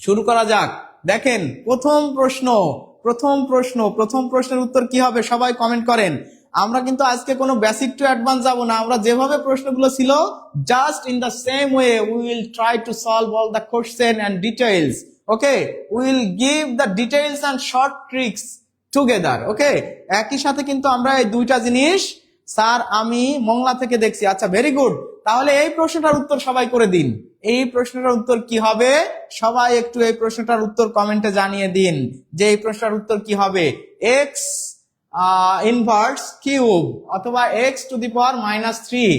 শুরু করা যাক। দেখেন প্রথম প্রশ্নের উত্তর কি হবে সবাই কমেন্ট করেন। আমরা কিন্তু আজকে কোনো বেসিক টু অ্যাডভান্স যাব না, আমরা যেভাবে প্রশ্নগুলো ছিল just in the same way we will try to solve all the question and details. Okay, we will give the details and short tricks together. Okay, একই সাথে কিন্তু আমরা এই দুইটা জিনিস, স্যার আমি মংলা থেকে দেখছি, আচ্ছা ভেরি গুড। তাহলে এই প্রশ্নটার উত্তর সবাই করে দিন। এই প্রশ্নটার উত্তর কি হবে সবাই একটু এই প্রশ্নটার উত্তর কমেন্টে জানিয়ে দিন যে এই প্রশ্নটার উত্তর কি হবে। এক্স ইনভার্স কিউব অথবা x to the power -3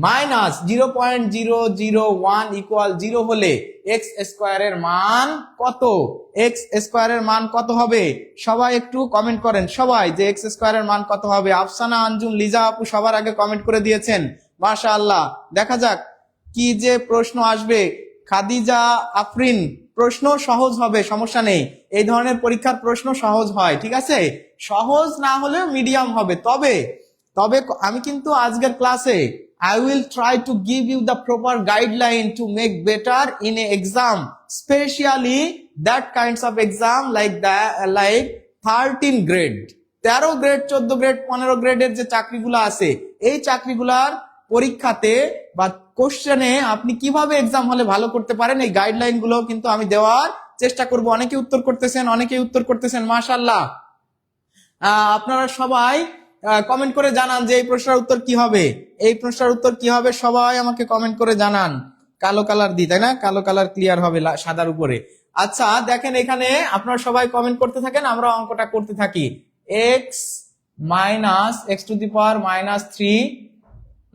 minus 0.001 equal 0 হলে এক্স স্কোয়ারের মান কত? এক্স স্কোয়ারের মান কত হবে সবাই একটু কমেন্ট করেন সবাই, যে এক্স স্কোয়ারের মান কত হবে। আফসানা, আঞ্জুম, লিজা আপু সবার আগে কমেন্ট করে দিয়েছেন, মাশাআল্লাহ। দেখা যাক কি যে প্রশ্ন আসবে। খাদিজা আফরিন, প্রশ্ন সহজ হবে, সমস্যা নেই, এই ধরনের পরীক্ষার প্রশ্ন সহজ হয়, ঠিক আছে, সহজ না হলেও মিডিয়াম হবে। তবে তবে আমি কিন্তু আজকের ক্লাসে I will try to give you the proper guideline to make better in a exam, especially that kinds of exam like 13 grade, 13 grade, 14 grade, 15 গ্রেডের যে চাকরিগুলো আছে, এই চাকরিগুলার পরীক্ষাতে বা কোশ্চেনে আপনি কিভাবে এক্সাম হলে ভালো করতে পারেন এই গাইডলাইন গুলো কিন্তু আমি দেওয়ার চেষ্টা করব। অনেকে উত্তর করতেছেন, মাশাআল্লাহ। আপনারা সবাই কমেন্ট করে জানান যে এই প্রশ্নের উত্তর কি হবে, এই প্রশ্নের উত্তর কি হবে সবাই আমাকে কমেন্ট করে জানান। কালো কালার দিই, তাই না, কালো কালার ক্লিয়ার হবে সাদার উপরে। আচ্ছা দেখেন, এখানে আপনারা সবাই কমেন্ট করতে থাকেন, আমরা অঙ্কটা করতে থাকি। X minus x to the power -3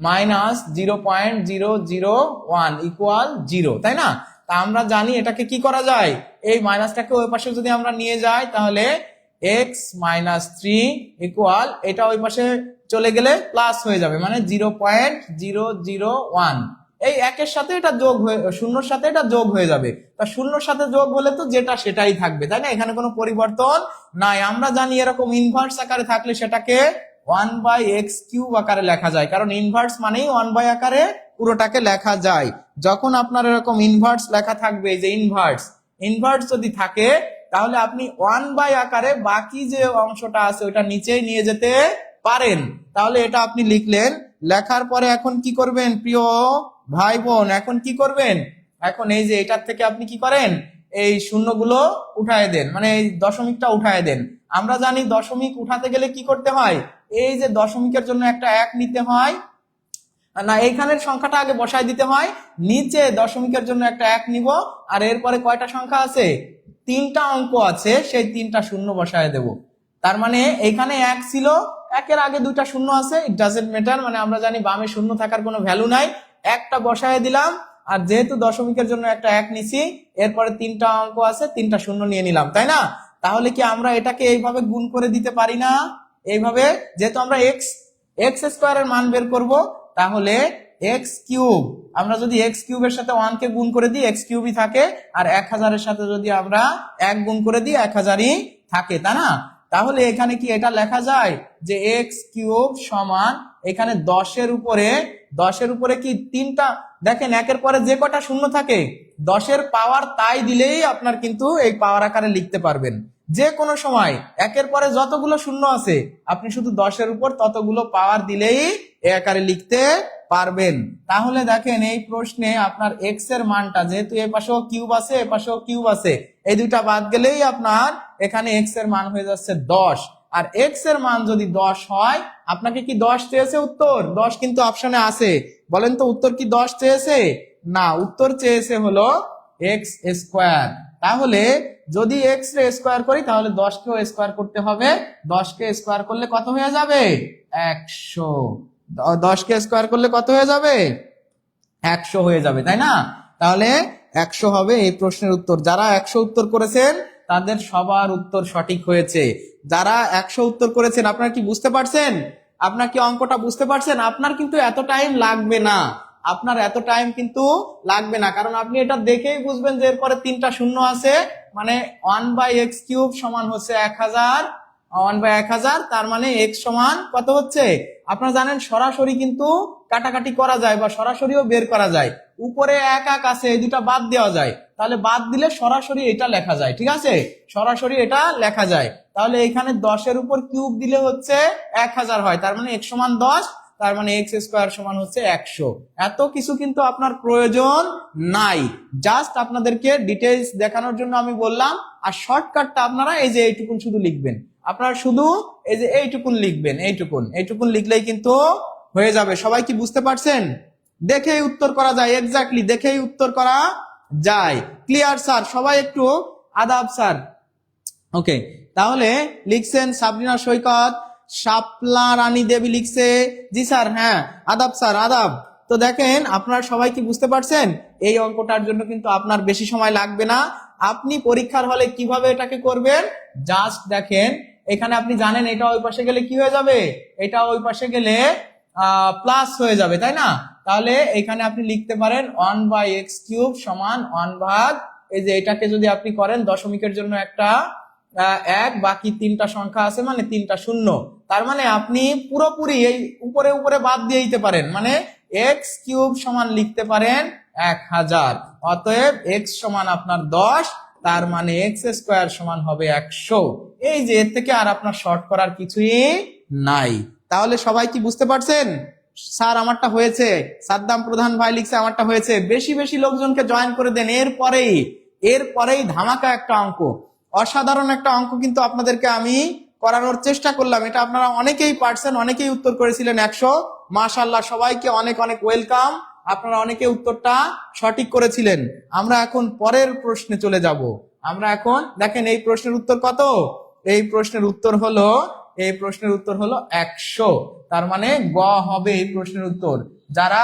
minus 0.001 equal 0, তাই না? তা আমরা জানি এটাকে কি করা যায়, এই মাইনাসটাকে ওই পাশে যদি আমরা নিয়ে যাই তাহলে x -3 ইকুয়াল, এটা ওই পাশে চলে গেলে প্লাস হয়ে যাবে, মানে 0.001। এই একের সাথে এটা যোগ হয়ে, শূন্যর সাথে এটা যোগ হয়ে যাবে। তা শূন্যর সাথে যোগ হলে তো যেটা সেটাই থাকবে, তাই না, এখানে কোনো পরিবর্তন নাই। আমরা জানি এরকম ইনভার্স আকারে থাকলে সেটাকে 1/x³ আকারে লেখা যায়, কারণ ইনভার্স মানেই 1 আকারে পুরোটাকে লেখা যায়। যখন আপনার এরকম ইনভার্স লেখা থাকবে, যে ইনভার্স যদি থাকে তাহলে আপনি 1 আকারে বাকি যে অংশটা আছে ওটা নিচেই নিয়ে যেতে পারেন। তাহলে এটা আপনি লিখলেন, লেখার পরে এখন কি করবেন প্রিয় ভাই বোন, এখন কি করবেন, এখন এই যে এটার থেকে আপনি কি করেন, এই শূন্যগুলো উঠায় দেন, মানে এই দশমিকটা উঠায় দেন। আমরা জানি দশমিক উঠাতে গেলে কি করতে হয়, এই যে দশমিকের জন্য একটা 1 নিতে হয় না, এইখানের সংখ্যাটা আগে বসায় দিতে হয়, নিচে দশমিকের জন্য একটা 1 নিব, আর এরপরে কয়টা সংখ্যা আছে, 3টা অঙ্ক আছে, সেই 3টা শূন্য বসায় দেব। তার মানে এখানে 1 ছিল, 1-এর আগে 2টা শূন্য আছে, ইট ডাজন্ট ম্যাটার, মানে আমরা জানি বামে শূন্য থাকার কোনো ভ্যালু নাই, একটা বসায় দিলাম, আর যেহেতু দশমিকের জন্য একটা 1 নিছি, এরপরে 3টা অঙ্ক আছে, 3টা শূন্য নিয়ে নিলাম, তাই না? তাহলে কি আমরা এটাকে এইভাবে গুণ করে দিতে পারি না? এইভাবে, যেহেতু আমরা এক্স স্কোয়ারের মান বের করব, তাহলে x³ আমরা যদি x³ এর সাথে 1 কে গুণ করে দিই x³ থাকে, আর 1000 এর সাথে যদি আমরা 1 গুণ করে দিই 1000ই থাকে, তাই না? তাহলে এখানে কি এটা লেখা যায় যে x³ সমান, এখানে 10-এর উপরে কি 3টা, দেখেন 1-এর পরে যে কটা শূন্য থাকে 10-এর পাওয়ার তাই দিলেই আপনার কিন্তু এই পাওয়ার আকারে লিখতে পারবেন। যে কোনো সময় 1-এর পরে যতগুলো শূন্য আছে আপনি শুধু 10-এর উপর ততগুলো পাওয়ার দিলেই এই আকারে লিখতে পারবেন। তাহলে দেখেন এই প্রশ্নে আপনার x এর মানটা, যেহেতু এ পাশেও কিউব আছে এ পাশেও কিউব আছে, এই দুইটা বাদ গেলেই আপনার এখানে x এর মান হয়ে যাচ্ছে 10। আর x এর মান যদি 10 হয়, আপনাকে কি 10 চেয়েছে উত্তর? 10 কিন্তু অপশনে আছে, বলেন তো উত্তর কি 10 চেয়েছে? না, উত্তর চেয়েছে হলো x²। তাহলে যদি x রে স্কোয়ার করি তাহলে 10 কেও স্কোয়ার করতে হবে, 10 কে স্কোয়ার করলে কত হয়ে যাবে? 100। 10 কে স্কোয়ার করলে কত হয়ে যাবে? 100 হয়ে যাবে, তাই না? তাহলে 100 হবে এই প্রশ্নের উত্তর। যারা 100 উত্তর করেছেন তাদের সবার উত্তর সঠিক হয়েছে। যারা 100 উত্তর করেছেন, আপনারা কি বুঝতে পারছেন? আপনার কি অঙ্কটা বুঝতে পারছেন? আপনার কিন্তু এত টাইম লাগবে না, কারণ আপনি এটা দেখেই বুঝবেন যে এরপরে 3টা শূন্য আছে, মানে 1/x³ সমান হচ্ছে 1000, 1/1000, তার মানে x সমান কত হচ্ছে? আপনারা জানেন সরাসরি কিন্তু কাটাকাটি করা যায় বা সরাসরিও বের করা যায়। উপরে এক এক আছে, এই দুটা বাদ দেওয়া যায়, তাহলে বাদ দিলে সরাসরি এটা লেখা যায়। ঠিক আছে, সরাসরি এটা লেখা যায়। তাহলে এখানে 10-এর উপর কিউব দিলে হচ্ছে 1000 হয়, তার মানে x সমান 10, তার মানে এক্স স্কোয়ার সমান হচ্ছে 100। এত কিছু কিন্তু আপনার প্রয়োজন নাই, জাস্ট আপনাদেরকে ডিটেইলস দেখানোর জন্য আমি বললাম। আর শর্টকাটটা আপনারা এই যে এইটুকুন শুধু লিখবেন, আপনারা শুধু এই যে এইটুকুন লিখবেন, এইটুকুন লিখলেই কিন্তু হয়ে যাবে। সবাই কি বুঝতে পারছেন? দেখেই উত্তর করা যায়, এক্স্যাক্টলি দেখেই উত্তর করা যায়। Clear sir? সবাই একটু আদাব স্যার। ওকে, তাহলে লিখছেন সাবরিনা সৈকত, শাপলা রানী দেবী লিখছে জি স্যার, হ্যাঁ আদাব স্যার আদাব। তো দেখেন আপনারা সবাই কি বুঝতে পারছেন? এই অঙ্কটার জন্য কিন্তু আপনার বেশি সময় লাগবে না। আপনি পরীক্ষার হলে কিভাবে এটাকে করবেন, জাস্ট দেখেন এখানে আপনি জানেন এটা ওই পাশে গেলে কি হয়ে যাবে, এটা ওই পাশে গেলে প্লাস হয়ে যাবে, তাই না? তাহলে এখানে আপনি লিখতে পারেন 1/x³ সমান 1/, এই যে এটাকে যদি আপনি করেন দশমিকের জন্য একটা 1, বাকি 3টা সংখ্যা আছে মানে 3টা শূন্য, তার মানে আপনি পুরোপুরি এই উপরে উপরে বাদ দিয়ে দিতে পারেন, মানে x³ সমান লিখতে পারেন 1000। অতএব x সমান আপনার 10, তার মানে x² সমান হবে 100। এই যে এর থেকে আর আপনার শর্ট করার কিছুই নাই। তাহলে সবাই কি বুঝতে পারছেন? স্যার আমারটা হয়েছে, সাদ্দাম প্রধান ভাই লিখছে আমারটা হয়েছে। বেশি বেশি লোকজনকে জয়েন করে দেন। এরপরেই ধামাকা একটা অঙ্ক, অসাধারণ একটা অঙ্ক কিন্তু আপনাদেরকে আমি করানোর চেষ্টা করলাম। এটা আপনারা অনেকেই পারছেন, অনেকেই উত্তর করেছিলেন 100। মাশাআল্লাহ, সবাইকে অনেক অনেক ওয়েলকাম। আপনারা অনেকে উত্তরটা সঠিক করেছিলেন। আমরা এখন পরের প্রশ্নে চলে যাব। আমরা এখন দেখেন এই প্রশ্নের উত্তর কত? এই প্রশ্নের উত্তর হলো 100। তার মানে গ হবে এই প্রশ্নের উত্তর। যারা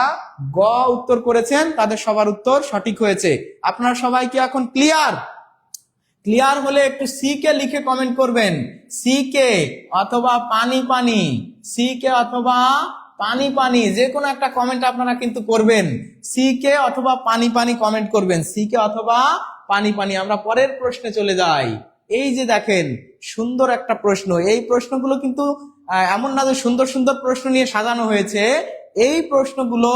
গ উত্তর করেছেন তাদের সবার উত্তর সঠিক হয়েছে। আপনারা সবাই কি এখন ক্লিয়ার হলে একটু সি কে লিখে কমেন্ট করবেন। সি কে অথবা পানি পানি, সি কে অথবা পানি পানি, যে কোনো একটা কমেন্ট আপনারা কিন্তু করবেন। সি কে অথবা পানি পানি কমেন্ট করবেন, সি কে অথবা পানি পানি। আমরা পরের প্রশ্নে চলে যাই। এই যে দেখেন সুন্দর একটা প্রশ্ন। এই প্রশ্নগুলো কিন্তু এমন না যে সুন্দর সুন্দর প্রশ্ন নিয়ে সাজানো হয়েছে। এই প্রশ্নগুলো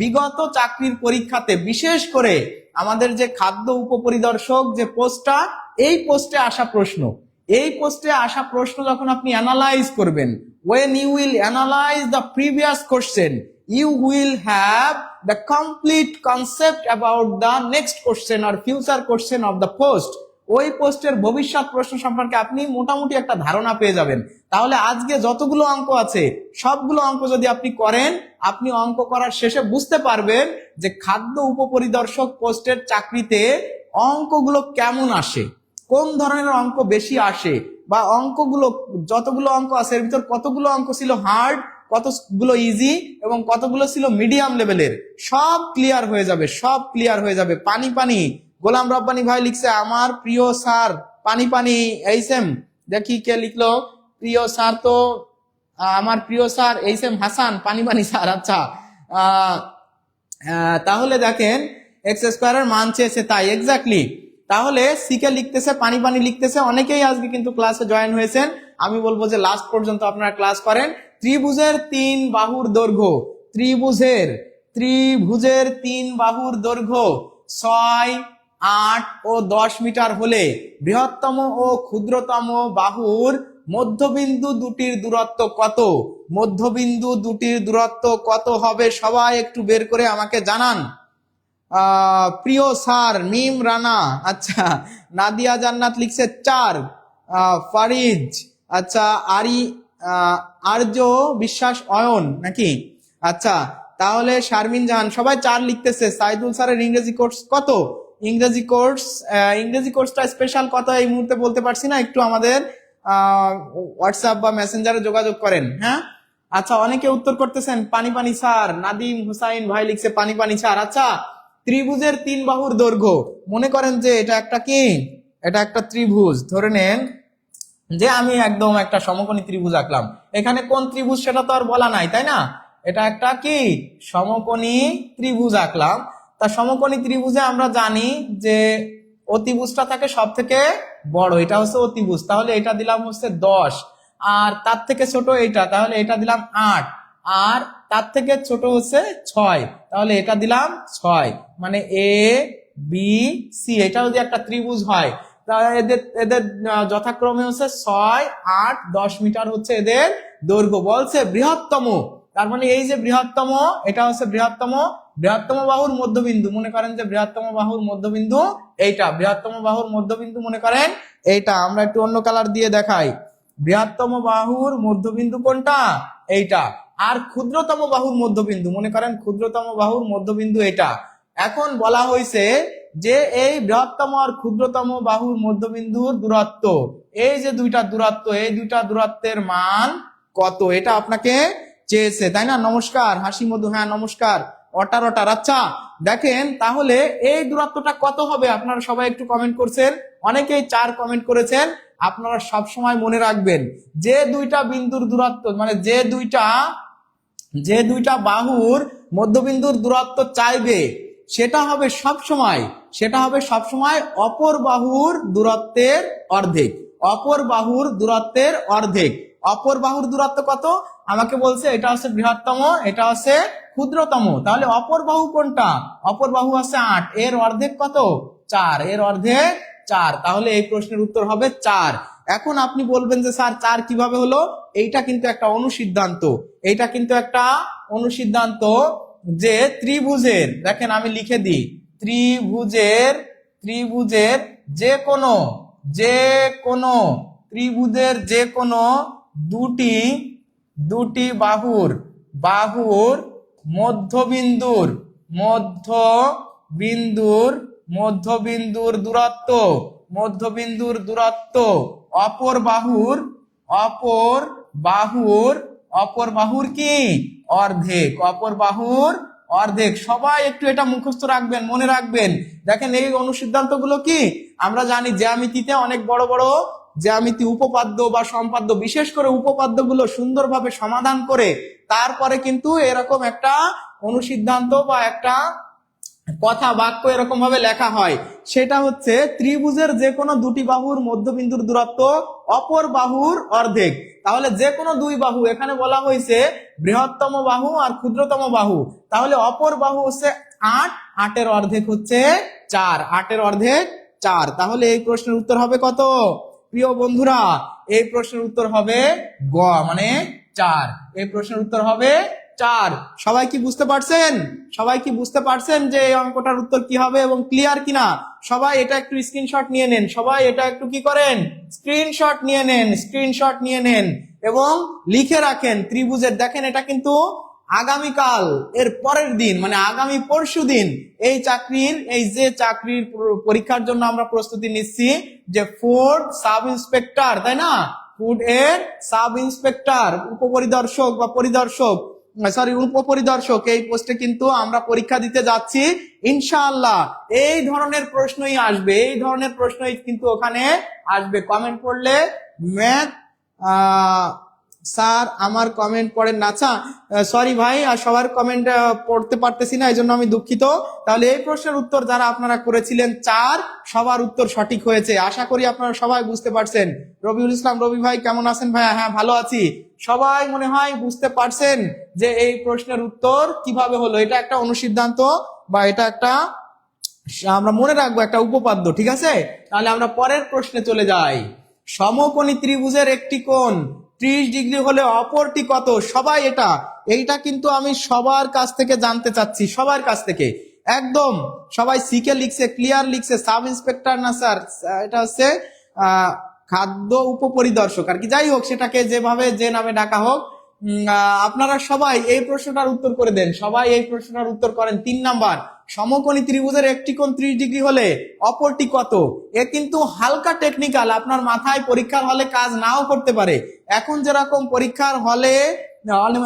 বিগত চাকরির পরীক্ষাতে, বিশেষ করে আমাদের যে খাদ্য উপপরিদর্শক যে পোস্টটা, এই পোস্টে আসা প্রশ্ন, এই পোস্টে আসা প্রশ্ন যখন আপনি অ্যানালাইজ করবেন, when you will analyze the previous question, you will have the complete concept about the next question or future question of the post. ওই পোস্টের ভবিষ্যৎ প্রশ্ন সম্পর্কে আপনি মোটামুটি একটা ধারণা পেয়ে যাবেন। তাহলে আজকে যতগুলো অঙ্ক আছে সবগুলো অঙ্ক যদি আপনি করেন, আপনি অঙ্ক করার শেষে বুঝতে পারবেন যে খাদ্য উপপরিদর্শক পোস্টের চাকরিতে অঙ্কগুলো কেমন আসে, কোন ধরনের অঙ্ক বেশি আসে, বা অঙ্কগুলো যতগুলো অঙ্ক আছে এর ভিতর কতগুলো অঙ্ক ছিল হার্ড, কতগুলো ইজি এবং কতগুলো ছিল মিডিয়াম লেভেলের। সব ক্লিয়ার হয়ে যাবে, সব ক্লিয়ার হয়ে যাবে। পানি পানি গোলাম রব্বানি ভাই লিখছে আমার প্রিয় স্যার পানি পানি। এইসএম দেখি কে লিখলো প্রিয় স্যার, তো আমার প্রিয় স্যার এইসএম হাসান পানি পানি স্যার। আচ্ছা, তাহলে দেখেন x² এর মান চেয়েছে তাই, এক্স্যাক্টলি। তাহলে সিকে লিখতেছে, পানি পানি লিখতেছে। অনেকেই আজকে কিন্তু ক্লাসে জয়েন হয়েছেন। আমি বলবো যে লাস্ট পর্যন্ত আপনারা ক্লাস করেন। ত্রিভুজের 3 বাহুর দৈর্ঘ্য, ত্রিভুজের 3 বাহুর দৈর্ঘ্য 6, 8 ও 10 মিটার হলে বৃহত্তম ও ক্ষুদ্রতম বাহুর মধ্যবিন্দু দুটির দূরত্ব কত? মধ্যবিন্দু দুটির দূরত্ব কত হবে? সবাই একটু বের করে আমাকে জানান। প্রিয় স্যার মিম রানা, আচ্ছা। নাদিয়া জান্নাত লিখছে 4। ফারিজ, আচ্ছা। আর্য বিশ্বাস অয়ন নাকি? আচ্ছা, তাহলে শারমিন জাহান, সবাই 4 লিখতেছে। সাইদুল স্যারের ইংরেজি কোর্স কত? ইংরেজি কোর্সটা স্পেশাল কত এই মুহূর্তে বলতে পারছি না, একটু আমাদের হোয়াটসঅ্যাপ বা মেসেঞ্জারে যোগাযোগ করেন। হ্যাঁ, আচ্ছা, অনেকে উত্তর করতেছেন পানি পানি স্যার। নাদিম হুসাইন ভাই লিখছে পানি পানি স্যার। আচ্ছা, ত্রিভুজের 3 বাহুর দৈর্ঘ্য, মনে করেন যে এটা একটা কি, এটা একটা ত্রিভুজ। ধরে নেন যে আমি একদম একটা সমকোণী ত্রিভুজ আঁকলাম। এখানে কোন ত্রিভুজ সেটা তো আর বলা নাই, তাই না? এটা একটা কি সমকোণী ত্রিভুজ আঁকলাম। তা সমকোণী ত্রিভুজে আমরা জানি যে অতিভুজটা থাকে সব থেকে বড়, এটা হচ্ছে অতিভুজ। তাহলে এটা দিলাম হচ্ছে 10, আর তার থেকে ছোট এইটা, তাহলে এটা দিলাম 8, আর তার থেকে ছোট হচ্ছে 6, তাহলে এটা দিলাম 6, মানে এ বি সি, এটা যদি একটা ত্রিভুজ হয় তাহলে এদের এদের যথাক্রমে হচ্ছে 6, 8, 10 মিটার হচ্ছে এদের দৈর্ঘ্য। বলছে বৃহত্তম, তার মানে এই যে বৃহত্তম, এটা হচ্ছে বৃহত্তম বাহুর মধ্যবিন্দু, মনে করেন যে বৃহত্তম বাহুর মধ্যবিন্দু এইটা, বৃহত্তম বাহুর মধ্যবিন্দু মনে করেন এইটা। আমরা একটু অন্য কালার দিয়ে দেখাই। বৃহত্তম বাহুর মধ্যবিন্দু কোনটা? এইটা। আর ক্ষুদ্রতম বাহুর মধ্যবিন্দু মনে করেন ক্ষুদ্রতম বাহুর মধ্যবিন্দু এটা। এখন বলা হয়েছে যে এই বৃহত্তম আর ক্ষুদ্রতম বাহুর মধ্যবিন্দুর দূরত্ব, এই যে দুইটা দূরত্ব, এই দুইটা দূরত্বের মান কত, এটা আপনাকে চেয়েছে, তাই না? নমস্কার হাসি মধু, হ্যাঁ নমস্কার অটার। আচ্ছা দেখেন তাহলে এই দূরত্বটা কত হবে, আপনারা সবাই একটু কমেন্ট করছেন, অনেকেই 4 কমেন্ট করেছেন। আপনারা সব সময় মনে রাখবেন যে দুইটা বিন্দুর দূরত্ব, মানে যে দুইটা বাহুর মধ্যবিন্দুর দূরত্ব চাইবে সেটা হবে সব সময় অপর বাহুর দূরত্বের অর্ধেক, অপর বাহুর দূরত্বের অর্ধেক। অপর বাহুর দূরত্ব কত আমাকে বলছে? এটা হচ্ছে বৃহত্তম, এটা হচ্ছে ক্ষুদ্রতম। তাহলে অপর বাহু কোনটা? অপর বাহু আছে 8, এর অর্ধেক কত? 4, এর অর্ধেক 4, তাহলে এই প্রশ্নের উত্তর হবে 4। এখন আপনি বলবেন যে স্যার 4 কিভাবে হলো? এইটা কিন্তু একটা অনুসিদ্ধান্ত, এইটা কিন্তু একটা অনুসিদ্ধান্ত যে ত্রিভুজের, দেখেন আমি লিখে দিই, ত্রিভুজের যে কোনো ত্রিভুজের যে কোনো দুটি বাহুর মধ্যবিন্দুর দূরত্ব অপর বাহুর কি অর্ধেক, অপর বাহুর অর্ধেক। সবাই একটু এটা মুখস্থ রাখবেন, মনে রাখবেন। দেখেন এই অনুসিদ্ধান্তগুলো কি আমরা জানি জ্যামিতিতে অনেক বড় বড় জ্যামিতি উপপাদ্য বা সম্পাদ্য, বিশেষ করে উপপাদ্যগুলো সুন্দরভাবে সমাধান করে তারপরে কিন্তু এরকম একটা অনুসিদ্ধান্ত বা একটা কথা বাক্য এরকম ভাবে লেখা হয়। সেটা হচ্ছে ত্রিভুজের যে কোনো দুটি বাহুর মধ্যবিন্দুর দূরত্ব অপর বাহুর অর্ধেক। তাহলে যে কোনো দুই বাহু, এখানে বলা হয়েছে বৃহত্তম বাহু আর ক্ষুদ্রতম বাহু, তাহলে অপর বাহু হচ্ছে 8, 8 এর অর্ধেক হচ্ছে 4, 8 এর অর্ধেক 4। তাহলে এই প্রশ্নের উত্তর হবে কত প্রিয় বন্ধুরা? এই প্রশ্নের উত্তর হবে গ, মানে 4। এই প্রশ্নের উত্তর হবে 4। সবাই কি বুঝতে পারছেন যে এই অঙ্কটার উত্তর কি হবে এবং ক্লিয়ার কিনা? সবাই এটা একটু স্ক্রিনশট নিয়ে নেন, সবাই এটা একটু কি করেন, স্ক্রিনশট নিয়ে নেন এবং লিখে রাখেন ত্রিভুজের। দেখেন এটা কিন্তু আগামীকাল এর পরের দিন, মানে আগামী পরশু দিন এই চাকরির পরীক্ষার জন্য আমরা প্রস্তুতি নিচ্ছি, যে ফুড সাব ইন্সপেক্টর, তাই না? ফুড এর সাব ইন্সপেক্টর, উপপরিদর্শক বা উপপরিদর্শক, এই পোস্টে কিন্তু আমরা পরীক্ষা দিতে যাচ্ছি ইনশাআল্লাহ। এই ধরনের প্রশ্নই কিন্তু ওখানে আসবে। কমেন্ট পড়লে ম্যাথ স্যার আমার কমেন্ট পড়েন না। আচ্ছা সরি ভাই, আর সবার কমেন্ট পড়তে পারতেছি না, এই জন্য আমি দুঃখিত। তাহলে এই প্রশ্নের উত্তর যারা আপনারা করেছিলেন 4, সবার উত্তর সঠিক হয়েছে। আশা করি আপনারা সবাই বুঝতে পারছেন। রবিউল ইসলাম রবি ভাই কেমন আছেন? ভাইয়া হ্যাঁ ভালো আছি। সবাই মনে হয় বুঝতে পারছেন যে এই প্রশ্নের উত্তর কিভাবে হলো। এটা একটা অনুসিদ্ধান্ত বা এটা একটা, আমরা মনে রাখবো একটা উপপাদ্য, ঠিক আছে? তাহলে আমরা পরের প্রশ্নে চলে যাই। সমকোণী ত্রিভুজের একটি কোণ 30 ডিগ্রি হলে অপরটি কত? সবাই এইটা কিন্তু আমি সবার কাছ থেকে জানতে চাচ্ছি, সবার কাছ থেকে একদম। সবাই সিকে লিখছে, ক্লিয়ার লিখছে, সাব ইন্সপেক্টর না স্যার, এটা হচ্ছে খাদ্য উপপরিদর্শক আর কি, যাই হোক সেটাকে যেভাবে যে নামে ডাকা হোক। আপনারা সবাই এই প্রশ্নটার উত্তর করে দেন, সবাই এই প্রশ্নটার উত্তর করেন। 3 নাম্বার, সমকোণী ত্রিভুজের একটি কোণ 30 ডিগ্রি হলে অপরটি কত? এ কিন্তু হালকা টেকনিক্যাল, আপনার মাথায় পরীক্ষার হলে কাজ নাও করতে পারে। এখন যেরকম পরীক্ষার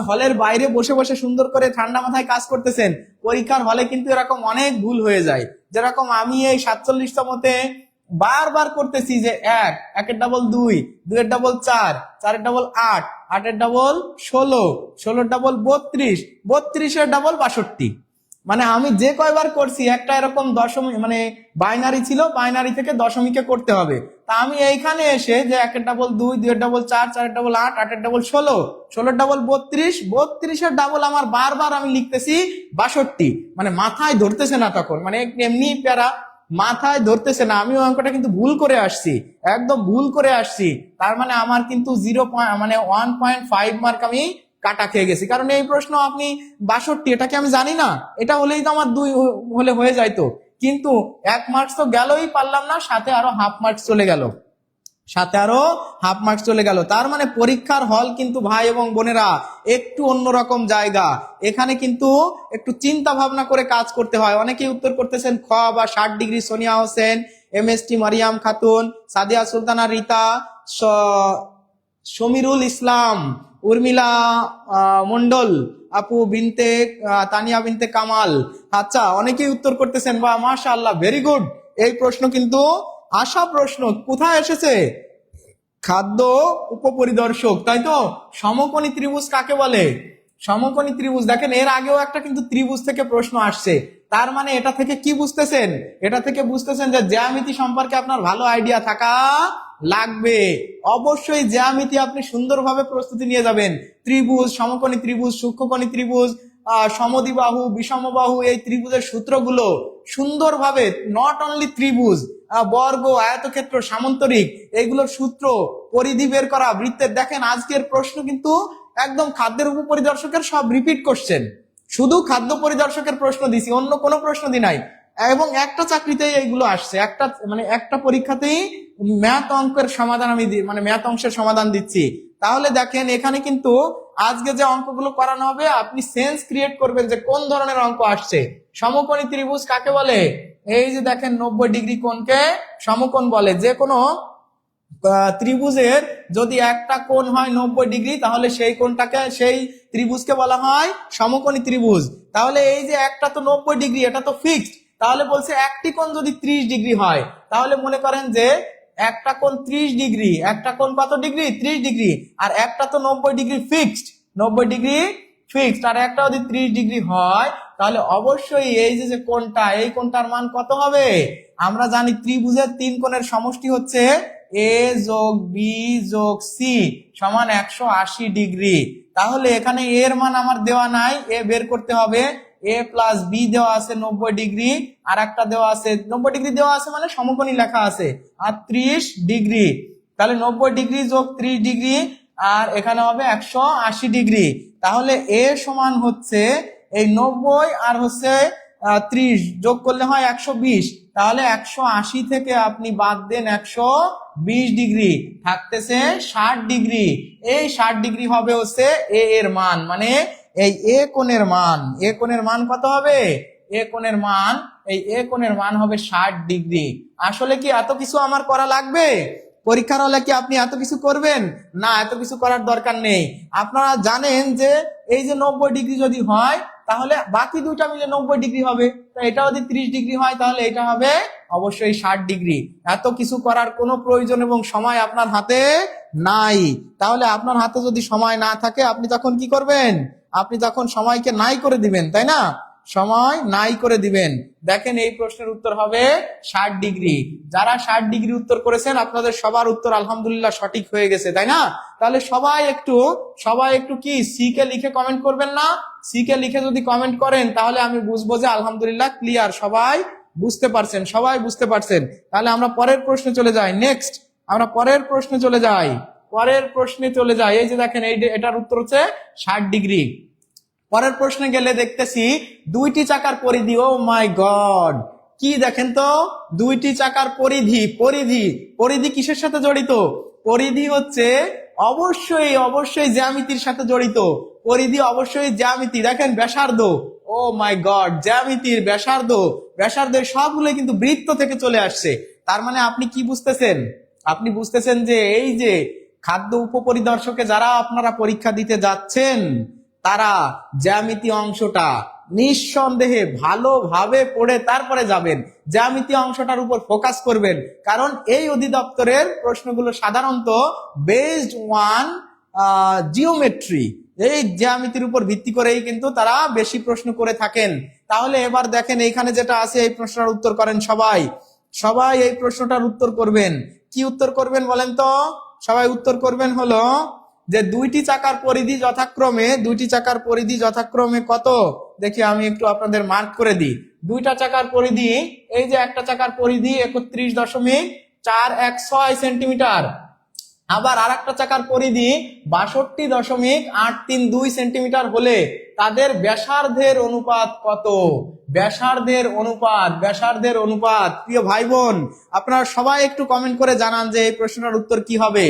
হলের বাইরে বসে বসে সুন্দর করে ঠান্ডা মাথায় কাজ করতেছেন, পরীক্ষার হলে কিন্তু এরকম অনেক ভুল হয়ে যায়। যেরকম আমি এই 47তমতে বারবার করতেছি যে 1, 1 এর ডাবল 2, 2 এর ডাবল 4, 4 এর ডাবল 8, 8 এর ডাবল 16, 16 এর ডাবল 32, 32 এর ডাবল 62। মানে আমি যে কয়বার করছি একটা এরকম দশমিক মানে বাইনারি ছিল, বাইনারি থেকে দশমিকে করতে হবে। তা আমি এইখানে এসে যে 1-2, 2-4, 4-8, 8-16, 16-32, 32-এর ডাবল আমার বারবার আমি লিখতেছি 62, মানে মাথায় ধরতেছে না তখন, মানে এমনি প্যারা মাথায় ধরতেছে না। আমি অঙ্কটা কিন্তু ভুল করে আসছি, একদম ভুল করে আসছি। তার মানে আমার কিন্তু 1.5 মার্ক আমি কাটা খেয়ে গেছি। কারণ এই প্রশ্ন আপনি 62, এটাকে আমি জানি না, এটা হলেই তো আমার 2 হলে হয়ে যাইতো। কিন্তু 1 মার্কস তো গেলই, পারলাম না, সাথে আরো হাফ মার্কস চলে গেল, সাথে আরো হাফ মার্কস চলে গেল। তার মানে পরীক্ষার হল কিন্তু ভাই এবং বোনেরা একটু অন্যরকম জায়গা। এখানে কিন্তু একটু চিন্তা ভাবনা করে কাজ করতে হয়। অনেকেই উত্তর করতেছেন খ বা 60 ডিগ্রি, সোনিয়া হোসেন, MST মারিয়াম খাতুন, সাদিয়া সুলতানা রিতা, সমীরুল ইসলাম, উর্মিলা মন্ডল আপু, বিনতে তানিয়া বিনতে কামাল। আচ্ছা, অনেকেই উত্তর করতেছেন, বা মাশাআল্লাহ, ভেরি গুড। এই প্রশ্ন কিন্তু আশা প্রশ্ন কোথায় এসেছে? খাদ্য উপপরিদর্শক, তাই তো। সমকোণী ত্রিভুজ কাকে বলে? সমকোণী ত্রিভুজ, দেখেন এর আগেও একটা কিন্তু ত্রিভুজ থেকে প্রশ্ন আসছে। তার মানে এটা থেকে কি বুঝতেছেন? এটা থেকে বুঝতেছেন যে জ্যামিতি সম্পর্কে আপনার ভালো আইডিয়া থাকা লাগবে। অবশ্যই জ্যামিতি আপনি সুন্দরভাবে প্রস্তুতি নিয়ে যাবেন। ত্রিভুজ, সমকোণী ত্রিভুজ, সূক্ষ্মকোণী ত্রিভুজ, সমদ্বিবাহু, বিষমবাহু, এই ত্রিভুজের সূত্রগুলো সুন্দরভাবে, নট অনলি ত্রিভুজ, বর্গ, আয়তক্ষেত্র, সামান্তরিক, এইগুলোর সূত্র, পরিধি বের করা, বৃত্তের, দেখেন আজকের প্রশ্ন কিন্তু একদম খাদ্যের উপপরিদর্শকের সব রিপিট কোশ্চেন। শুধু খাদ্য পরিদর্শকের প্রশ্ন দিছি, অন্য কোনো প্রশ্ন দি নাই। এবং একটা চাকরিতেই এইগুলো আসছে, একটা পরীক্ষাতেই ম্যাথ অঙ্কের সমাধান আমি মানে ম্যাথ অংশের সমাধান দিচ্ছি। তাহলে দেখেন এখানে কিন্তু আজকে যে অঙ্কগুলো করানো হবে, আপনি সেন্স ক্রিয়েট করবেন যে কোন ধরনের অঙ্ক আসছে। সমকোণী ত্রিভুজ কাকে বলে? এই যে দেখেন 90 ডিগ্রি কোণকে সমকোণ বলে। যে কোনো ত্রিভুজের যদি একটা কোণ হয় 90 ডিগ্রি, তাহলে সেই কোণটাকে, সেই ত্রিভুজকে বলা হয় সমকোণী ত্রিভুজ। তাহলে এই যে একটা তো 90 ডিগ্রি, এটা তো ফিক্সড। তাহলে বলছে একটি কোণ যদি 30 ডিগ্রি হয়, তাহলে মনে করেন যে একটা কোণ 30 ডিগ্রি, একটা কোণ কত ডিগ্রি? 30 ডিগ্রি। আর একটা তো 90 ডিগ্রি ফিক্সড, 90 ডিগ্রি ফিক্সড, আর একটা যদি 30 ডিগ্রি হয়, তাহলে অবশ্যই এই যে কোণটা, এই কোণটার মান কত হবে? আমরা জানি ত্রিভুজের 3 কোণের সমষ্টি হচ্ছে এ যোগ বি যোগ সি সমান 180 ডিগ্রি। তাহলে এখানে এর মান আমার দেওয়া নাই, এ বের করতে হবে। এ প্লাস বি দেওয়া আছে 90 ডিগ্রি, আর একটা দেওয়া আছে 90 ডিগ্রি দেওয়া আছে, মানে সমকোণী লেখা আছে, আর 30 ডিগ্রি। তাহলে 90 ডিগ্রি যোগ 30 ডিগ্রি, আর এখানে হবে 180 ডিগ্রি। তাহলে এ সমান হচ্ছে এই 90 আর হচ্ছে 30 যোগ করলে হয় 120। তাহলে 180 থেকে আপনি বাদ দেন 120 ডিগ্রি, থাকতেছে 60 ডিগ্রি। এই 60 ডিগ্রি হবে হচ্ছে এ এর মান, মানে এই এ কোণের মান। এ কোণের মান কত হবে? এ কোণের মান, এই এ কোণের মান হবে 60 ডিগ্রি। আসলে কি এত কিছু আমার করা লাগবে? পরীক্ষার হলে কি আপনি এত কিছু করবেন? না, এত কিছু করার দরকার নেই। আপনারা জানেন যে এই যে 90 ডিগ্রি যদি হয়, তাহলে বাকি দুইটা মিলে 90 ডিগ্রি হবে। তো এটা যদি 30 ডিগ্রি হয়, তাহলে এটা হবে অবশ্যই 60 ডিগ্রি। এত কিছু করার কোনো প্রয়োজন এবং সময় আপনার হাতে নাই। তাহলে আপনার হাতে যদি সময় না থাকে, আপনি তখন কি করবেন? আপনি তখন সময়কে নাই করে দিবেন, তাই না? সময় নাই করে দিবেন। দেখেন এই প্রশ্নের উত্তর হবে 60 ডিগ্রি। যারা 60 ডিগ্রি উত্তর করেছেন, আপনাদের সবার উত্তর আলহামদুলিল্লাহ সঠিক হয়ে গেছে, তাই না? তাহলে সবাই একটু কি সি কে লিখে কমেন্ট করবেন না? সি কে লিখে যদি কমেন্ট করেন, তাহলে আমি বুঝবো যে আলহামদুলিল্লাহ ক্লিয়ার, সবাই বুঝতে পারছেন, সবাই বুঝতে পারছেন। তাহলে আমরা পরের প্রশ্নে চলে যাই। নেক্সট আমরা পরের প্রশ্নে চলে যাই, এই যে দেখেন এটার উত্তর হচ্ছে 60 ডিগ্রি। পরের প্রশ্নে গেলে দেখতেছি দুইটি চাকার পরিধি। ও মাই গড, কি দেখেন তো, দুইটি চাকার পরিধি। পরিধি কিসের সাথে জড়িত? পরিধি হচ্ছে অবশ্যই জ্যামিতির সাথে জড়িত। পরিধি অবশ্যই জ্যামিতি। দেখেন ব্যাসার্ধ, ও মাই গড, জ্যামিতির ব্যাসার্ধের সবগুলো কিন্তু বৃত্ত থেকে চলে আসছে। তার মানে আপনি কি বুঝতেছেন? আপনি বুঝতেছেন যে এই যে খাদ্য উপপরিদর্শকে যারা আপনারা পরীক্ষা দিতে যাচ্ছেন, তারা জ্যামিতি অংশটা নিঃসন্দেহে ভালোভাবে পড়ে তারপরে যাবেন। জ্যামিতি অংশটার উপর ফোকাস করবেন, কারণ এই অধিদপ্তরের প্রশ্নগুলো সাধারণত বেসড অন জিওমেট্রি, এই জ্যামিতির উপর ভিত্তি করেই কিন্তু তারা বেশি প্রশ্ন করে থাকেন। তাহলে এবার দেখেন এইখানে যেটা আছে এই প্রশ্নটার উত্তর করেন সবাই। সবাই এই প্রশ্নটার উত্তর করবেন। কি উত্তর করবেন বলেন তো? সবাই উত্তর করবেন হলো যে দুইটি চাকার পরিধি যথাক্রমে কত? দেখি আমি একটু আপনাদের মার্ক করে দিই। দুইটা চাকার পরিধি, এই যে একটা চাকার পরিধি 31.416 সেন্টিমিটার, আবার আর একটা চাকার পরিধি 62.832 সেন্টিমিটার হলে তাদের ব্যাসার্ধের অনুপাত কত? ব্যাসার্ধের অনুপাত প্রিয় ভাই বোন, আপনারা সবাই একটু কমেন্ট করে জানান যে এই প্রশ্নটার উত্তর কি হবে।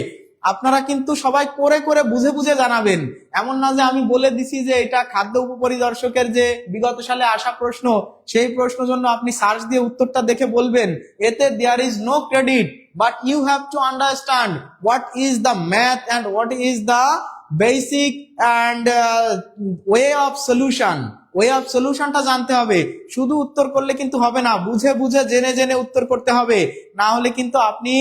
আপনারা কিন্তু সবাই করে করে বুঝে বুঝে জানাবেন, এমন না যে আমি বলে দিছি যে এটা খাদ্য উপপরিদর্শকের যে বিগত সালে আসা প্রশ্ন, সেই প্রশ্নের জন্য আপনি সার্চ দিয়ে উত্তরটা দেখে বলবেন, এতে there is no credit, but you have to understand what is the math and what is the basic and way of solutionটা জানতে হবে। শুধু উত্তর করলে কিন্তু হবে না, বুঝে বুঝে জেনে জেনে উত্তর করতে হবে, না হলে কিন্তু আপনি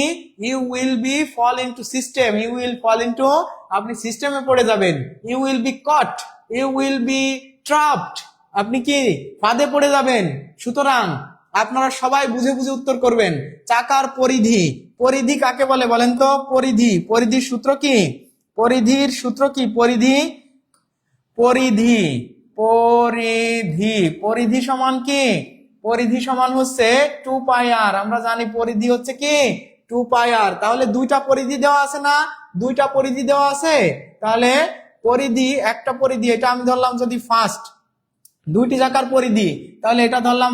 আপনি সিস্টেমে পড়ে যাবেন, you will be caught, you will be trapped, আপনি কি ফাঁদে পড়ে যাবেন। সুতরাং আপনারা সবাই বুঝে বুঝে উত্তর করবেন। চাকার পরিধি কাকে বলে বলেন তো? পরিধির সূত্র কি? পরিধি সমান কি? পরিধি সমান হচ্ছে 2 পাই r। আমরা জানি পরিধি হচ্ছে কি 2 পাই r। তাহলে দুইটা পরিধি দেওয়া আছে না? দুইটা পরিধি দেওয়া আছে। তাহলে একটা পরিধি, এটা আমি ধরলাম যদি ফার্স্ট, দুইটি চাকার পরিধি, তাহলে এটা ধরলাম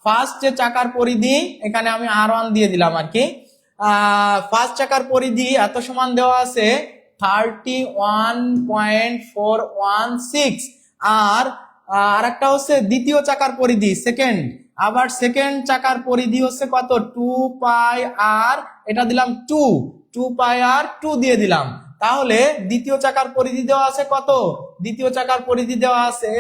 ফার্স্ট যে চাকার পরিধি, এখানে আমি R1 দিয়ে দিলাম আর কি। ফার্স্ট চাকার পরিধি এত সমান দেওয়া আছে 31.416। আর একটা হচ্ছে দ্বিতীয় চাকার পরিধি সেকেন্ড, আবার সেকেন্ড চাকার পরিধি হচ্ছে কত? 2 পাই r, এটা দিলাম 2 পাই r 2 দিয়ে দিলাম। তাহলে দ্বিতীয় চাকার পরিধি দেওয়া আছে কত? দ্বিতীয় চাকার পরিধি দেওয়া আছে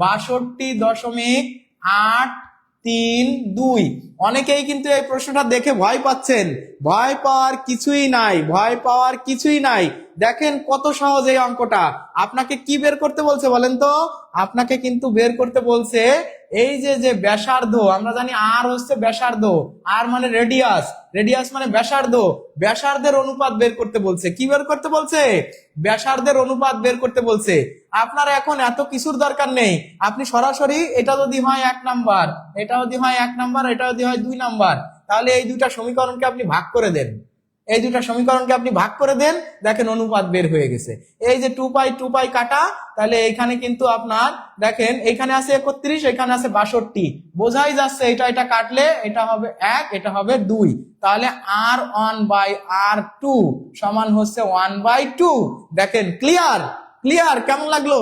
62.832। অনেকেই কিন্তু এই প্রশ্নটা দেখে ভয় পাচ্ছেন। ভয় পাওয়ার কিছুই নাই। দেখেন কত সহজ এই অঙ্কটা। আপনাকে কি বের করতে বলছে বলেন তো? আপনাকে কিন্তু বের করতে বলছে এই যে ব্যাসার্ধ, আমরা জানি আর হচ্ছে ব্যাসার্ধ, আর মানে রেডিয়াস মানে ব্যাসার্ধের অনুপাত বের করতে বলছে। কি বের করতে বলছে? ব্যাসার্ধের অনুপাত বের করতে বলছে। আপনার এখন এত কিছুর দরকার নেই, আপনি সরাসরি এটা যদি হয় 1 নাম্বার, এটা যদি হয় 1 নাম্বার, এটা যদি হয় 2 নাম্বার, তাহলে এই দুইটা সমীকরণকে আপনি ভাগ করে দেন। দেখেন অনুপাত বের হয়ে গেছে। এই যে 2 পাই কাটা, তাহলে এইখানে কিন্তু আপনার দেখেন এইখানে আছে 31, এখানে আছে 62, বোঝাই যাচ্ছে এটা কাটলে এটা হবে 1, এটা হবে 2। তাহলে R1/R2 সমান হচ্ছে 1/2। দেখেন ক্লিয়ার? কেমন লাগলো?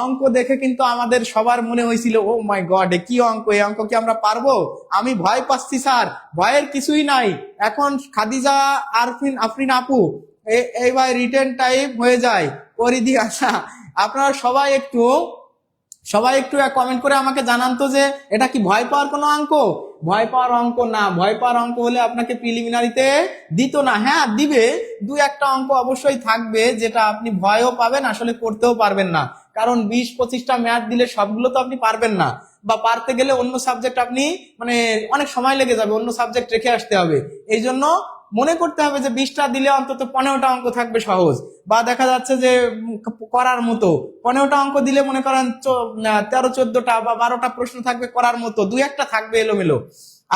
অঙ্ক দেখে কিন্তু আমাদের সবার মনে হয়েছিল ও মাই গড কি অঙ্ক, এই অঙ্ক কি আমরা পারবো? আমি ভয় পাচ্ছি স্যার। ভয়ের কিছুই নাই। এখন খাদিজা আফরিন আপু এইবার রিটেন টাইপ হয়ে যায় পরিধি। আচ্ছা, আপনারা সবাই একটু কমেন্ট করে আমাকে জানান তো যে এটা কি ভয় পাওয়ার কোনো অঙ্ক? ভয় পাওয়ার অঙ্ক না। ভয় পাওয়ার অঙ্ক হলে আপনাকে প্রিলিমিনারিতে দিত না। হ্যাঁ দিবে, 2-1টা অঙ্ক অবশ্যই থাকবে যেটা আপনি ভয়ও পাবেন, আসলে করতেও পারবেন না। কারণ 20-25টা ম্যাথ দিলে সবগুলো তো আপনি পারবেন না, বা পারতে গেলে অন্য সাবজেক্ট আপনি অনেক সময় লেগে যাবে, অন্য সাবজেক্ট রেখে আসতে হবে। এই জন্য মনে করতে হবে যে 20টা দিলে অন্তত 15টা অঙ্ক থাকবে সহজ, বা দেখা যাচ্ছে যে করার মতো। 15টা অঙ্ক দিলে মনে করেন 13-14টা বা 12টা প্রশ্ন থাকবে করার মতো, 2-1টা থাকবে এলোমেলো।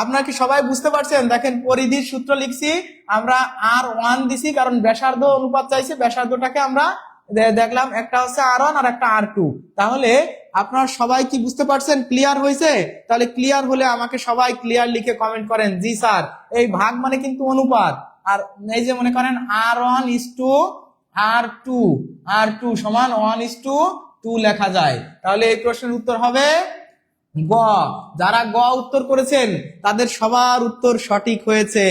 আপনারা কি সবাই বুঝতে পারছেন? দেখেন পরিধির সূত্র লিখছি আমরা, R1 দিছি কারণ ব্যাসার্ধ অনুপাত চাইছে, ব্যাসার্ধটাকে আমরা দেখলাম একটা হচ্ছে R1 আর একটা R2। তাহলে আপনারা সবাই কি বুঝতে পারছেন? ক্লিয়ার হয়েছে? তাহলে ক্লিয়ার হলে আমাকে সবাই ক্লিয়ার লিখে কমেন্ট করেন জি স্যার। এই ভাগ মানে কিন্তু অনুপাত, আর এই যে মনে করেন R1:R2 সমান 1:2 লেখা যায়। তাহলে এই প্রশ্নের উত্তর হবে গ। যারা গ উত্তর করেছেন তাদের সবার উত্তর সঠিক হয়েছে।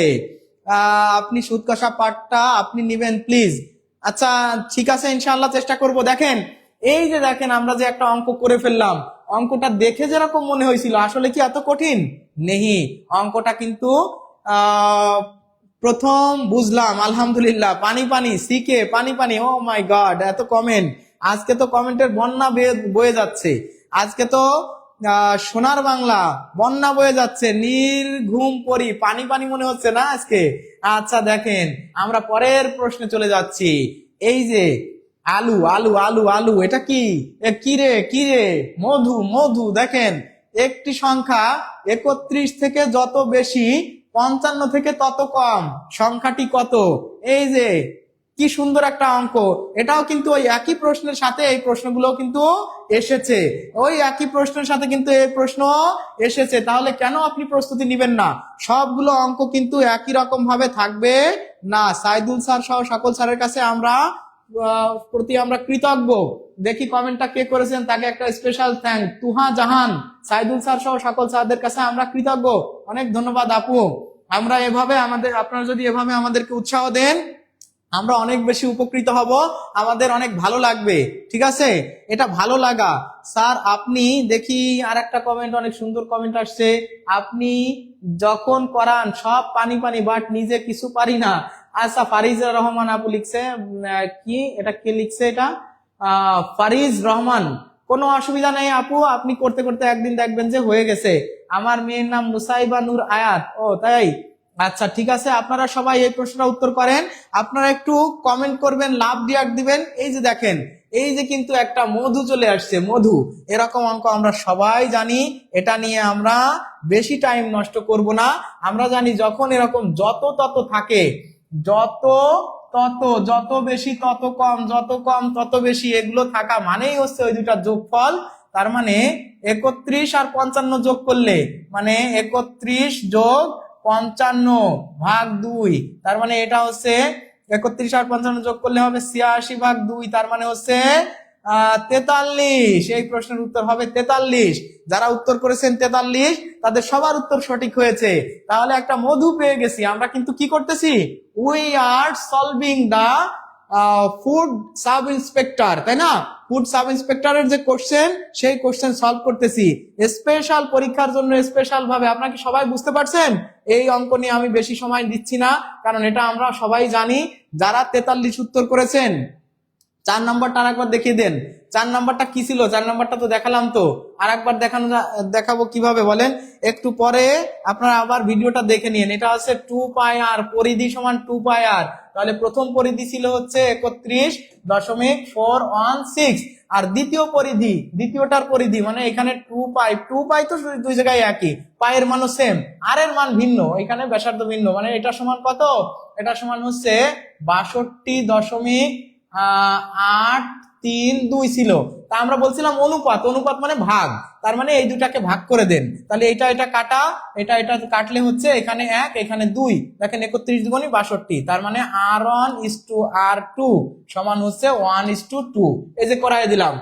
আপনি সুদ কষা পাঠটা আপনি নিবেন প্লিজ। আচ্ছা ঠিক আছে, ইনশাআল্লাহ চেষ্টা করব। দেখেন এই যে দেখেন আমরা যে একটা অঙ্ক করে ফেললাম, অঙ্কটা দেখে যেরকম মনে হয়েছিল আসলে কি এত কঠিন নেই। অঙ্কটা কিন্তু প্রথম বুঝলাম, আলহামদুলিল্লাহ। পানি শিখে পানি ও মাই গড, এত কমেন্ট। আজকে তো কমেন্টের বন্যা বয়ে যাচ্ছে, আজকে তো সোনার বাংলা বন্যা বয়ে যাচ্ছে, নির্ঘুম পরি পানি পানি মনে হচ্ছে না আজকে। আচ্ছা দেখেন, আমরা পরের প্রশ্নে চলে যাচ্ছি। এই যে আলু আলু আলু আলু, এটা কি? কিরে কিরে, মধু মধু। দেখেন, একটি সংখ্যা 31 থেকে যত বেশি 55 থেকে তত কম, সংখ্যাটি কত? এই যে কি সুন্দর একটা অঙ্ক। এটাও কিন্তু ওই একই প্রশ্নের সাথে এই প্রশ্নগুলো কিন্তু এসেছে, ওই একই প্রশ্নের সাথে কিন্তু এই প্রশ্ন এসেছে। তাহলে কেন আপনি প্রস্তুতি নেবেন না? সবগুলো অঙ্ক কিন্তু একই রকম ভাবে থাকবে না। সাইদুল স্যার সহ সকল স্যারের কাছে আমরা প্রতি আমরা কৃতজ্ঞ। দেখি কমেন্টটা কে করেছেন, তাকে একটা স্পেশাল থ্যাঙ্ক। তুহা জাহান, সাইদুল স্যার সহ সকল স্যারদের কাছে আমরা কৃতজ্ঞ, অনেক ধন্যবাদ আপু। আমরা এভাবে আপনারা যদি এভাবে আমাদেরকে উৎসাহ দেন, আমরা অনেক বেশি উপকৃত হব, আমাদের অনেক ভালো লাগবে। ঠিক আছে, এটা ভালো লাগা। স্যার আপনি, দেখি আর একটা কমেন্ট, অনেক সুন্দর কমেন্ট আসছে। আপনি যখন করান সব পানি পানি, বাট নিজে কিছু পারি না। আচ্ছা, ফারিজ রহমান আপু লিখছে, কি এটা, কে লিখছে এটা? ফারিজ রহমান, কোনো অসুবিধা নেই আপু, আপনি করতে করতে একদিন দেখবেন যে হয়ে গেছে। আমার মেয়ের নাম মুসাইবা নূর আয়াত। ও তাই, আচ্ছা ঠিক আছে। আপনারা সবাই এই প্রশ্নটা উত্তর করেন, আপনারা একটু কমেন্ট করবেন, লাভ রিয়াক্ট দিবেন। এই যে দেখেন, এই যে কিন্তু একটা মধু চলে আসছে, মধু। এরকম অঙ্ক আমরা সবাই জানি, এটা নিয়ে আমরা বেশি টাইম নষ্ট করব না। আমরা জানি যখন এরকম যত তত থাকে, যত তত, যত বেশি তত কম, যত কম তত বেশি, এগুলো থাকা মানেই হচ্ছে ওই দুটা যোগফল। তার মানে 31 আর 55 যোগ করলে, মানে 31 যোগ 55 ভাগ 2, তার মানে এটা হচ্ছে 31 আর 55 যোগ করলে হবে 86 ভাগ 2, তার মানে হচ্ছে 43। এই প্রশ্নের উত্তর হবে 43। যারা উত্তর করেছেন 43, তাদের সবার উত্তর সঠিক হয়েছে। তাহলে একটা মধু পেয়ে গেছি। আমরা কিন্তু কি করতেছি? We are solving the food sub inspector, তাই না? ফুড সাব ইন্সপেক্টরের যে কোশ্চেন, সেই কোশ্চেন সলভ করতেছি স্পেশাল পরীক্ষার জন্য, স্পেশাল ভাবে। আপনারা কি সবাই বুঝতে পারছেন? এই অঙ্ক নিয়ে আমি বেশি সময় দিচ্ছি না, কারণ এটা আমরা সবাই জানি। যারা 43 উত্তর করেছেন, 4 নাম্বারটা আরেকবার দেখিয়ে দেন। 4 নাম্বারটা কি ছিল? 4 নাম্বারটা তো দেখালাম, তো আরেকবার দেখাবো কিভাবে বলেন? একটু পরে আপনারা আবার ভিডিওটা দেখে নিন। এটা হচ্ছে 2 পাই আর, পরিধি সমান 2 পাই আর। তাহলে প্রথম পরিধি ছিল হচ্ছে 31.416, আর দ্বিতীয় পরিধি, দ্বিতীয়টার পরিধি মানে এখানে 2 পাই। 2 পাই তো দুই জায়গায় একই, পায়ের মানও সেম, আর এর মান ভিন্ন, এখানে ব্যাসার্ধ ভিন্ন, মানে এটা সমান কত? এটা সমান হচ্ছে 62.832 ছিল। তা আমরা বলছিলাম অনুপাত, অনুপাত মানে ভাগ, তার মানে এই দুটাকে ভাগ করে দেন। তাহলে এটা এটা কাটা, এটা এটা কাটলে হচ্ছে এখানে 1 এখানে 2। দেখেন 31 দুগুণী 62, তার মানে R1:R2 সমান হচ্ছে 1:2। এই যে করাই দিলাম,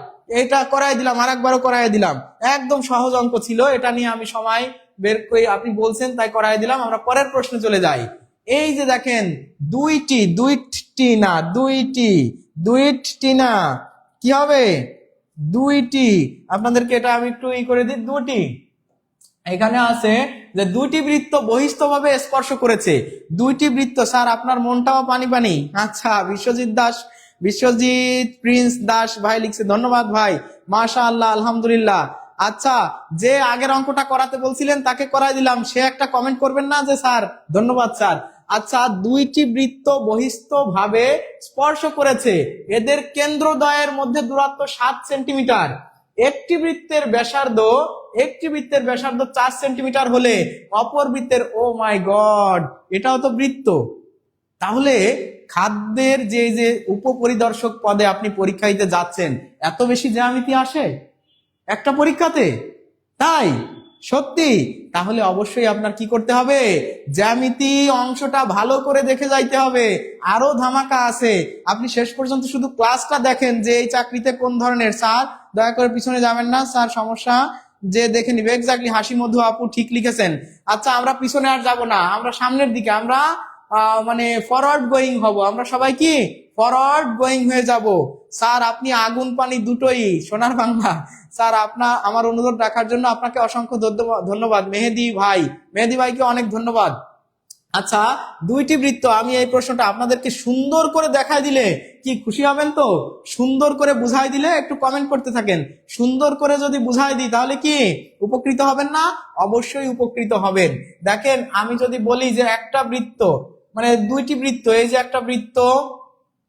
এটা করাই দিলাম, আরেকবারও করাই দিলাম। একদম সহজ অঙ্ক ছিল, এটা নিয়ে আমি সময় বের করে, আপনি বলছেন তাই করাই দিলাম। আমরা পরের প্রশ্নে চলে যাই। এই যে দেখেন, দুইটি না, কি হবে? 2টি। আপনাদেরকে এটা আমি একটু করে দিই। 2টি এখানে আছে যে 2টি বৃত্ত বহিস্থভাবে স্পর্শ করেছে। 2টি বৃত্ত। স্যার আপনার মনটাও পানি পানি। আচ্ছা, বিশ্বজিৎ প্রিন্স দাস ভাই লিখছে, ধন্যবাদ ভাই, মাশাআল্লাহ, আলহামদুলিল্লাহ। আচ্ছা, যে আগের অঙ্কটা করাতে বলছিলেন তাকে করাই দিলাম, সে একটা কমেন্ট করবেন না যে স্যার ধন্যবাদ স্যার। আচ্ছা, 2টি বৃত্ত বহিস্থ ভাবে স্পর্শ করেছে, এদের কেন্দ্রদ্বয়ের মধ্যে দূরত্ব 7 সেন্টিমিটার। একটি বৃত্তের ব্যাসার্ধ 4 সেন্টিমিটার হলে অপর বৃত্তের, ও মাই গড, এটাও তো বৃত্ত। তাহলে খাদ্যের যে উপপরিদর্শক পদে আপনি পরীক্ষা দিতে যাচ্ছেন, এত বেশি জ্যামিতি আসে একটা পরীক্ষাতে? তাই সত্যি? তাহলে অবশ্যই আপনার কি করতে হবে? জ্যামিতি অংশটা ভালো করে দেখে যাইতে হবে। আরো ধামাকা আছে, আপনি শেষ পর্যন্ত শুধু ক্লাসটা দেখেন যে এই চাকরিতে কোন ধরনের। স্যার দয়া করে পিছনে যাবেন না, স্যার সমস্যা যে দেখে নিবে। এক্স্যাক্টলি, হাসি মধু আপু ঠিক লিখেছেন। আচ্ছা, আমরা পিছনে আর যাব না, আমরা সামনের দিকে, আমরা মানে ফরওয়ার্ড গোয়িং হব। আমরা সবাই কি ফরওয়ার্ড গোয়িং হয়ে যাব। স্যার আপনি আগুন পানি দুটোই, সোনার বাংলা। স্যার আমার অনুরোধ রাখার জন্য আপনাকে অসংখ্য ধন্যবাদ। মেহেদি ভাইকে অনেক ধন্যবাদ। আচ্ছা, দুইটি বৃত্ত, আমি এই প্রশ্নটা আপনাদেরকে সুন্দর করে দেখাই দিলে কি খুশি হবেন? তো সুন্দর করে বুঝাই দিলে একটু কমেন্ট করতে থাকেন। সুন্দর করে যদি বুঝাই দিই তাহলে কি উপকৃত হবেন না? অবশ্যই উপকৃত হবেন। দেখেন, আমি যদি বলি যে একটা বৃত্ত মানে দুইটি বৃত্ত, এই যে একটা বৃত্ত,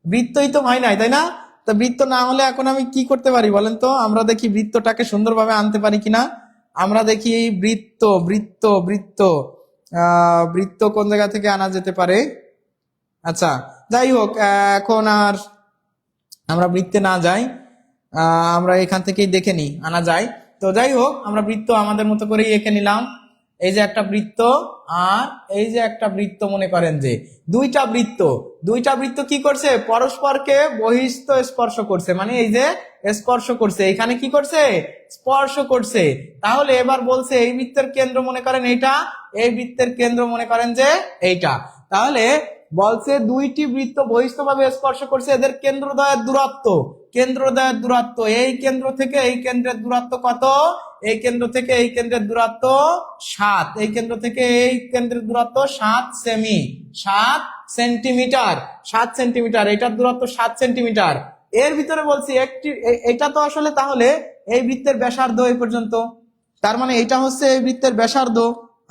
বৃত্তই তো হয় নাই, তাই না? তো বৃত্ত না হলে এখন আমি কি করতে পারি বলেন তো? আমরা দেখি বৃত্তটাকে সুন্দরভাবে আনতে পারি কিনা। আমরা দেখি বৃত্ত বৃত্ত বৃত্ত বৃত্ত কোন জায়গা থেকে আনা যেতে পারে। আচ্ছা, যাই হোক, এখন আর আমরা বৃত্তে না যাই, আমরা এখান থেকেই দেখে নিই আনা যায়। তো যাই হোক, আমরা বৃত্ত আমাদের মতো করেই এঁকে নিলাম। এই যে একটা বৃত্ত আর এই যে একটা বৃত্ত, মনে করেন যে দুইটা বৃত্ত, দুইটা বৃত্ত কি করছে? পরস্পরকে বহিস্থ স্পর্শ করছে, মানে এই যে স্পর্শ করছে, এখানে কি করছে? স্পর্শ করছে। তাহলে এবার বলছে এই বৃত্তের কেন্দ্র মনে করেন এইটা, এই বৃত্তের কেন্দ্র মনে করেন যে এইটা। তাহলে বলছে দুইটি বৃত্ত বহিস্থভাবে স্পর্শ করছে, এদের কেন্দ্রদ্বয়ের দূরত্ব, কেন্দ্রদ্বয়ের দূরত্ব, এই কেন্দ্র থেকে এই কেন্দ্রের দূরত্ব কত? এই কেন্দ্র থেকে এই কেন্দ্রের দূরত্ব 7, এই কেন্দ্র থেকে এই কেন্দ্রের দূরত্ব 7 সেমি, 7 সেন্টিমিটার, 7 সেন্টিমিটার, এটার দূরত্ব 7 সেন্টিমিটার। এর ভিতরে বলছি একটি, এটা তো আসলে তাহলে এই বৃত্তের ব্যাসার্ধ এই পর্যন্ত, তার মানে এটা হচ্ছে এই বৃত্তের ব্যাসার্ধ।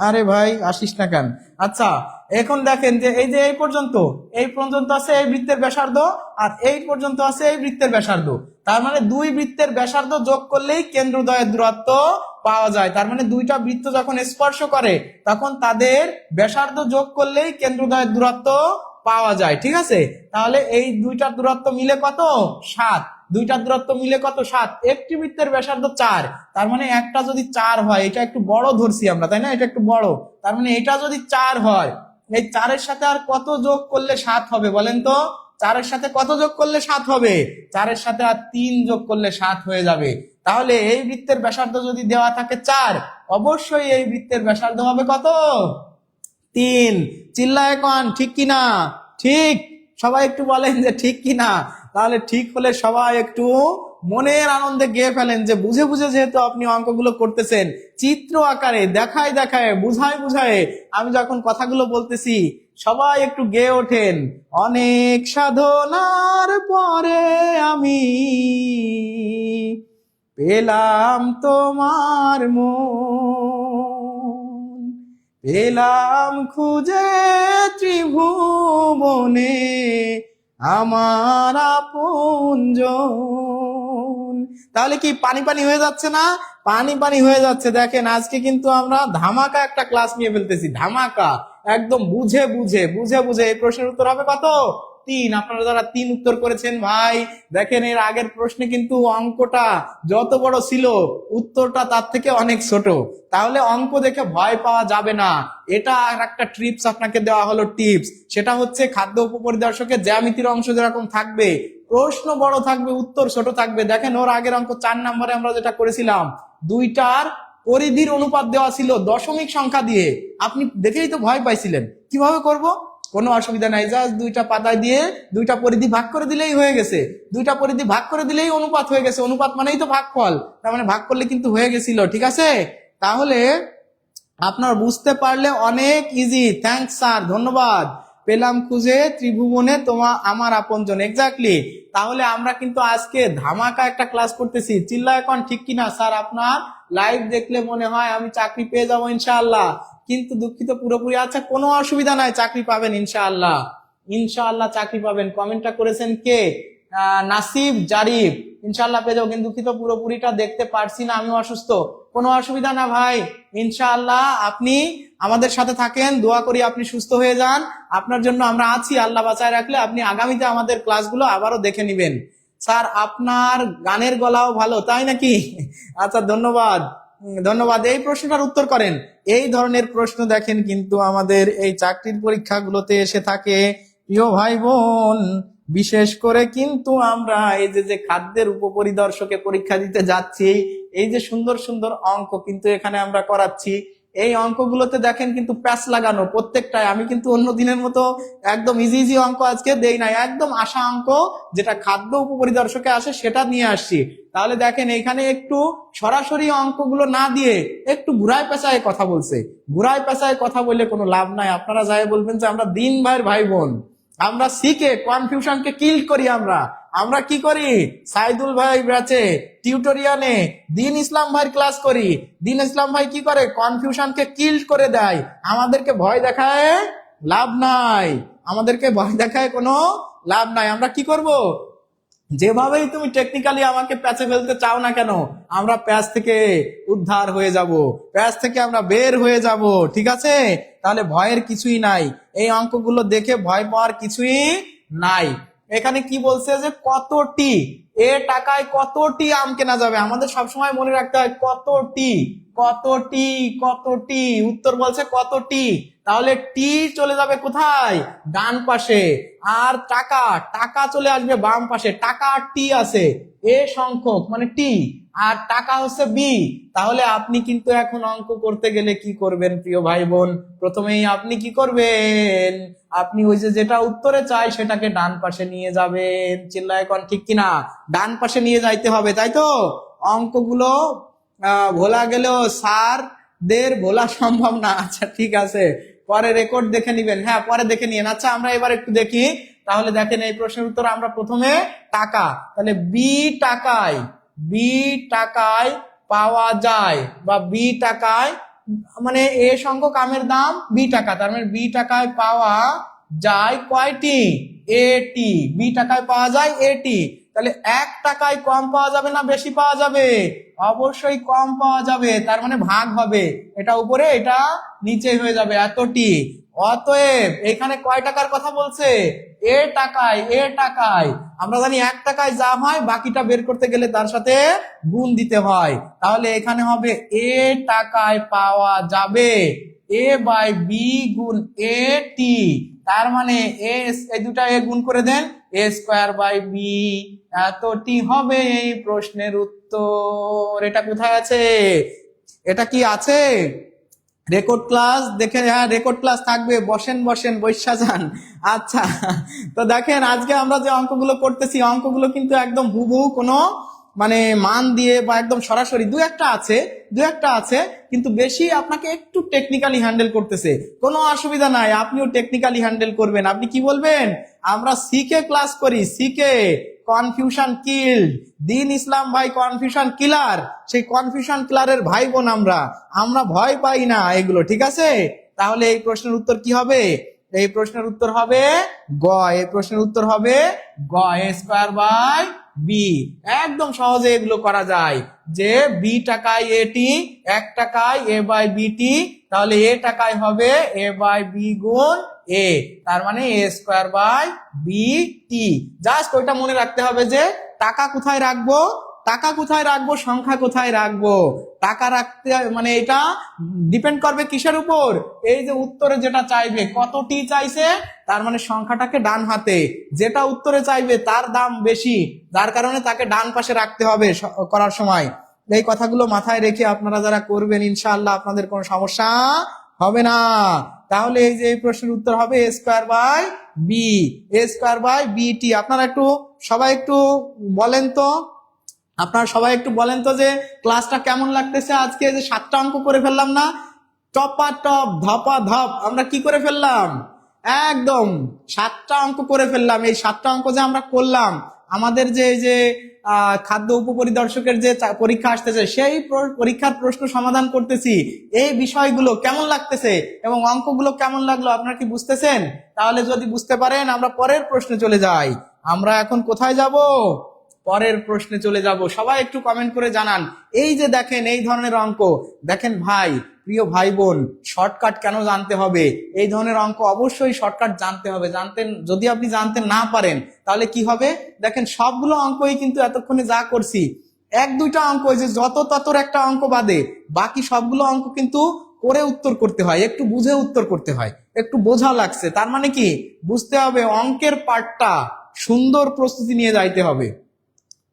আরে ভাই আসিস না কেন? আচ্ছা, এখন দেখেন যে এই যে এই পর্যন্ত, এই পর্যন্ত আছে এই বৃত্তের ব্যাসার্ধ, আর এই পর্যন্ত আছে এই বৃত্তের ব্যাসার্ধ। তার মানে দুই বৃত্তের ব্যাসার্ধ যোগ করলেই কেন্দ্রদ্বয়ের দূরত্ব পাওয়া যায়। তার মানে দুইটা বৃত্ত যখন স্পর্শ করে তখন তাদের ব্যাসার্ধ যোগ করলেই কেন্দ্রদ্বয়ের দূরত্ব পাওয়া যায়। ঠিক আছে, তাহলে এই দুইটার দূরত্ব মিলে কত? 7। দুইটার দূরত্ব মিলে কত? 7। একটি বৃত্তের ব্যাসার্ধ 4, তার মানে একটা যদি 4 হয়, এটা একটু বড় ধরছি আমরা, তাই না? এটা একটু বড়, তার মানে এটা যদি 4 হয়, এই 4-এর সাথে আর কত যোগ করলে 7 হবে বলেন তো? 4-এর সাথে কত যোগ করলে 7 হবে? 4-এর সাথে আর 3 যোগ করলে 7 হয়ে যাবে। তাহলে এই বৃত্তের ব্যাসার্ধ যদি দেওয়া থাকে 4, অবশ্যই এই বৃত্তের ব্যাসার্ধ হবে কত? 3। চিল্লায় কোন ঠিক কিনা? ঠিক। সবাই একটু বলেন যে ঠিক কিনা। তাহলে ঠিক হলে সবাই একটু মনের আনন্দে গেয়ে ফেলেন যে বুঝে বুঝে যেহেতু আপনি অঙ্কগুলো করতেছেন, চিত্র আকারে দেখায় দেখায় বুঝায় বুঝায় আমি যখন কথাগুলো বলতেছি, সবাই একটু গেয়ে ওঠেন। অনেক সাধনার পরে আমি পেলাম তোমার মন, পেলাম খুঁজে ত্রিভুবনে আমার আপনজন। তাহলে কি পানি পানি হয়ে যাচ্ছে না? পানি পানি হয়ে যাচ্ছে। দেখেন, আজকে কিন্তু আমরা ধামাকা একটা ক্লাস নিয়ে ফেলতেছি, ধামাকা একদম বুঝে বুঝে বুঝে বুঝে। এই প্রশ্নের উত্তর হবে কত? 3। আপনারা যারা 3 উত্তর করেছেন ভাই, দেখেন এর আগের প্রশ্নে কিন্তু অঙ্কটা যত বড় ছিল, উত্তরটা তার থেকে অনেক ছোট। তাহলে অঙ্ক দেখে ভয় পাওয়া যাবে না। এটা আর একটা ট্রিপস আপনাকে দেওয়া হলো, টিপস। সেটা হচ্ছে খাদ্য উপপরিদর্শকের জ্যামিতির অংশ যেরকম থাকবে, প্রশ্ন বড় থাকবে, উত্তর ছোট থাকবে। দেখেন ওর আগের অঙ্ক 4 নম্বরে আমরা যেটা করেছিলাম, দুইটার পরিধির অনুপাত দেওয়া ছিল দশমিক সংখ্যা দিয়ে। আপনি দেখেই তো ভয় পাইছিলেন, কিভাবে করব? কোনো অসুবিধা নাই, জাস্ট দুইটা পাতায় দিয়ে দুইটা পরিধি ভাগ করে দিলেই হয়ে গেছে। দুইটা পরিধি ভাগ করে দিলেই অনুপাত হয়ে গেছে। অনুপাত মানেই তো ভাগফল, তার মানে ভাগ করলে কিন্তু হয়ে গেছিল। ঠিক আছে, তাহলে আপনার বুঝতে পারলে অনেক ইজি। থ্যাংকস স্যার, ধন্যবাদ। পেলাম খুঁজে ত্রিভুবনে তোমার আমার আপনজন, এক্স্যাক্টলি। তাহলে আমরা কিন্তু আজকে ধামাকা একটা ক্লাস করতেছি। চিল্লা এখন ঠিক কিনা? স্যার আপনার লাইভ দেখলে মনে হয় আমি চাকরি পেয়ে যাবো ইনশাআল্লাহ, কিন্তু দুঃখিত পুরোপুরি। আচ্ছা, কোনো অসুবিধা নাই, চাকরি পাবেন ইনশাআল্লাহ, ইনশাআল্লাহ চাকরি পাবেন। কমেন্টটা করেছেন কে? নাসিব জারিফ। ইনশাআল্লাহ পেয়ে যাবো, কিন্তু দুঃখিত পুরোপুরিটা দেখতে পারছি না, আমি অসুস্থ। কোনো অসুবিধা না ভাই, ইনশাআল্লাহ আপনি আমাদের সাথে থাকেন, দোয়া করি আপনি সুস্থ হয়ে যান। আপনার জন্য আমরা আছি, আল্লাহ বাঁচায় রাখলে আপনি আগামীতে আমাদের ক্লাসগুলো আবারও দেখে নেবেন। স্যার আপনার গানের গলাও ভালো, তাই নাকি? আচ্ছা, ধন্যবাদ ধন্যবাদ। এই প্রশ্নটার উত্তর করেন। এই ধরনের প্রশ্ন দেখেন কিন্তু আমাদের এই চাকরির পরীক্ষাগুলোতে এসে থাকে। প্রিয় ভাই বোন, বিশেষ করে কিন্তু আমরা এই যে খাদ্যের উপপরিদর্শকে পরীক্ষা দিতে যাচ্ছি, এই যে সুন্দর সুন্দর অঙ্ক কিন্তু এখানে আমরা করাচ্ছি, এই অঙ্কগুলোতে দেখেন কিন্তু প্যাচ লাগানো প্রত্যেকটাই। আমি কিন্তু অন্য দিনের মতো একদম ইজি ইজি অঙ্ক আজকে দেই নাই, একদম আশা অঙ্ক যেটা খাদ্য উপপরিদর্শকে আসে সেটা নিয়ে আসছি। তাহলে দেখেন এইখানে একটু সরাসরি অঙ্কগুলো না দিয়ে একটু ঘুরায় পেঁচায় কথা বলছে। ঘুরায় পেঁচায় কথা বললে কোনো লাভ নাই। আপনারা যাই বলবেন যে আমরা দিন ভাইয়ের ভাই বোন, আমরা শিখে কনফিউশনকে কিল করি। আমরা কি করি, সাইদুল ভাই ব্যাচে টিউটোরিয়ালে দিন ইসলাম ভাইয়ের ক্লাস করি। দিন ইসলাম ভাই কি করে, কনফিউশনকে কিল করে দেয়। আমাদেরকে ভয় দেখায় লাভ নাই, আমাদেরকে ভয় দেখায় কোনো লাভ নাই। আমরা কি করব, যেভাবেই তুমি টেকনিক্যালি আমাকে প্যাচে ফেলতে চাও না কেন, আমরা প্যাচ থেকে উদ্ধার হয়ে যাব, প্যাচ থেকে আমরা বের হয়ে যাব, ঠিক আছে? তাহলে ভয়ের কিছুই নাই, এই অঙ্কগুলো দেখে ভয় পাওয়ার কিছুই নাই। এখানে কি বলছে যে কতটি, এ টাকায় কতটি আম কেনা যাবে। আমাদের সবসময় মনে রাখতে হয় কতটি, কতটি, কতটি, উত্তর বলছে কতটি। তাহলে টি চলে যাবে কোথায়, ডান পাশে। আর টাকা, টাকা চলে আসবে বাম পাশে। টাকা আর টি আছে, এ সংখ্যক মানে টি, আর টাকা হচ্ছে বি। তাহলে আপনি কিন্তু এখন অঙ্ক করতে গেলে কি করবেন প্রিয় ভাই বোন, প্রথমেই আপনি কি করবেন, আপনি ওই যে যেটা উত্তরে চাই সেটাকে ডান পাশে নিয়ে যাবেন। চিল্লায় কোন ঠিক কিনা, ডান পাশে নিয়ে যাইতে হবে, তাই তো? অঙ্কগুলো ভোলা গেলেও স্যারদের ভোলা সম্ভব না। আচ্ছা ঠিক আছে, পরে রেকর্ড দেখে নিবেন। হ্যাঁ পরে দেখে নিয়েন। আচ্ছা আমরা এবার একটু দেখি। তাহলে দেখেন এই প্রশ্নের উত্তর আমরা প্রথমে টাকা, তাহলে বি টাকায় পাওয়া যায়, বা বি টাকায় মানে এ সংখ্যক আমের দাম বি টাকা, তার মানে বি টাকায় পাওয়া যায় কয়টি, এটি। বি টাকায় পাওয়া যায় এটি। তাহলে 1 টাকায় কম পাওয়া যাবে না বেশি পাওয়া যাবে, অবশ্যই কম পাওয়া যাবে, তার মানে ভাগ হবে, এটা উপরে এটা নিচে হয়ে যাবে, এতটি। অতএব এখানে কয় টাকার কথা বলছে, এ টাকায়। আমরা জানি 1 টাকায় যা হয় বাকিটা বের করতে গেলে তার সাথে গুণ দিতে হয়। তাহলে এখানে হবে এ টাকায় পাওয়া যাবে, এ বাই বি গুণ এ টি। তার মানে এই দুটা এ গুণ করে দেন, এ স্কোয়ার বাই বি, এতটি হবে এই প্রশ্নের উত্তর। এটা কোথায় আছে, এটা কি আছে রেকর্ড ক্লাস দেখে? হ্যাঁ রেকর্ড ক্লাস থাকবে, বসেন বৈশা যান। আচ্ছা তো দেখেন আজকে আমরা যে অঙ্কগুলো করতেছি, অঙ্কগুলো কিন্তু একদম হুবহু কোনো মানে মান দিয়ে বা একদম সরাসরি দু একটা আছে, কিন্তু বেশি আপনাকে একটু টেকনিক্যালি হ্যান্ডেল করতেছে। কোনো অসুবিধা নাই, আপনিও টেকনিক্যালি হ্যান্ডেল করবেন। আপনি কি বলবেন, আমরা সিকে ক্লাস করি, সিকে কনফিউশন কিল্ড, দিন ইসলাম ভাই কনফিউশন কিলার, সেই কনফিউশন কিলারের ভাই বোন আমরা ভয় পাই না এগুলো, ঠিক আছে? তাহলে এই প্রশ্নের উত্তর কি হবে, এই প্রশ্নের উত্তর হবে গ, এই প্রশ্নের উত্তর হবে গ, এ স্কয়ার বাই বি। একদম সহজে এগুলো করা যায়, যে বি টাকায় এটি, 1 টাকায় এ বাই বিটি, তাহলে এ টাকায় হবে এ বাই বি গুণ এ, তার মানে a square by b t. Just ওইটা মনে রাখতে হবে যে টাকা কোথায় রাখবো, সংখ্যা কোথায় রাখবো। টাকা রাখতে মানে এটা ডিপেন্ড করবে কিসের উপর, এই যে উত্তরে যেটা চাইবে কতটি চাইছে, তার মানে সংখ্যাটাকে ডান হাতে, যেটা উত্তরে চাইবে তার দাম বেশি, যার কারণে তাকে ডান পাশে রাখতে হবে করার সময়। এই কথাগুলো মাথায় রেখে আপনারা যারা করবেন ইনশাআল্লাহ আপনাদের কোনো সমস্যা হবে না। তাহলে এই যে এই প্রশ্নের উত্তর হবে a square by b, a square by b t. আপনারা সবাই একটু বলেন তো যে ক্লাসটা কেমন লাগতেছে আজকে, যে 7টা অঙ্ক করে ফেললাম না, টপা টপ ধপা ধপ আমরা কি করে ফেললাম, একদম 7টা অঙ্ক করে ফেললাম। এই 7টা অঙ্ক যে আমরা করলাম, আমাদের যে এই যে খাদ্য উপপরিদর্শকের যে পরীক্ষা আসতেছে সেই পরীক্ষার প্রশ্ন সমাধান করতেছি, এই বিষয়গুলো কেমন লাগতেছে এবং অঙ্কগুলো কেমন লাগলো আপনারা কি বুঝতেছেন? তাহলে যদি বুঝতে পারেন আমরা পরের প্রশ্নে চলে যাই। আমরা এখন কোথায় যাব, পরের প্রশ্নে চলে যাব। সবাই একটু কমেন্ট করে জানান। এই যে দেখেন এই ধরনের অঙ্ক, দেখেন ভাই প্রিয় ভাই বোন, শর্টকাট কেন জানতে হবে, এই ধরনের অঙ্ক অবশ্যই শর্টকাট জানতে হবে। যদি আপনি জানতে না পারেন তাহলে কি হবে, দেখেন সবগুলো অঙ্কই কিন্তু এতক্ষণে যা করছি, 1-2টা অঙ্ক ওই যে যত ততর একটা অঙ্ক বাদে বাকি সবগুলো অঙ্ক কিন্তু করে উত্তর করতে হয়, একটু বুঝে উত্তর করতে হয়, একটু বোঝা লাগছে। তার মানে কি বুঝতে হবে, অঙ্কের পার্টটা সুন্দর প্রস্তুতি নিয়ে যাইতে হবে।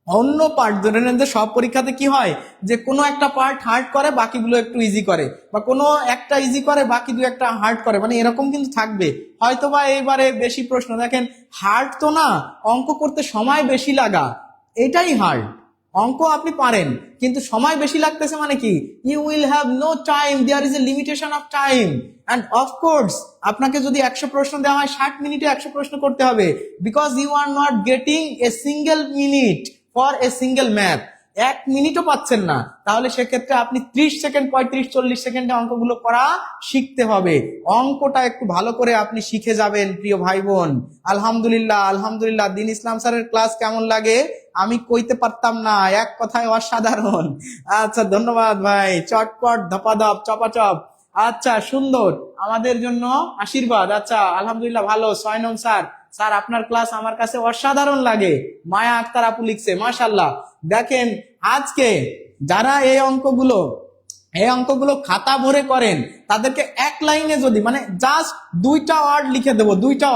অন্য পার্ট ধরে নেন যে সব পরীক্ষাতে কি হয় যে কোনো একটা পার্ট হার্ড করে বাকিগুলো একটু ইজি করে, বা কোনো একটা ইজি করে বাকি দু একটা হার্ড করে, মানে এরকম কিন্তু থাকবে। হয়তো বা এইবারে বেশি প্রশ্ন দেখেন, হার্ড তো না, অঙ্ক করতে সময় বেশি লাগা, এটাই হার্ড। অঙ্ক আপনি পারেন কিন্তু সময় বেশি লাগতেছে, মানে কি you will have no time, there is a limitation of time. And of course আপনাকে যদি 100 প্রশ্ন দেওয়া হয় 60 মিনিটে 100 প্রশ্ন করতে হবে, because you are not getting a single minute for a single math. 1 মিনিটও পাচ্ছেন না, তাহলে সেক্ষেত্রে আপনি 30 সেকেন্ড 35-40 সেকেন্ডে অঙ্কগুলো করা শিখতে হবে। অঙ্কটা একটু ভালো করে আপনি শিখে যাবেন প্রিয় ভাই বোন। আলহামদুলিল্লাহ আলহামদুলিল্লাহ। দিন ইসলাম স্যারের ক্লাস কেমন লাগে আমি কইতে পারতাম না, এক কথায় অসাধারণ। আচ্ছা ধন্যবাদ ভাই, চটপট ধপাধপ চপাচপ। আচ্ছা সুন্দর, আমাদের জন্য আশীর্বাদ। আচ্ছা আলহামদুলিল্লাহ ভালো। 6 নং স্যার, স্যার আপনার ক্লাস আমার কাছে অসাধারণ লাগে। মায়া আক্তার আপু লিখছে মাশাল্লাহ। দেখেন আজকে যারা এই অঙ্কগুলো খাতা ভরে করেন, তাদেরকে এক লাইনে যদি মানে জাস্ট 2টা ওয়ার্ড লিখে দেবো, 2টা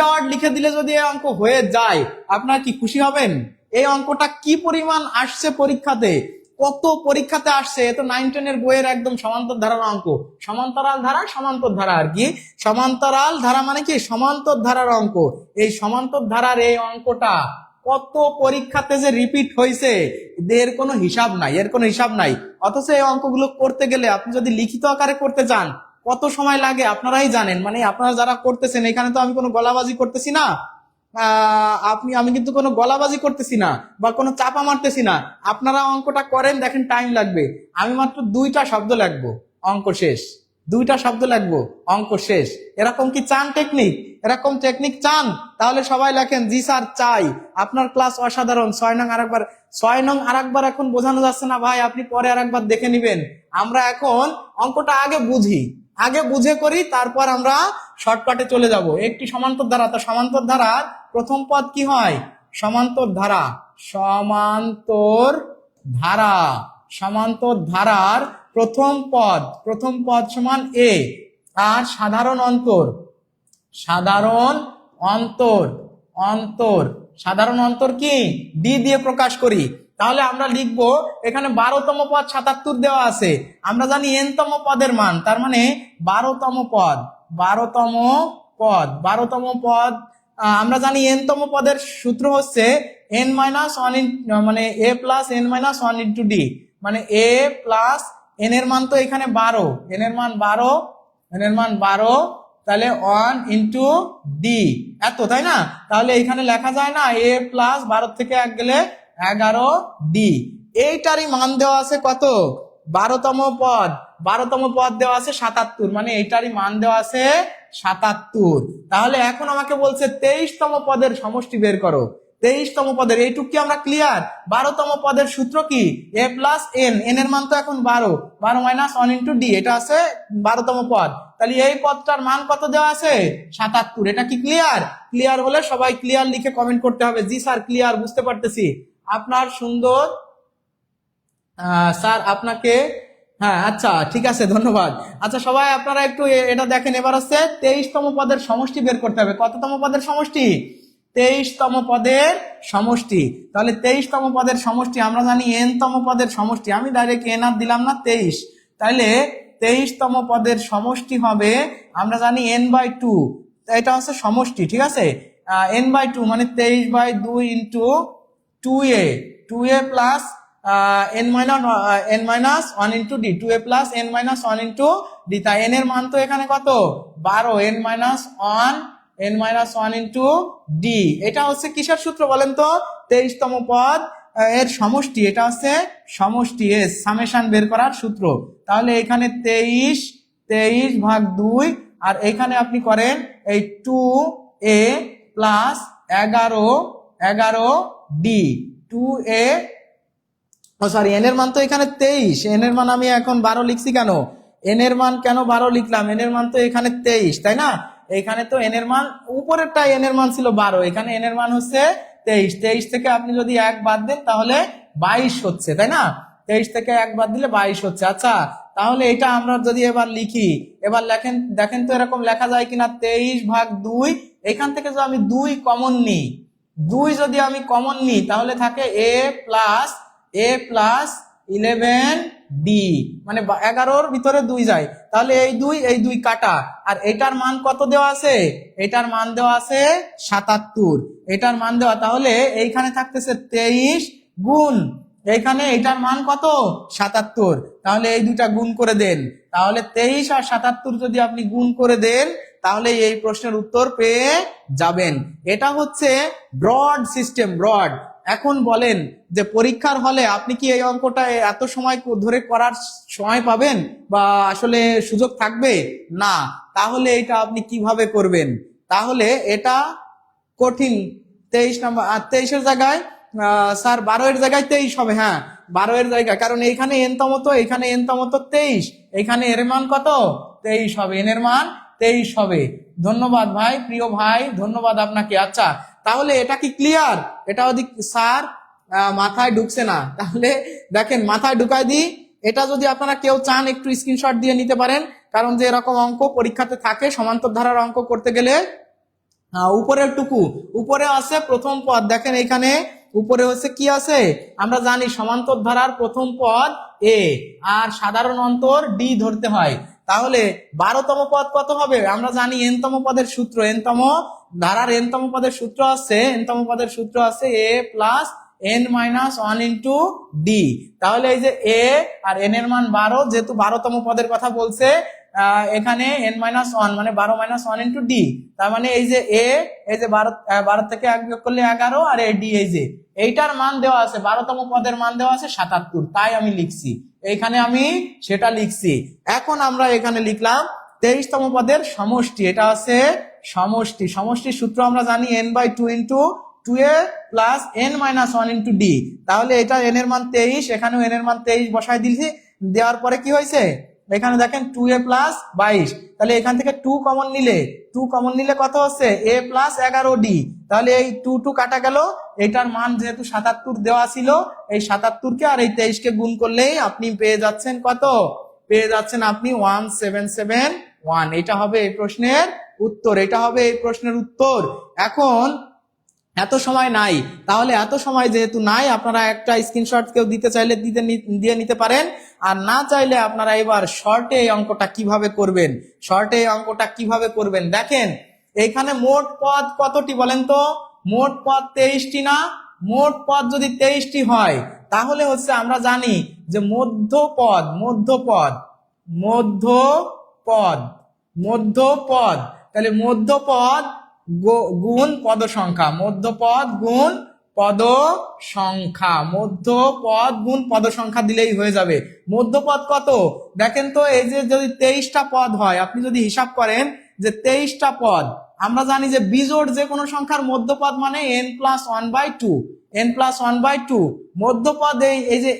ওয়ার্ড লিখে দিলে যদি এই অঙ্ক হয়ে যায়, আপনারা কি খুশি হবেন? এই অঙ্কটা কি পরিমাণ আসছে পরীক্ষাতে, কত পরীক্ষাতে আসছে, এ তো 9-10 বইয়ের একদম সমান্তর ধারার অঙ্ক। সমান্তরাল ধারা সমান্তর ধারা আর কি, সমান্তরাল ধারা মানে কি সমান্তর ধারার অঙ্ক। এই সমান্তর ধারার এই অঙ্কটা কত পরীক্ষাতে যে রিপিট হয়েছে এর কোনো হিসাব নাই। অথচ এই অঙ্কগুলো করতে গেলে আপনি যদি লিখিত আকারে করতে চান কত সময় লাগে আপনারাই জানেন। মানে আপনারা যারা করতেছেন, এখানে তো আমি কোনো গলাবাজি করতেছি না, আমি কিন্তু কোনো গলাবাজি করতেছি না বা কোনো চাপা মারতেছি না। আপনারা অঙ্কটা করেন, দেখেন টাইম লাগবে, আমি মাত্র 2টা শব্দ লিখবো, অঙ্ক শেষ। 2টা শব্দ লিখবো, অঙ্ক শেষ। এরকম কি চান টেকনিক? এরকম টেকনিক চান? তাহলে সবাই লেখেন জি স্যার চাই। আপনার ক্লাস অসাধারণ। 6 নং আরেকবার, 6 নং আরেকবার এখন বোঝানো যাচ্ছে না ভাই, আপনি পরে আরেকবার দেখে নিবেন। আমরা এখন অঙ্কটা আগে বুঝে করি, তারপর আমরা শর্টকাটে চলে যাব। একটি সমান্তর ধারা, তো সমান্তর ধারার প্রথম পদ কি হয়? সমান্তর ধারার প্রথম পদ সমান এ, আর সাধারণ অন্তর কি ডি দিয়ে প্রকাশ করি। তাহলে আমরা লিখবো এখানে 12তম পদ 77 দেওয়া আছে, আমরা জানি n-তম পদের মান, তার মানে 12তম পদ। আমরা জানি n-তম পদের সূত্র হচ্ছে n-1 মানে a plus n-1 into D, মানে a প্লাস n এর মান তো এখানে 12, n এর মান 12, তাহলে 1 ইন্টু ডি এত, তাই না? তাহলে এখানে লেখা যায় না a প্লাস 12 থেকে 1 গেলে 11 ডি। এইটারই মান দেওয়া আছে কত? 12তম পদ দেওয়া আছে 77, মানে এইটারই মান দেওয়া আছে 77। তাহলে এখন আমাকে বলছে 23তম পদের সমষ্টি বের করো। 23তম পদের এইটুক কি আমরা ক্লিয়ার? 12তম পদের সূত্র কি? a প্লাস n, n এর মান তো এখন 12 মাইনাস 1 ইন্টু ডি, এটা আছে 12তম পদ। তাহলে এই পদটার মান কত দেওয়া আছে? 77। এটা কি ক্লিয়ার? ক্লিয়ার হলে সবাই ক্লিয়ার লিখে কমেন্ট করতে হবে, জি স্যার ক্লিয়ার, বুঝতে পারতেছি। আপনার সুন্দর স্যার আপনাকে, হ্যাঁ আচ্ছা ঠিক আছে ধন্যবাদ। আচ্ছা সবাই আপনারা একটু এটা দেখেন, এবার হচ্ছে 23তম পদের সমষ্টি বের করতে হবে। কততম পদের সমষ্টি? 23তম পদের সমষ্টি। তাহলে 23তম পদের সমষ্টি আমরা জানি n-তম পদের সমষ্টি, আমি ডাইরেক্ট n আর দিলাম না 23। তাহলে 23তম পদের সমষ্টি হবে, আমরা জানি n/2, এটা হচ্ছে সমষ্টি, ঠিক আছে? n/2 মানে 23/2 into 2a plus n-1 into D, 2a plus n-1 into D. তাই n এর মান তো এখানে কত? 12, n-1 ইন্টু ডি। এটা হচ্ছে কিসের সূত্র বলেন তো? 23তম পদ এর সমষ্টি, এটা হচ্ছে সমষ্টি এস, সামেশন বের করার সূত্র। তাহলে এখানে 23/2, আর এখানে আপনি করেন এই 2a plus 11 D, 2a sorry n এর মান তো এখানে 23, n এর মান আমি এখন 12 লিখছি কেন? n এর মান কেন 12 লিখলাম? n এর মান তো এখানে 23, তাই না? এখানে তো n এর মান, উপরেরটা n এর মান ছিল 12, এখানে n এর মান হচ্ছে 23। 23 থেকে আপনি যদি 1 বাদ দেন তাহলে 22 হচ্ছে, তাই না? 23 থেকে 1 বাদ দিলে 22 হচ্ছে। আচ্ছা তাহলে এটা আমরা যদি এবার লিখি, এবার দেখেন তো এরকম লেখা যায় কিনা? 23/2, এখান থেকে যদি আমি 2 কমন নিই, 2 যদি আমি কমন নিই তাহলে থাকে a+11d, মানে 11-র ভিতরে 2 যায়, তাহলে এই 2 কাটা। আর এটার মান কত দেওয়া আছে? এটার মান দেওয়া আছে 77, এটার মান দেওয়া, তাহলে এইখানে থাকতেছে 23 গুণ এইখানে এটার মান কত? 77, তাহলে এই দুইটা গুণ করে দেন, তাহলে 23 আর 77 যদি আপনি গুণ করে দেন তাহলে এই প্রশ্নের উত্তর পেয়ে যাবেন। এটা হচ্ছে ব্রড সিস্টেম, ব্রড। এখন বলেন যে পরীক্ষার হলে আপনি কি এই অঙ্কটা এত সময় ধরে করার সময় পাবেন বা আসলে সুযোগ থাকবে না? তাহলে এটা আপনি কিভাবে করবেন? তাহলে এটা কঠিন। 23 নাম্বার আর 23-এর জায়গায় স্যার 12-এর জায়গায় 23 হবে। হ্যাঁ, 12-এর জায়গায়, কারণ এইখানে n তম তো, এইখানে n তম তো 23, এখানে এর মান কত? 23 হবে, n এর মান 23 হবে। ধন্যবাদ ভাই, প্রিয় ভাই, ধন্যবাদ আপনাকে। আচ্ছা, তাহলে এটা কি ক্লিয়ার? এটা ওদিক স্যার মাথায় ঢুকছে না, তাহলে দেখেন মাথায় ঢুকাই দিই। এটা যদি আপনারা কেউ চান একটু স্ক্রিনশট দিয়ে নিতে পারেন, কারণ যে এরকম অঙ্ক পরীক্ষাতে থাকে সমান্তর ধারার অঙ্ক করতে গেলে উপরের টুকু, উপরে আছে প্রথম পদ, দেখেন এখানে উপরে হচ্ছে কি আছে? আমরা জানি সমান্তর ধারার প্রথম পদ এ আর সাধারণ অন্তর ডি ধরতে হয়। তাহলে 12তম পদ কত হবে? আমরা জানি n তম পদের সূত্র, n তম ধারার n তম পদের সূত্র আছে a+n-1 ইন্টু ডি। তাহলে এই যে এ আর n এর মান 12, যেহেতু 12তম পদের কথা বলছে, এখানে n-1 মানে 12-1 ইন্টু ডি, তার মানে এই যে এ, এই যে 12 থেকে 1 বিয়োগ করলে 11, আর এই ডি, এই যে এইটার মান দেওয়া আছে 12তম পদের মান দেওয়া আছে 77, তাই আমি লিখছি এইখানে, আমি সেটা লিখছি। এখন আমরা এখানে লিখলাম 23তম পদের সমষ্টি, এটা আছে সমষ্টি। সমষ্টির সূত্র আমরা জানি n/2 into 2a plus n-1 into D. তাহলে এটা n এর মান 23, এখানেও n এর মান 23 বসাই দিয়েছি, দেওয়ার পরে কি হয়েছে? এখানে দেখেন 2a প্লাস 22, তাহলে এখান থেকে 2 কমন নিলে কত হচ্ছে? a plus 11d। তাহলে এই 2 কাটা গেল, এটার মান যেহেতু 77 দেওয়া ছিল, এই 77-কে আর এই 23-কে গুণ করলেই আপনি পেয়ে যাচ্ছেন কত? পেয়ে যাচ্ছেন আপনি 1771। এটা হবে এই প্রশ্নের উত্তর, এটা হবে এই প্রশ্নের উত্তর। এখন এত সময় নাই, তাহলে এত সময় যেহেতু নাই, আপনারা একটা স্ক্রিনশট কেউ দিতে চাইলে দিয়ে নিতে পারেন, আর না চাইলে আপনারা এবার শর্টে এই অঙ্কটা কিভাবে করবেন, দেখেন এইখানে মোট পদ কতটি বলেন তো? মোট পদ 23টি না? মোট পদ যদি 23টি হয় তাহলে হচ্ছে আমরা জানি যে মধ্যপদ, তাহলে মধ্যপদ গুণ পদ সংখ্যা, মধ্যপদ গুণ পদ সংখ্যা দিলেই হয়ে যাবে। মধ্যপদ কত দেখেন তো, এই যে যদি 23টা পদ হয়, আপনি যদি হিসাব করেন যে 23টা পদ, আমরা জানি যে বিজোড় যে কোনো সংখ্যার মধ্যপদ মানে n+1/2, মধ্যপদ এই যে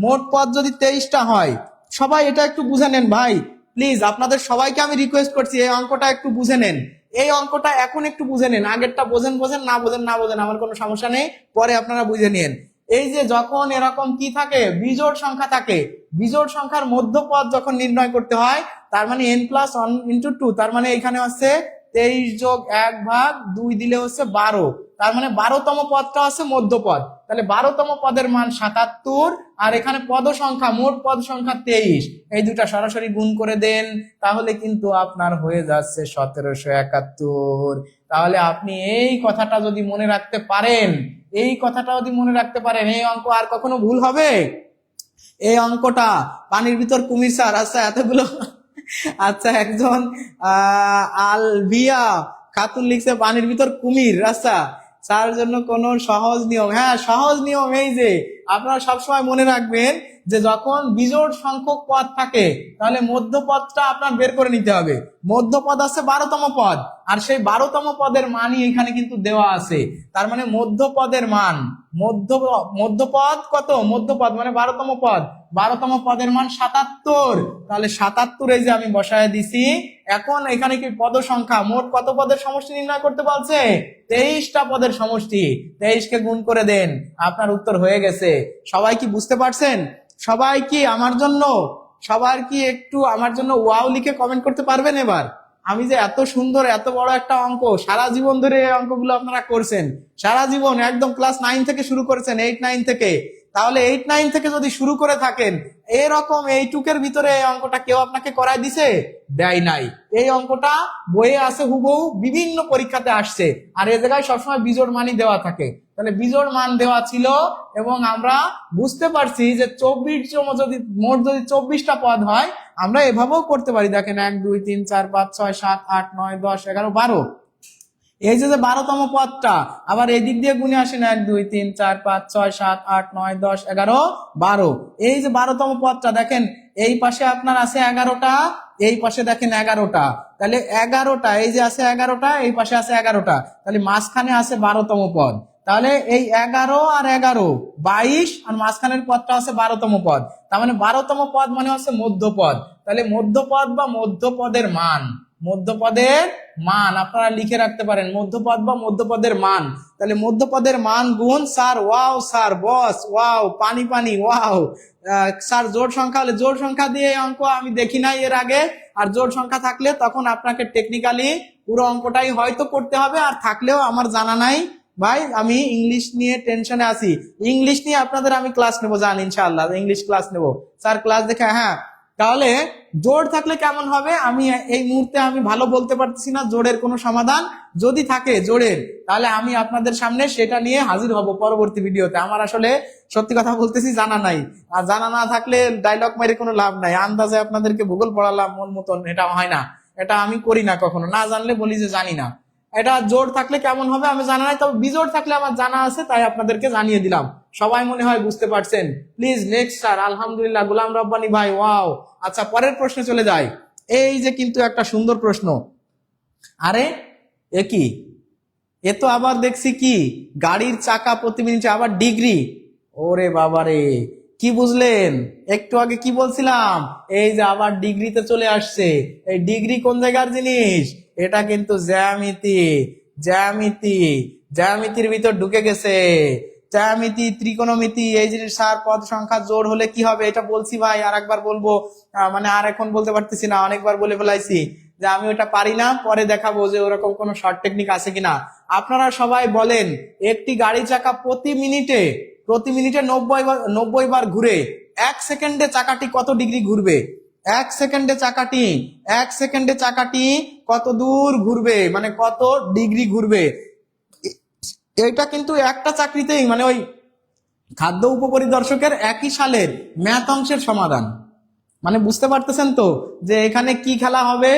মোট পদ যদি 23টা হয়, সবাই এটা একটু বুঝে নেন ভাই প্লিজ, আপনাদের সবাইকে আমি রিকোয়েস্ট করছি এই অঙ্কটা একটু বুঝে নেন, এই অঙ্কটা এখন একটু বুঝে নেন। আগেরটা বোঝেন না বোঝেন আমার কোনো সমস্যা নেই, পরে আপনারা বুঝে নিন। এই যে যখন এরকম কি থাকে, বিজোড় সংখ্যা থাকে, বিজোড় সংখ্যার মধ্যপদ যখন নির্ণয় করতে হয়, তার মানে n+1 ইন্টু 2, তার মানে এখানে হচ্ছে 23 যোগ 1/2 দিলে হচ্ছে 12, তার মানে 12তম পদটা হচ্ছে মধ্যপদ। তাহলে 12তম পদের মান 77, আর এখানে পদ সংখ্যা, মোট পদ সংখ্যা 23, এই দুটা সরাসরি গুণ করে দেন, তাহলে কিন্তু আপনার হয়ে যাচ্ছে 1771। তাহলে আপনি এই কথাটা যদি মনে রাখতে পারেন, এই অঙ্ক আর কখনো ভুল হবে? এই অঙ্কটা পানির ভিতর কুমির স্যার, আচ্ছা এতগুলো, আচ্ছা একজন আলভিয়া খাতুন লিখছে পানির ভিতর কুমির, আচ্ছা তার জন্য কোন সহজ নিয়ম? হ্যাঁ, সহজ নিয়ম এই যে আপনারা সবসময় মনে রাখবেন যে যখন বিজোড় সংখ্যক পদ থাকে তাহলে মধ্যপদটা আপনার বের করে নিতে হবে। মধ্যপদ আছে 12তম পদ, আর সেই 12তম পদের মানই এখানে কিন্তু দেওয়া আছে, তার মানে মধ্যপদের মান, মধ্যপদ কত? মধ্যপদ মানে 12তম পদ, 12তম পদের মান 77, তাহলে 77 এই যে আমি বসায় দিছি। এখন এখানে কি পদ সংখ্যা, মোট কত পদের সমষ্টি নির্ণয় করতে বলছে? 23টা পদের সমষ্টি, 23কে গুণ করে দেন, আপনার উত্তর হয়ে গেছে। সবাই কি বুঝতে পারছেন? সবাই কি একটু আমার জন্য ওয়াও লিখে কমেন্ট করতে পারবেন? এবার আমি যে এত সুন্দর এত বড় একটা অঙ্ক, সারা জীবন ধরে এই অঙ্কগুলো আপনারা করছেন, সারা জীবন একদম ক্লাস 9 থেকে শুরু করেছেন, 8-9 থেকে। তাহলে 8-9 থেকে যদি শুরু করে থাকেন, এরকম এইটুকের ভিতরে এই অঙ্কটা কেউ আপনাকে করায় দিছে? দেয় নাই। এই অঙ্কটা বইয়ে আছে, হুবহু বিভিন্ন পরীক্ষাতে আসছে। আর এই জায়গায় সবসময় বিজোড় মানই দেওয়া থাকে। তাহলে বিজোড় মান দেওয়া ছিল এবং আমরা বুঝতে পারছি যে 24 যদি মোট যদি 24টা পদ হয়, আমরা এভাবেও করতে পারি। দেখেন 1 2 3 4 5 6 7 8 9 10 11 12, এই যে 12তম পদটা আবার এই দিক দিয়ে গুণে আসেন, 1 2 3 4 5 6 7 8 9 10 11 12। এই যে 12তম পদটা দেখেন, এই পাশে আপনার আছে 11টা, এই পাশে দেখেন 11টা, তাহলে 11টা, এই যে আছে 11টা, এই পাশে আছে 11টা, তাহলে মাঝখানে আছে 12তম পদ। তাহলে এই 11 আর 11 22, আর মাঝখানের পদটা আছে 12তম পদ। তার মানে 12তম পদ মানে হচ্ছে মধ্যপদ। তাহলে মধ্যপদ বা মধ্যপদের মান, মধ্যপদের মান আপনারা লিখে রাখতে পারেন, মধ্যপদ বা মধ্যপদের মান। তাহলে মধ্যপদের মান গুণ স্যার ওয়াও, স্যার বস ওয়াও, পানি পানি ওয়াও, স্যার জোড় সংখ্যা হলে, জোড় সংখ্যা দিয়ে অঙ্ক আমি দেখি নাই এর আগে। আর জোড় সংখ্যা থাকলে তখন আপনাকে টেকনিক্যালি পুরো অঙ্কটাই হয়তো করতে হবে, আর থাকলেও আমার জানা নাই ভাই, আমি ইংলিশ নিয়ে টেনশনে আছি। ইংলিশ নিয়ে আপনাদের আমি ক্লাস নেবো, জান ইনশাআল্লাহ ইংলিশ ক্লাস নেবো। স্যার ক্লাস দেখে, হ্যাঁ। তাহলে জোড় থাকলে কেমন হবে আমি এই মুহূর্তে আমি ভালো বলতে পারতেছি না জোড়ের কোনো সমাধান। যদি থাকে জোড়ের, তাহলে আমি আপনাদের সামনে সেটা নিয়ে হাজির হব পরবর্তী ভিডিওতে। আমার আসলে সত্যি কথা বলতেছি জানা নাই, আর জানা না থাকলে ডায়লগ মেরে কোনো লাভ নাই। আন্দাজে আপনাদেরকে ভূগোল পড়ালাম মন মতন, এটা হয় না, এটা আমি করি না কখনো। না জানলে বলি যে জানি না। এটা জোড় থাকলে কেমন হবে আমি জানা নাই, তবে বিজোড় থাকলে আমার জানা আছে, তাই আপনাদেরকে জানিয়ে দিলাম। সবাই মনে হয় বুঝতে পারছেন। Please next sir. আলহামদুলিল্লাহ, গোলাম রব্বানি ভাই, ওয়াও। আচ্ছা, পরের প্রশ্নে চলে যায়। এই যে কিন্তু একটা সুন্দর প্রশ্ন। আরে এ কি, এ তো আবার দেখছি কি গাড়ির চাকা প্রতি মিনিটে, আবার ডিগ্রি। ওরে বাবারে, কি বুঝলেন? একটু আগে কি বলছিলাম, এই যে আবার ডিগ্রিতে চলে আসছে। এই ডিগ্রি কোন জায়গার জিনিস? এটা কিন্তু জ্যামিতি, জ্যামিতি, জ্যামিতির ভিতর ঢুকে গেছে। জ্যামিতি, ত্রিকোণমিতি, এই জিনিস। স্যার পদ সংখ্যা জোড় হলে কি হবে? এটা বলছি ভাই, আর একবার বলবো, মানে আর এখন বলতে পারতেছি না, অনেকবার বলে ফেলাইছি যে আমি ওটা পারি না, পরে দেখাবো যে ওরকম কোনো শর্ট টেকনিক আছে কিনা। আপনারা সবাই বলেন, একটি গাড়ি চাকা প্রতি মিনিটে 90 বার ঘুরে 1 সেকেন্ডে চাকাটি কত ডিগ্রি ঘুরবে? 1 সেকেন্ডে চাকাটি, 1 সেকেন্ডে চাকাটি কত দূর ঘুরবে, মানে কত ডিগ্রি ঘুরবে? এটা কিন্তু একটা চাকরিতেই, মানে ওই খাদ্য উপপরিদর্শকের একই সালের ম্যাথ অংশের সমাধান। মানে বুঝতে পারতেছেন তো যে এখানে কি খেলা হবে,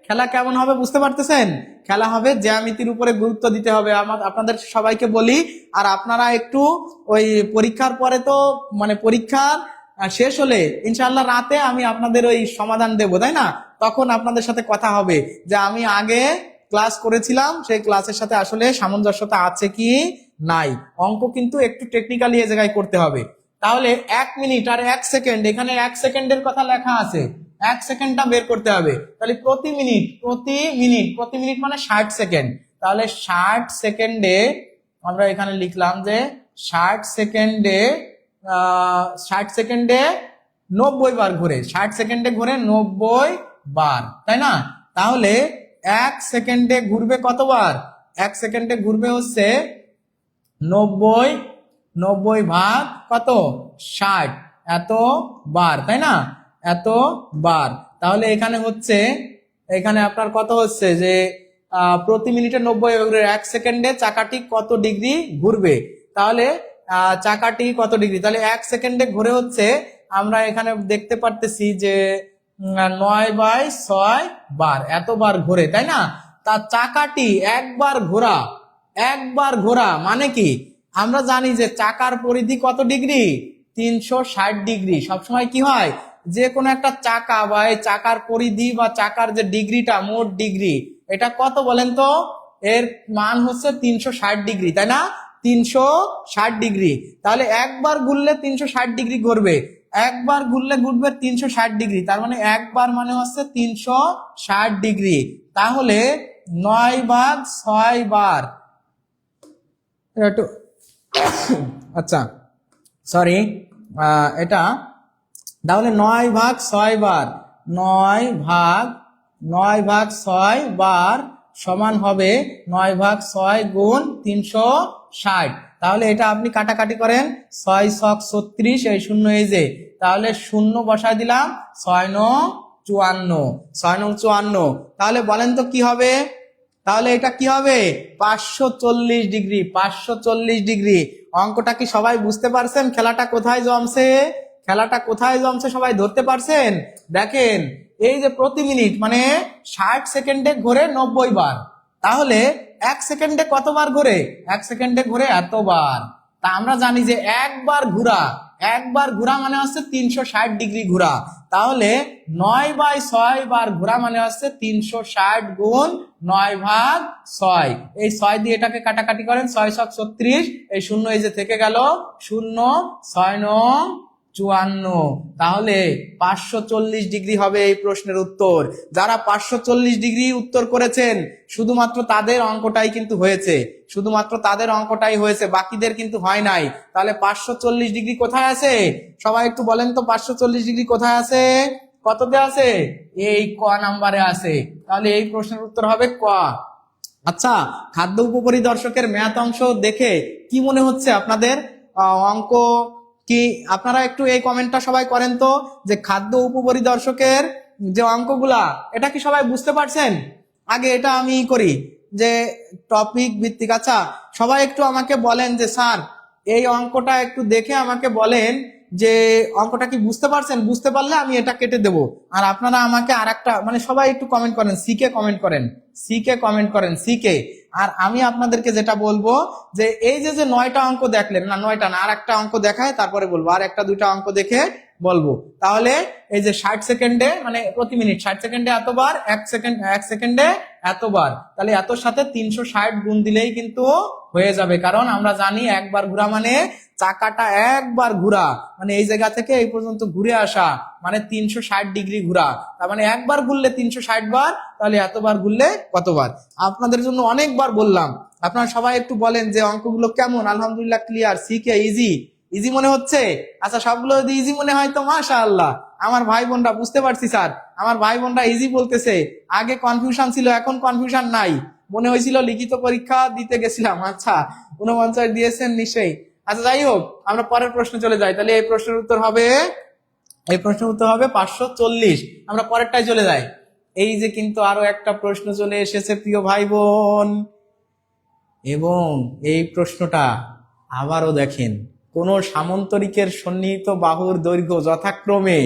খেলা কেমন হবে বুঝতে পারতেছেন? খেলা হবে জ্যামিতির উপরে গুরুত্ব দিতে হবে। আপনাদের সবাইকে বলি, আর আপনারা একটু ওই পরীক্ষার পরে তো, মানে পরীক্ষার শেষ হলে ইনশাআল্লাহ রাতে আমি আপনাদের ওই সমাধান দেব, তাই না? তখন আপনাদের সাথে কথা হবে যে আমি আগে ক্লাস করেছিলাম, সেই ক্লাসের সাথে আসলে সামঞ্জস্যতা আছে কি নাই। অঙ্ক কিন্তু একটু টেকনিক্যালি এই জায়গায় করতে হবে। তাহলে 1 মিনিট আর 1 সেকেন্ড, এখানে 1 সেকেন্ডের কথা লেখা আছে, 1 সেকেন্ডটা বের করতে হবে। তাহলে প্রতি মিনিট মানে 60 সেকেন্ড। তাহলে 60 সেকেন্ডে আমরা এখানে লিখলাম যে 60 সেকেন্ডে 90 বার ঘুরে, 60 সেকেন্ডে ঘুরে 90 বার, তাই না? তাহলে 1 সেকেন্ডে ঘুরবে কতবার? 1 সেকেন্ডে ঘুরবে হচ্ছে 90 ভাগ কত? 60, এত বার, তাই না? এত বার। তাহলে এখানে হচ্ছে, এখানে আপনার কত হচ্ছে যে প্রতি মিনিটে 90, 1 সেকেন্ডে চাকাটি কত ডিগ্রি ঘুরবে? তাহলে চাকাটি কত ডিগ্রি, তাহলে 1 সেকেন্ডে ঘুরে হচ্ছে, আমরা এখানে দেখতে পারতেছি যে 9/6 বার, এতবার ঘুরে, তাই না? তার চাকাটি একবার ঘোরা মানে কি? আমরা জানি যে চাকার পরিধি কত ডিগ্রি? 360 ডিগ্রি। সবসময় কি হয়, যে কোনো একটা চাকা বা এই চাকার পরিধি বা চাকার যে ডিগ্রিটা, মোট ডিগ্রি, এটা কত বলেন তো? এর মান হচ্ছে 360 ডিগ্রি, তাই না? 360 ডিগ্রি। তাহলে একবার ঘুরলে 360 ডিগ্রি ঘুরবে, একবার ঘুরবে 360 ডিগ্রি, তার মানে একবার মানে হচ্ছে 360 ডিগ্রি। তাহলে 9/6 বার, একটু আচ্ছা সরি, এটা তাহলে 9/6 বার, 9/6 9/6 বার সমান হবে 9/6 গুণ 360। তাহলে এটা আপনি কাটাকাটি করেন, 6 ছক 36, এই শূন্য এই যে, তাহলে শূন্য বসায় দিলাম, 6 9 54, 6 9 54। তাহলে বলেন তো কি হবে? তাহলে এটা কি হবে? 540 ডিগ্রি, 540 ডিগ্রি। অঙ্কটা কি সবাই বুঝতে পারছেন? খেলাটা কোথায় জমছে, খেলাটা কোথায় জমছে সবাই ধরতে পারছেন? দেখেন, এই যে প্রতি মিনিট মানে 60 সেকেন্ডে ঘোরে 90 বার, তাহলে 1 সেকেন্ডে কতবার ঘোরে? 1 সেকেন্ডে ঘোরে এতবার। তা আমরা জানি যে একবার ঘোরা মানে হচ্ছে 360 ডিগ্রি ঘোরা। তাহলে 9/6 বার ঘোরা মানে হচ্ছে 360 গুণ 9/6। এই 6 দিয়ে এটাকে কাটাকাটি করেন, 6 ছক 36, এই শূন্য এই যে থেকে গেল, 0 6 9 54। তাহলে 540 ডিগ্রি হবে এই প্রশ্নের উত্তর। যারা 540 ডিগ্রি উত্তর করেছেন শুধুমাত্র তাদের অঙ্কটাই কিন্তু হয়েছে, শুধুমাত্র তাদের অঙ্কটাই হয়েছে, বাকিদের কিন্তু হয় নাই। তাহলে 540 ডিগ্রি কোথায় আছে সবাই একটু বলেন তো? 540 ডিগ্রি কোথায় আছে, কততে আছে? এই ক নাম্বারে আছে। তাহলে এই প্রশ্নের উত্তর হবে ক। আচ্ছা, খাদ্য উপপরিদর্শকের ম্যাথ অংশ দেখে কি মনে হচ্ছে আপনাদের? অঙ্ক কি আপনারা একটু এই কমেন্টটা সবাই করেন তো, যে খাদ্য উপপরিদর্শকের যে অঙ্কগুলা এটা কি সবাই বুঝতে পারছেন? আগে এটা আমি করি যে টপিক ভিত্তিক। আচ্ছা, সবাই একটু আমাকে বলেন যে স্যার এই অঙ্কটা একটু দেখে আমাকে বলেন যে অঙ্কটা কি বুঝতে পারছেন? বুঝতে পারলে আমি এটা কেটে দেব। আর আপনারা আমাকে আরেকটা মানে সবাই একটু কমেন্ট করেন, সিকে কমেন্ট করেন, সিকে কমেন্ট করেন, সিকে। আর আমি আপনাদেরকে যেটা বলবো যে এই যে 9টা অঙ্ক দেখলেন না, 9টা না, আর একটা অঙ্ক দেখায় তারপরে বলবো, আর একটা দুইটা অঙ্ক দেখে বলবো। তাহলে এই যে 60 সেকেন্ডে মানে প্রতি মিনিট 60 সেকেন্ডে এতবার, 1 সেকেন্ডে এতবার, তাহলে এতর সাথে 360 গুণ দিলেই কিন্তু হয়ে যাবে। কারণ আমরা জানি একবার ঘোরা মানে চাকাটা একবার ঘোরা মানে এই জায়গা থেকে এই পর্যন্ত ঘুরে আসা মানে 360 ডিগ্রি ঘোরা। তার মানে একবার ঘুরলে 360 বার, তাহলে এতবার ঘুরলে কতবার? আপনাদের জন্য অনেকবার বললাম, আপনারা সবাই একটু বলেন যে অঙ্কগুলো কেমন? আলহামদুলিল্লাহ ক্লিয়ার, সিকে ইজি, ইজি মনে হচ্ছে? আচ্ছা, সবগুলো যদি ইজি মনে হয় তো মাশাআল্লাহ, আমার ভাই বোনরা বুঝতে পারছি স্যার, আমার ভাই বোনরা ইজি বলতেছে। আগে কনফিউশন ছিল, এখন কনফিউশন নাই। মনে হয়েছিল লিখিত পরীক্ষা দিতে গেছিলাম। আচ্ছা, 49 দিয়েছেন নিশ্চয়ই। আচ্ছা, যাই হোক, আমরা পরের প্রশ্নে চলে যাই। তাহলে এই প্রশ্নের উত্তর হবে, এই প্রশ্নের উত্তর হবে 540। আমরা পরেরটাই চলে যাই। এই যে কিন্তু আরো একটা প্রশ্ন চলে এসেছে প্রিয় ভাই বোন, এবং এই প্রশ্নটা আবারও দেখেন, কোন সামন্তরিকের সন্নিহিত বাহুর দৈর্ঘ্য যথাক্রমে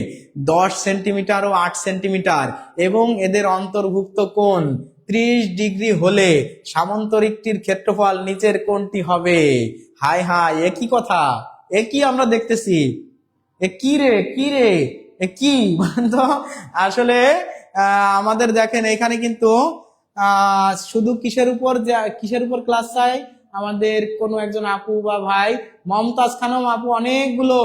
10 সেন্টিমিটার ও 8 সেন্টিমিটার এবং এদের অন্তর্ভুক্ত কোণ 30 ডিগ্রি হলে সামন্তরিকটির ক্ষেত্রফল নিচের কোনটি হবে? হায় হায়, একই কথা, একই আমরা দেখতেছি। এ কি রে, কি রে, এ কি তো আসলে আমাদের দেখেন এখানে কিন্তু শুধু কিসের উপর ক্লাস চাই? আমাদের কোনো একজন আপু বা ভাই, মমতাজ খানম আপু অনেকগুলো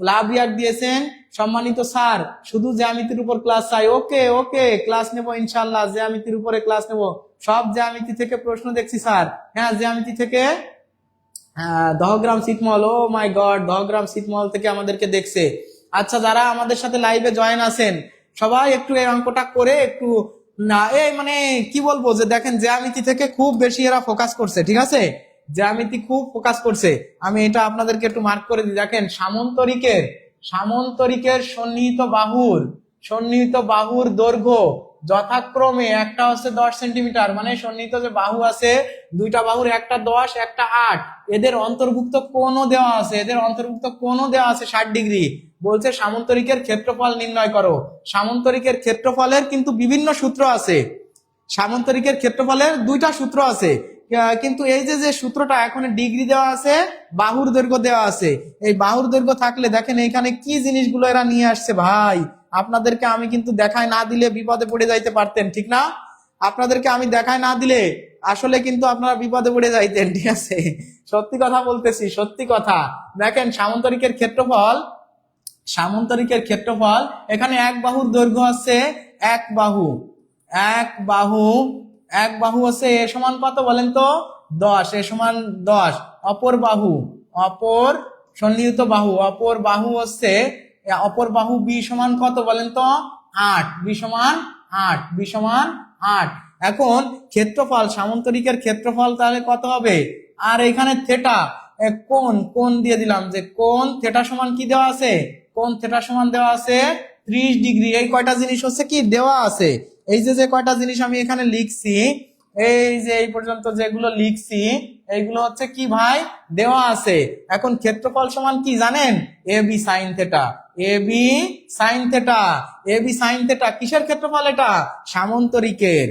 লাভ রিয়াক্ট দিয়েছেন। সম্মানিত স্যার, শুধু জ্যামিতির উপর ক্লাস চাই। ওকে ওকে, ক্লাস নেব ইনশাল্লাহ, জ্যামিতির উপরে ক্লাস নেব। সব জ্যামিতি থেকে প্রশ্ন দেখছি স্যার। হ্যাঁ, জ্যামিতি থেকে দহগ্রাম ছিটমহল, ও মাই গড, দহগ্রাম ছিটমহল থেকে আমাদেরকে দেখছে। আচ্ছা, যারা আমাদের সাথে লাইভে জয়েন আছেন সবাই একটু এই অঙ্কটা করে একটু না, এই মানে কি বলবো যে দেখেন জ্যামিতি থেকে খুব বেশি এরা ফোকাস করছে, ঠিক আছে? জ্যামিতি খুব ফোকাস করছে। আমি এটা আপনাদেরকে একটু মার্ক করে দিই। দেখেন, সামন্তরিকের সন্নিহিত বাহুর দৈর্ঘ্য যথাক্রমে একটা হচ্ছে 10 সেন্টিমিটার, মানে সন্নিহিত যে বাহু আছে দুইটা বাহুর, একটা 10 একটা 8, এদের অন্তর্ভুক্ত কোণও দেওয়া আছে, 60 ডিগ্রি। বলছে সামন্তরিকের ক্ষেত্রফল নির্ণয় করো। সামন্তরিকের ক্ষেত্রফলের কিন্তু বিভিন্ন সূত্র আছে, সামন্তরিকের ক্ষেত্রফলের দুইটা সূত্র আছে, কিন্তু এই যে সূত্রটা এখন ডিগ্রি দেওয়া আছে, বাহুর দৈর্ঘ্য দেওয়া আছে। এই বাহুর দৈর্ঘ্য থাকলে দেখেন এখানে কি জিনিসগুলো এরা নিয়ে আসছে ভাই, আপনাদেরকে আমি কিন্তু দেখায় না দিলে বিপদে পড়ে যাইতে পারতেন, ঠিক না? আপনাদেরকে আমি দেখায় না দিলে আসলে কিন্তু আপনারা বিপদে পড়ে যাইতেন, ঠিক আছে? সত্যি কথা বলতেছি, সত্যি কথা। দেখেন, সামন্তরিকের ক্ষেত্রফল এখানে এক বাহুর দৈর্ঘ্য আছে, এক বাহু আছে, এ সমান কত বলেন তো? 10, এ সমান 10। অপর সন্নিহিত বাহু, অপর বাহু বি সমান কত বলেন তো? 8, বি সমান 8, বি সমান 8। এখন ক্ষেত্রফল, সামান্তরিকের ক্ষেত্রফল তাহলে কত হবে? আর এখানে থেটা, কোণ দিয়ে দিলাম যে কোণ থেটা সমান কি দেওয়া আছে? কোণ থেটা সমান দেওয়া আছে 30 ডিগ্রি। এই কয়টা জিনিস হচ্ছে কি দেওয়া আছে? এই যে কয়টা জিনিস আমি এখানে লিখছি, এই যে এই পর্যন্ত যেগুলো লিখছি এইগুলো হচ্ছে কি ভাই দেওয়া আছে। এখন ক্ষেত্রফল সমান কি জানেন? A B sine theta, A B sine theta, A B sine theta. কিসের ক্ষেত্রফল এটা? সামান্তরিকের।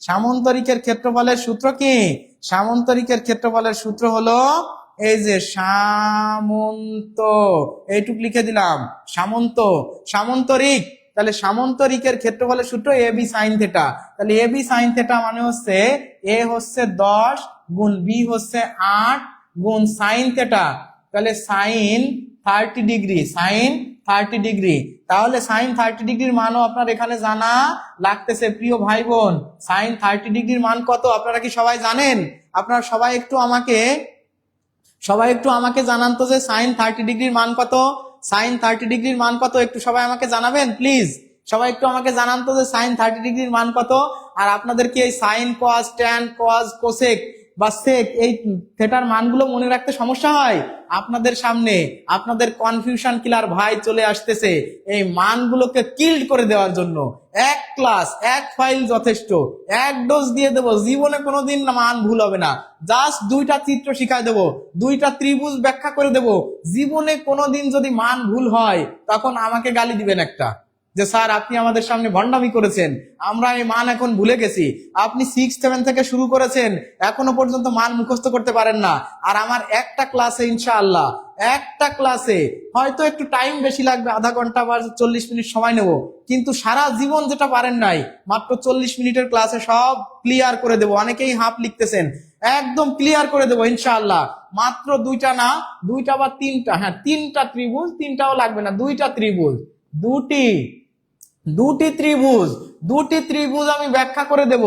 সামান্তরিকের ক্ষেত্রফলের সূত্র কি? সামান্তরিকের ক্ষেত্রফলের সূত্র হলো এই যে সামন্ত, এইটুক লিখে দিলাম সামান্তরিক। তাহলে সামান্তরিকের ক্ষেত্রফলের সূত্র এ বি সাইন থেটা। তাহলে এ বি সাইন থেটা মানে হচ্ছে এ হচ্ছে 10 গুণ বি হচ্ছে 8 গুণ সাইন থেটা, তাহলে সাইন 30 ডিগ্রি, সাইন 30 ডিগ্রি। তাহলে সাইন 30 ডিগ্রির মানও আপনার এখানে জানা লাগতেছে প্রিয় ভাই বোন। সাইন 30 ডিগ্রির মান কত আপনারা কি সবাই জানেন? আপনারা সবাই একটু আমাকে জানান তো যে সাইন 30 ডিগ্রির মান কত? সাইন 30 ডিগ্রির মান কত একটু সবাই আমাকে জানাবেন প্লিজ। সবাই একটু আমাকে জানান তো যে সাইন 30 ডিগ্রির মান কত। আর আপনাদের কি এই সাইন কস ট্যান কস কোসেক বা সেক এই থেটার মানগুলো মনে রাখতে সমস্যা হয়? আপনাদের সামনে আপনাদের কনফিউশন কিলার ভাই চলে আসতেছে এই মানগুলোকে কিল্ড করে দেওয়ার জন্য। এক ক্লাস এক ফাইল যথেষ্ট, এক ডোজ দিয়ে দেবো, জীবনে কোনোদিন মান ভুল হবে না। জাস্ট 2টা চিত্র শিখায় দেবো, 2টা ত্রিভুজ ব্যাখ্যা করে দেবো। জীবনে কোনোদিন যদি মান ভুল হয় তখন আমাকে গালি দিবেন একটা, যে স্যার আপনি আমাদের সামনে ভণ্ডামি করেছেন, আমরা এই মান এখন ভুলে গেছি। আপনি 6-7 থেকে শুরু করেছেন, এখনো পর্যন্ত মান মুখস্থ করতে পারেন না। আর আমার একটা ক্লাসে ইনশাআল্লাহ, একটা ক্লাসে হয়তো একটু টাইম বেশি লাগবে, আধা ঘন্টা বা 40 মিনিট সময় নেব, কিন্তু সারা জীবন যেটা পারেন নাই মাত্র 40 মিনিটের ক্লাসে সব ক্লিয়ার করে দেবো। অনেকেই হাফ লিখতেছেন, একদম ক্লিয়ার করে দেবো ইনশাআল্লাহ। মাত্র 2টা না, 2টা বা 3টা, হ্যাঁ 3টা ত্রিভুজ, 3টাও লাগবে না, 2টা ত্রিভুজ, দুটি ত্রিভুজ আমি ব্যাখ্যা করে দেব।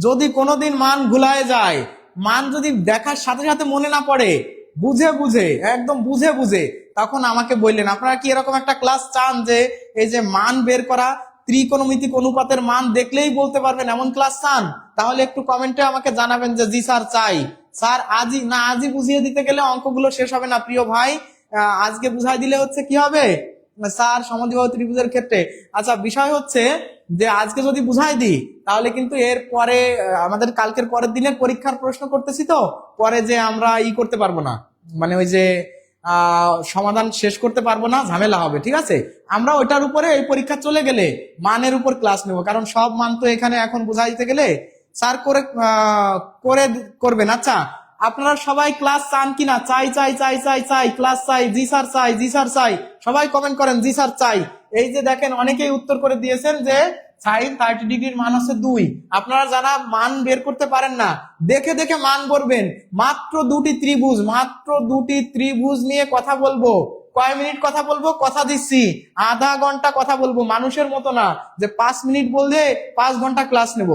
যদি কোনোদিন মান ভুলায় যায়, মান যদি দেখার সাথে সাথে মনে না পড়ে, একদম বুঝে তখন আমাকে বললেন। আপনারা কি এরকম একটা ক্লাস চান যে এই যে মান বের করা, ত্রিকোণমিতিক অনুপাতের মান দেখলেই বলতে পারবেন এমন ক্লাস চান? তাহলে একটু কমেন্টে আমাকে জানাবেন যে জি স্যার চাই। স্যার আজই বুঝিয়ে দিতে গেলে অঙ্কগুলো শেষ হবে না প্রিয় ভাই। আজকে বুঝাই দিলে হচ্ছে কি হবে স্যার সমদ্বিবাহু ত্রিভুজের ক্ষেত্রে। আচ্ছা, বিষয় হচ্ছে যে আজকে যদি বুঝাই দিই তাহলে কিন্তু এর পরে আমাদের কালকের পরের দিনের পরীক্ষার প্রশ্ন করতেছি, তো পরে যে আমরা করতে পারবো না, মানে ওই যে সমাধান শেষ করতে পারবো না, ঝামেলা হবে। ঠিক আছে, আমরা ওইটার উপরে এই পরীক্ষা চলে গেলে মানের উপর ক্লাস নেব, কারণ সব মান তো এখানে এখন বুঝাই দিতে গেলে স্যার করবেন। আচ্ছা, আপনারা সবাই ক্লাস চান কিনা? চাই ক্লাস চাই, জি স্যার চাই। সবাই কমেন্ট করেন জি স্যার চাই। এই যে দেখেন অনেকেই উত্তর করে দিয়েছেন যে সাইন 30 ডিগ্রির মান হচ্ছে 2। আপনারা যারা মান বের করতে পারেন না, দেখে দেখে মান করবেন। মাত্র 2টি ত্রিভুজ নিয়ে কথা বলবো। কয় মিনিট কথা বলবো? কথা দিচ্ছি আধা ঘন্টা কথা বলবো। মানুষের মতো না যে 5 মিনিট বললে 5 ঘন্টা ক্লাস নেব।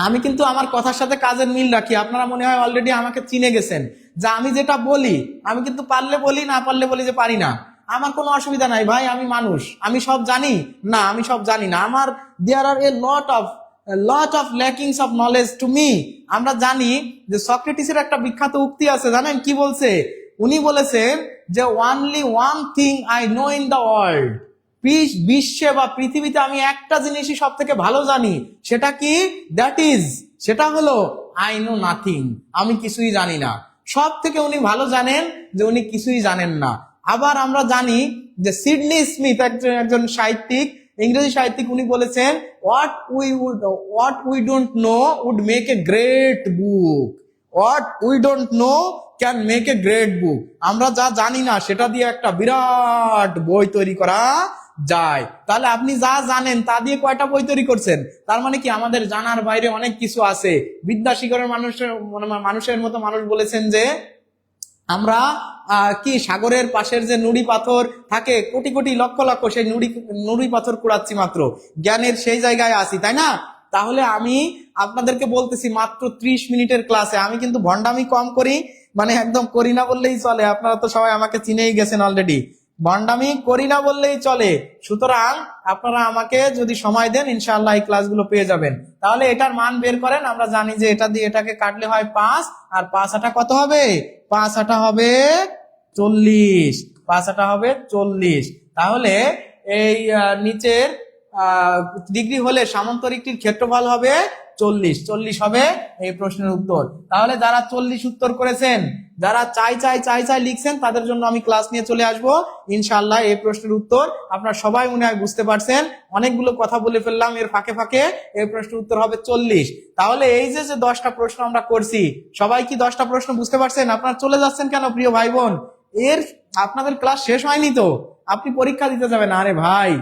আমি কিন্তু আমার কথার সাথে কাজের মিল রাখি। আপনারা মনে হয় অলরেডি আমাকে চিনে গেছেন, যে আমি যেটা বলি আমি কিন্তু পারলে বলি, না পারলে বলি যে পারি না। আমার কোনো অসুবিধা নাই ভাই, আমি মানুষ, আমি সব জানি না, আমি সব জানি না। আমার there are a lot of lackings of knowledge to me. আমরা জানি যে সক্রেটিসের একটা বিখ্যাত উক্তি আছে, জানেন কি বলছে? উনি বলেছেন যে only one thing I know in the world, বিশ্বে বা পৃথিবীতে আমি একটা জিনিসই সব থেকে ভালো জানি। সেটা কি? সেটা হলো আই নো নাথিং, আমি কিছুই জানি না। সব থেকে উনি ভালো জানেন যে উনি কিছুই জানেন না। আবার আমরা জানি যে সিডনি স্মিথ একজন সাহিত্যিক, ইংরেজি সাহিত্যিক, উনি বলেছেন what we don't know would make a great book, what we don't know can make a great book. আমরা যা জানি না সেটা দিয়ে একটা বিরাট বই তৈরি করা যায়। তাহলে আপনি যা জানেন তা দিয়ে কয়টা বই তৈরি করছেন? তার মানে কি আমাদের জানার বাইরে অনেক কিছু আছে। বিদ্যাসাগরের মানুষের মতো মানুষ বলেছেন যে আমরা কি সাগরের পাশের যে নুড়ি পাথর থাকে কোটি কোটি লক্ষ লক্ষ, সেই নুড়ি পাথর কুড়াচ্ছি মাত্র, জ্ঞানের সেই জায়গায় আছি, তাই না? তাহলে আমি আপনাদেরকে বলতেছি মাত্র 30 মিনিটের ক্লাসে আমি কিন্তু ভণ্ডামি কম করি, মানে একদম করি না বললেই চলে। আপনারা তো সবাই আমাকে চিনেই গেছেন অলরেডি। ভন্ডামি করি না বললেই চলে। সুতরাং আপনারা আমাকে যদি সময় দেন ইনশাআল্লাহ এই ক্লাসগুলো পেয়ে যাবেন। তাহলে এটার মান বের করেন। আমরা জানি যে এটা দিয়ে এটাকে কাটলে হয় 5, আর 5 আটা কত হবে? 5 আটা হবে 40, 5 আটা হবে 40। তাহলে এই নিচের ডিগ্রি হলে সামান্তরিকটির ক্ষেত্রফল হবে 40, 40 হবে এই প্রশ্নের উত্তর। তাহলে যারা 40 উত্তর করেছেন, যারা চাই চাই চাই চাই লিখছেন, তাদের জন্য আমি ক্লাস নিয়ে চলে আসব ইনশাআল্লাহ। এই প্রশ্নের উত্তর আপনারা সবাই মনে হয় বুঝতে পারছেন। অনেকগুলো কথা বলে ফেললাম এর ফাঁকে ফাঁকে। এই প্রশ্নের উত্তর হবে 40। তাহলে এই যে 10টা প্রশ্ন আমরা করছি, সবাই কি 10টা প্রশ্ন বুঝতে পারছেন? আপনারা চলে যাচ্ছেন কেন প্রিয় ভাই বোন? এর আপনাদের ক্লাস শেষ হয়নি তো, আপনি পরীক্ষা দিতে যাবেন। আরে ভাই,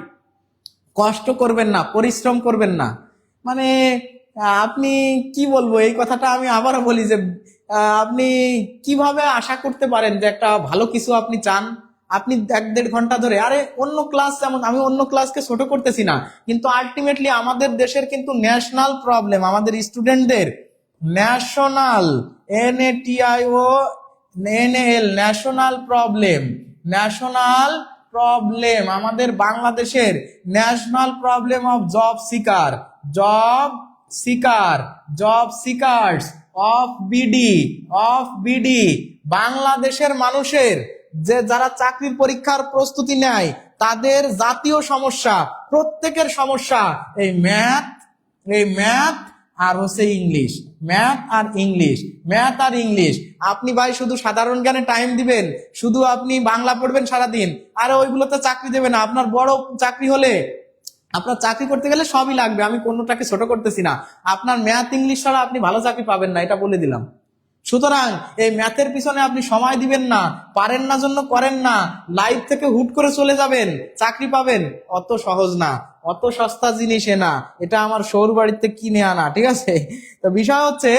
কষ্ট করবেন না, পরিশ্রম করবেন না, মানে আপনি কি বলবো, এই কথাটা আমি আবারও বলি যে আপনি কিভাবে আশা করতে পারেন যে একটা ভালো কিছু আপনি চান? আপনি 1-1.5 ঘন্টা ধরে, আরে অন্য ক্লাস, যেমন আমি অন্য ক্লাসকে ছোট করতেছি না, কিন্তু আলটিমেটলি আমাদের দেশের কিন্তু ন্যাশনাল প্রবলেম, আমাদের স্টুডেন্টদের national, NATIONAL, national problem, national problem, আমাদের বাংলাদেশের national problem of job seeker, job seeker, job seekers of BD, বাংলাদেশের মানুষের যে যারা চাকরির পরীক্ষার প্রস্তুতি নেয় তাদের জাতীয় সমস্যা, প্রত্যেকের সমস্যা এই ম্যাথ আর হচ্ছে ইংলিশ, ম্যাথ আর ইংলিশ। আপনি ভাই শুধু সাধারণ জ্ঞানে টাইম দিবেন, শুধু আপনি বাংলা পড়বেন সারাদিন, আরে ওইগুলোতে চাকরি দেবে না। আপনার বড় চাকরি হলে, আপনার চাকরি করতে গেলে সবই লাগবে, আমি কোনোটাকে ছোট করতেছি না। আপনার ম্যাথ ইংলিশ ছাড়া আপনি ভালো চাকরি পাবেন না, এটা বলে দিলাম। সুতরাং এই ম্যাথের পিছনে আপনি সময় দিবেন না, পারেন না জন্য করেন না, লাইফ থেকে হুট করে চলে যাবেন, চাকরি পাবেন, অত সহজ না, অত সস্তা জিনিস না, এটা আমার সৌর বাড়িতে কিনে আনা, ঠিক আছে? তো বিষয় হচ্ছে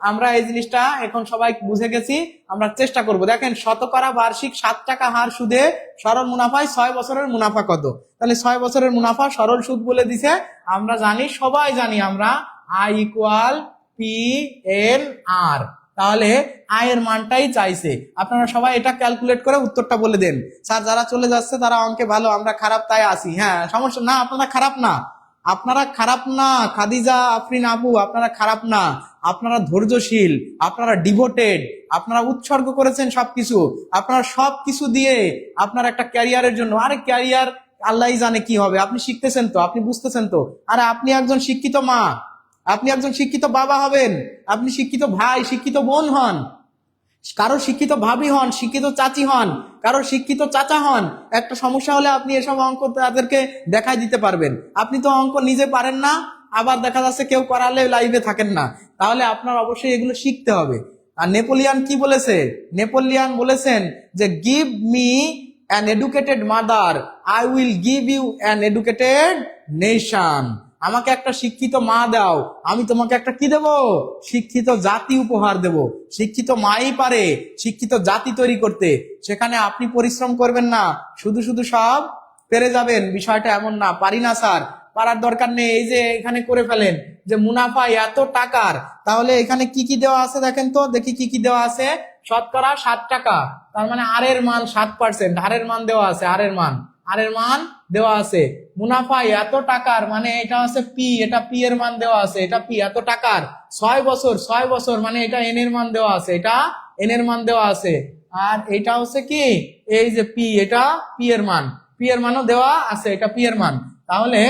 আমরা এই জিনিসটা এখন সবাই বুঝে গেছি। আমরা চেষ্টা করব। দেখেন, শতকরা বার্ষিক 7 টাকা হার সুদে সরল মুনাফায় 6 বছরের মুনাফা কত? তাহলে 6 বছরের মুনাফা সরল সুদ বলে দিছে। আমরা জানি, সবাই জানি আমরা, I = PNR। তাহলে আয়ের মানটাই চাইছে। আপনারা সবাই এটা ক্যালকুলেট করে উত্তরটা বলে দেন। স্যার, যারা চলে যাচ্ছে তারা অঙ্কে ভালো, আমরা খারাপ তাই আসি। হ্যাঁ, সমস্যা না, আপনারা খারাপ না, আপনারা খারাপ না, খাদিজা আফরিন আপু, আপনারা খারাপ না, আপনারা ধৈর্যশীল, আপনারা ডিভোটেড, আপনারা উৎসর্গ করেছেন সবকিছু, আপনারা সবকিছু দিয়ে আপনারা একটা ক্যারিয়ারের জন্য। আরে ক্যারিয়ার আল্লাহই জানে কি হবে, আপনি শিখতেছেন তো, আপনি বুঝতেছেন তো। আরে আপনি একজন শিক্ষিত মা, আপনি একজন শিক্ষিত বাবা হবেন, আপনি শিক্ষিত ভাই, শিক্ষিত বোন হন, কারো শিক্ষিত ভাবি হন, শিক্ষিত চাচি হন, কারো শিক্ষিত চাচা হন। একটা সমস্যা হলে আপনি এসব অঙ্ক তাদেরকে দেখাই দিতে পারবেন। আপনি তো অঙ্ক নিজে পারেন না, আবার দেখা যাচ্ছে কেউ করালে লাইভে থাকেন না। তাহলে আপনার অবশ্যই এগুলো শিখতে হবে। আর নেপোলিয়ান কি বলেছে? নেপোলিয়ান বলেছেন যে give me an educated mother, I will give you an educated nation. আমাকে একটা শিক্ষিত মা দাও, আমি তোমাকে একটা কি দেব? শিক্ষিত জাতি উপহার দেব। শিক্ষিত মাই পারে শিক্ষিত জাতি তৈরি করতে। সেখানে আপনি পরিশ্রম করবেন না, শুধু শুধু সব পেরে যাবেন, বিষয়টা এমন না। পারি না স্যার, পারার দরকার নেই। এই যে এখানে করে ফেলেন যে মুনাফা এত টাকার, তাহলে এখানে কি কি দেওয়া আছে দেখেন তো, দেখি কি কি দেওয়া আছে। শতকরা 7 টাকা, তার মানে আর এর মান 7%, হারের মান দেওয়া আছে, আর এর মান দেওয়া আছে। মুনাফা এত টাকার, মানে এটা আছে পি, এটা পি এর মান দেওয়া আছে, এটা পি এত টাকার। 6 বছর মানে এটা এন এর মান দেওয়া আছে, এটা এন এর মান দেওয়া আছে। আর এটা হচ্ছে কি, এই যে পি, এটা পি এর মানও দেওয়া আছে, এটা পি এর মান। তাহলে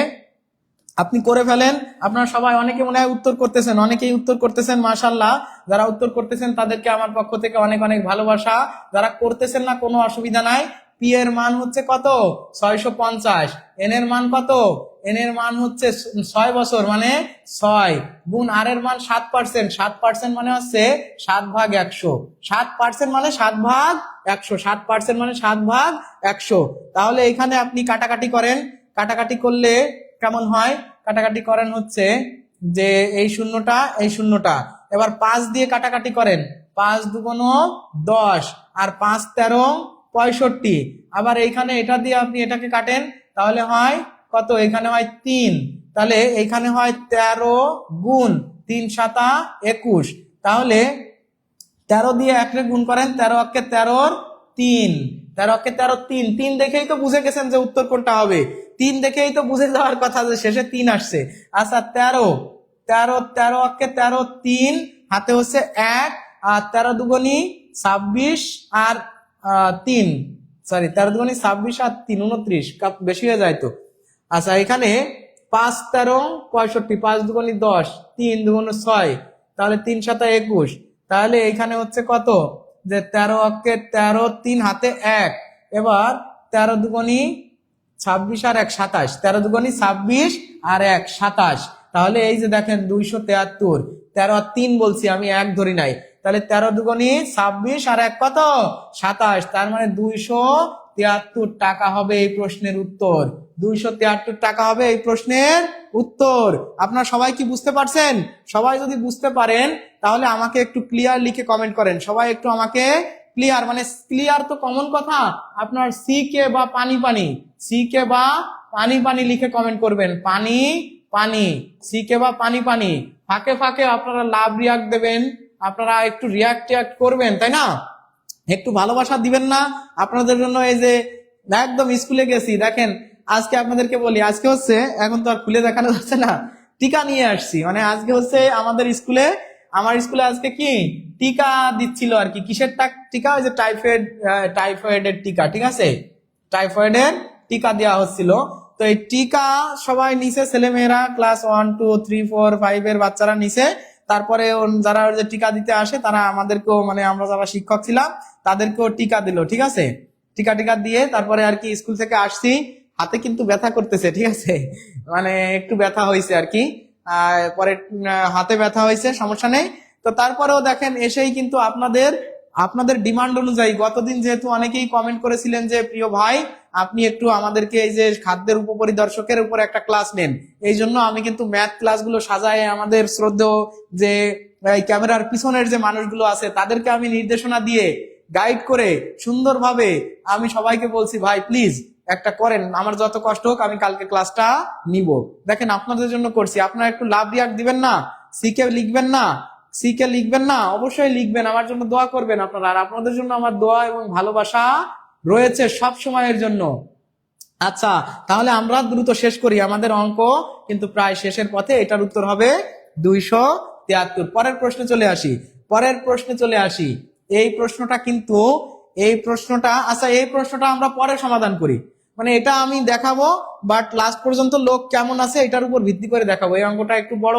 আপনি করে ফেলেন। আপনারা সবাই, অনেকে মনে হয় উত্তর করতেছেন, অনেকেই উত্তর করতেছেন, মাশাআল্লাহ। যারা উত্তর করতেছেন তাদেরকে আমার পক্ষ থেকে অনেক অনেক ভালোবাসা। যারা করতেছেন না, কোনো অসুবিধা নাই। পি এর মান হচ্ছে কত? 650। এন এর মান কত? এন এর মান হচ্ছে 6 বছর মানে 6 গুণ আর এর মান 7%, 7% মানে হচ্ছে 7/100, 7% মানে 7/100, 7% মানে 7/100। তাহলে এখানে আপনি কাটাকাটি করেন, কাটাকাটি করলে কেমন হয়? কাটাকাটি করেন হচ্ছে যে এই শূন্যটা, এবার 5 দিয়ে কাটাকাটি করেন, 5 দুগুণ 10, আর 5 13 65। আবার এইখানে এটা দিয়ে আপনি এটাকে কাটেন, তাহলে হয় কত? এখানে হয় 3, তাহলে এইখানে হয় 13 গুণ 3 7 21। তাহলে 13 দিয়ে 1 রে গুণ করেন, 13 × 13 = 3, 13 13 3, 3 দেখেই তো বুঝে গেছেন যে উত্তর কোনটা হবে, 3 দেখেই তো বুঝে যাওয়ার কথা যে শেষে 3 আসছে। আচ্ছা 13 13 13 13 3 হাতে হচ্ছে 1, আর 13 দুগুণী 26 আর 3, সরি 13 দুগুণী 26 আর 3 29, বেশি হয়ে যায় তো। আচ্ছা এখানে 5 13 65, 5 দুগুণী 10, 3 দুগুণে 6, তাহলে 3 7 21, তাহলে এখানে হচ্ছে কত যে 13 13 3 হাতে 1, এবার 13 দুগুণী 26 আর 1 27, 13 দুগুণী 26 আর 1 27, তাহলে এই যে দেখেন 273, 13 আর 3 বলছি আমি, 1 ধরি নাই, তাহলে 13 দুগুণী 26 আর 1 কত 27, তার মানে 273 টাকা হবে এই প্রশ্নের উত্তর। 273 টাকা হবে এই প্রশ্নের উত্তর। আপনারা সবাই কি বুঝতে পারছেন? সবাই যদি বুঝতে পারেন তাহলে আমাকে একটু ক্লিয়ার লিখে কমেন্ট করেন। সবাই একটু আমাকে ক্লিয়ার, মানে ক্লিয়ার তো কমন কথা, আপনার সি কে বা পানি পানি, সি কে বা পানি পানি লিখে কমেন্ট করবেন, পানি পানি, সি কে বা পানি পানি। ফাঁকে ফাঁকে আপনারা লাভ রিয়াক্ট দেবেন, আপনারা একটু রিয়াক্ট করবেন, তাই না? একটু ভালোবাসা দিবেন না? আপনাদের জন্য এই যে একদম স্কুলে গেছি, দেখেন আজকে আপনাদেরকে বলি, আজকে হচ্ছে, এখন তো আর খুলে দেখানো যাচ্ছে না, টিকা নিয়ে আসছি। মানে আজকে হচ্ছে আমাদের স্কুলে, আমার স্কুলে আজকে কি টিকা দিচ্ছিল আর কি। কিসের টিকা? ওই যে টাইফয়েডের টিকা, ঠিক আছে, টাইফয়েডের টিকা দেওয়া হচ্ছিল। তো এই টিকা সবাই নিচে, ছেলে মেয়েরা ক্লাস 1 2 3 4 5 এর বাচ্চারা নিচে। তারপরে যারা যে টিকা দিতে আসে তারা আমাদেরকেও, মানে আমরা যারা শিক্ষক ছিলাম তাদেরকেও টিকা দিল, ঠিক আছে। টিকা দিয়ে তারপরে আর কি স্কুল থেকে আসছি, হাতে কিন্তু ব্যথা করতেছে, ঠিক আছে, মানে একটু ব্যথা হয়েছে আর কি, পরে হাতে ব্যথা হয়েছে, সমস্যা নেই। তো তারপরেও দেখেন এসেই কিন্তু আপনাদের ডিমান্ড অনুযায়ী, গতদিন যেহেতু অনেকেই কমেন্ট করেছিলেন যে প্রিয় ভাই আপনি একটু আমাদেরকে এই যে খাদ্যের উপপরিদর্শকের উপর একটা ক্লাস নেন, এই জন্য আমি কিন্তু ম্যাথ ক্লাসগুলো সাজায় আমাদের শ্রদ্ধেয় যে ক্যামেরার পিছনের যে মানুষগুলো আছে তাদেরকে আমি নির্দেশনা দিয়ে গাইড করে সুন্দরভাবে আমি সবাইকে বলছি ভাই প্লিজ একটা করেন, আমার যত কষ্ট হোক আমি কালকে ক্লাসটা নিব। দেখেন আপনাদের জন্য করছি, আপনারা একটু লাভ রিয়াক্ট দিবেন না? সিকে লিখবেন না? সিকে লিখবেন না? অবশ্যই লিখবেন, আমার জন্য দোয়া করবেন আপনারা, আর আপনাদের জন্য আমার দোয়া এবং ভালোবাসা রয়েছে সব সময়ের জন্য। আচ্ছা তাহলে আমরা দ্রুত শেষ করি, আমাদের অঙ্ক কিন্তু প্রায় শেষের পথে। এটার উত্তর হবে 273। পরের প্রশ্নে চলে আসি। এই প্রশ্নটা আচ্ছা এই প্রশ্নটা আমরা পরে সমাধান করি, মানে এটা আমি দেখাবো, বাট লাস্ট পর্যন্ত লোক কেমন আছে এটার উপর ভিত্তি করে দেখাবো। এই অঙ্কটা একটু বড়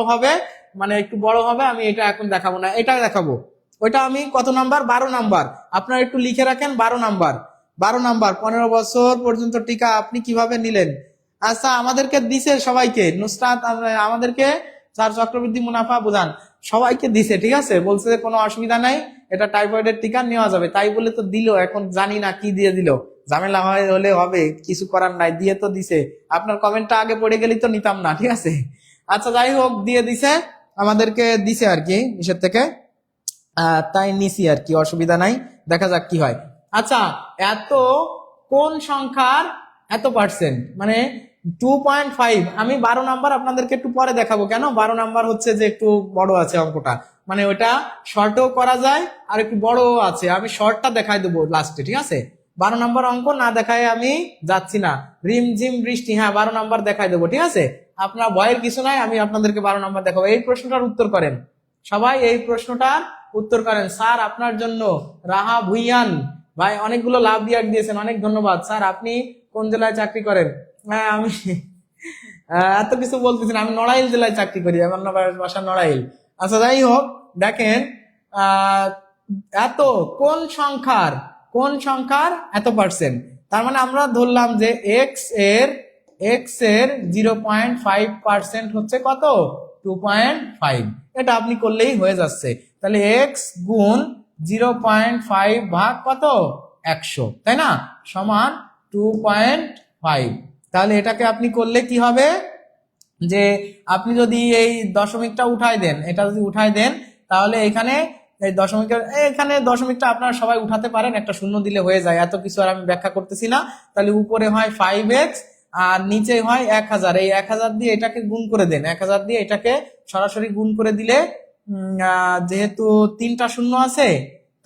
হবে, আমি এটা এখন দেখাবো না, এটা দেখাবো। ওইটা আমি কত নাম্বার? 12 নাম্বার। আপনারা একটু লিখে রাখেন 12 নাম্বার। 15 বছর পর্যন্ত টিকা আপনি কিভাবে নিলেন? আচ্ছা আমাদেরকে দিছে সবাইকে, নুসরাত আমাদেরকে, স্যার চক্রবৃদ্ধি মুনাফা বুঝান, সবাইকে দিছে, ঠিক আছে, বলছে যে কোনো অসুবিধা নাই, এটা টাইফয়েডের টিকা নেওয়া যাবে, তাই বলে তো দিল। এখন জানি না কি দিয়ে দিল, ঝামেলা হলে হবে, কিছু করার নাই, দিয়ে তো দিছে। আপনার কমেন্টটা আগে পড়ে গেলেই তো নিতাম না, ঠিক আছে। আচ্ছা যাই হোক, দিয়ে দিছে, আমাদেরকে দিছে আর কি নিষেধ থেকে, তাই নিছি আর কি, অসুবিধা নাই, দেখা যাক কি হয়। আচ্ছা এত কোন সংখ্যার এত পার্সেন্ট, মানে 2.5। আমি 12 নাম্বার আপনাদেরকে একটু পরে দেখাবো, কেন 12 নাম্বার হচ্ছে যে একটু বড় আছে অঙ্কটা, মানে ওটা শর্টও করা যায় আর একটু বড় আছে, আমি শর্টটা দেখাই দেবো লাস্টে, ঠিক আছে। 12 নাম্বার অঙ্ক না দেখায় আমি যাচ্ছি না। রিমঝিম বৃষ্টি, হ্যাঁ 12 নাম্বার দেখাই দেবো, ঠিক আছে, আপনার ভয়ের কিছু নাই, আমি আপনাদেরকে 12 নাম্বার দেখাবো। এই প্রশ্নটার উত্তর করেন সবাই, এই প্রশ্নটার উত্তর করেন। স্যার আপনার জন্য রাহা ভুইয়ান ভাই অনেকগুলো লাভ রিয়াক্ট দিয়েছেন, অনেক ধন্যবাদ। স্যার আপনি কোন জেলায় চাকরি করেন? হ্যাঁ আমি এত কিছু বলতেছেন, আমি নড়াইল জেলায় চাকরি করি, আমার বাসা নড়াইল। আচ্ছা যাই হোক, দেখেন এত কোন সংখ্যার এত পার্সেন্ট, তার মানে আমরা ধরলাম যে এক্স এর 0.5% হচ্ছে কত? 2.5। এটা আপনি করলেই হয়ে যাচ্ছে। তাহলে এক্স গুণ 0.5 ভাগ কত? 100, তাই না, সমান 2.5। তাহলে এটাকে আপনি করলে কি হবে, যে আপনি যদি এই দশমিকটা উঠায় দেন, এটা যদি উঠায় দেন, তাহলে এখানে এই দশমিকটা আপনারা সবাই উঠাতে পারেন, একটা শূন্য দিলে হয়ে যায়, এত কিছু আর আমি ব্যাখ্যা করতেছি না। তাহলে উপরে হয় 5x আর নিচে হয় 1000। এই 1000 দিয়ে এটাকে গুণ করে দেন, 1000 দিয়ে এটাকে সরাসরি গুণ করে দিলে যেহেতু 3টা শূন্য আছে,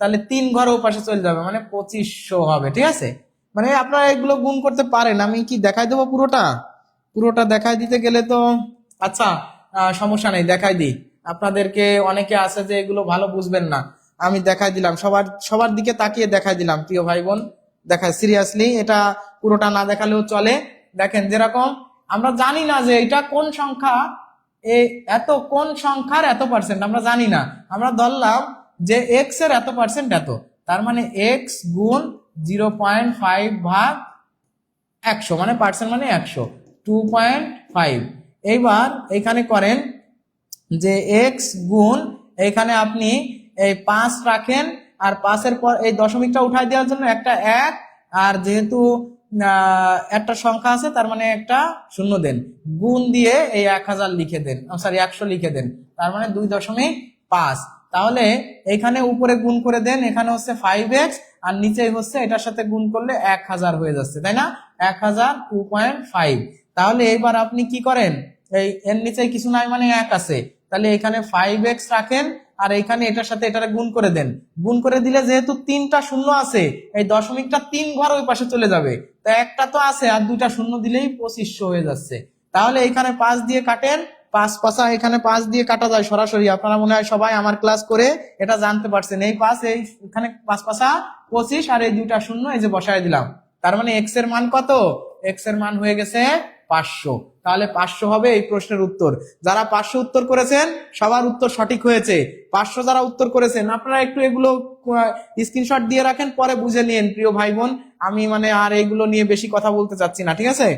তাহলে 3 ঘর ও পাশে চলে যাবে, মানে 2500 হবে। ঠিক আছে, মানে আপনারা এগুলো গুণ করতে পারেন। আমি কি দেখাই দেবো পুরোটা? পুরোটা দেখাই দিতে গেলে তো আচ্ছা, সমস্যা নেই, দেখাই দিই। আপনাদেরকে অনেকে আছে যে এগুলো ভালো বুঝবেন না, আমি দেখাই দিলাম, সবার দিকে তাকিয়ে দেখাই দিলাম প্রিয় ভাই বোন। দেখায় সিরিয়াসলি, এটা পুরোটা না দেখালেও চলে। দেখেন, যেরকম আমরা জানি না যে এটা কোন সংখ্যা, এত কোন সংখ্যার এত পার্সেন্ট আমরা জানি না। আমরা ধরলাম যে এক্স এর এত পার্সেন্ট এত, তার মানে এক্স গুণ 0.5 ভাগ 100, মানে পার্সেন্ট মানে 100, 2.5। এইবার এখানে করেন যে এক্স গুণ, এখানে আপনি এই 5 রাখেন, আর 5-এর পর এই দশমিকটা উঠাই দেওয়ার জন্য একটা 1, আর যেহেতু একটা সংখ্যা আছে তার মানে একটা শূন্য দেন, গুণ দিয়ে এই 1000 লিখে দেন, সরি 100 লিখে দেন, তার মানে 2.5। তাহলে এখানে উপরে গুণ করে দেন, এখানে হচ্ছে 5x, আর নিচে হচ্ছে এটার সাথে গুণ করলে 1000 হয়ে যাচ্ছে, তাই না? 1000 2.5। তাহলে এইবার আপনি কি করেন, এই এর নিচে কিছু নাই মানে 1 আছে, তাহলে এখানে 5x রাখেন, আর এখানে এটার সাথে এটা গুণ করে দেন। গুণ করে দিলে যেহেতু 3টা শূন্য আছে, এই দশমিকটা 3 ঘর ওই পাশে চলে যাবে, তো একটা তো আছে, আর 2টা শূন্য দিলেই 2500 হয়ে যাচ্ছে। তাহলে এখানে 5 দিয়ে কাটেন, 5 পাশা এখানে 5 দিয়ে কাটা যায় সরাসরি। আপনারা মনে হয় সবাই আমার ক্লাস করে এটা জানতে পারছেন। এই 5 এই এখানে 5 পাশা 25, আর এই 2টা শূন্য এই যে বসায় দিলাম, তার মানে এক্স এর মান কত? এক্স এর মান হয়ে গেছে 500। তাহলে 500 হবে এই প্রশ্নের উত্তর। যারা 500 উত্তর করেছেন সবার উত্তর সঠিক হয়েছে। 500 যারা উত্তর করেছেন আপনারা একটু এগুলো স্ক্রিনশট দিয়ে রাখেন, পরে বুঝে নিন প্রিয় ভাই বোন। আমি মানে আর এগুলো নিয়ে বেশি কথা বলতে চাচ্ছি না, ঠিক আছে?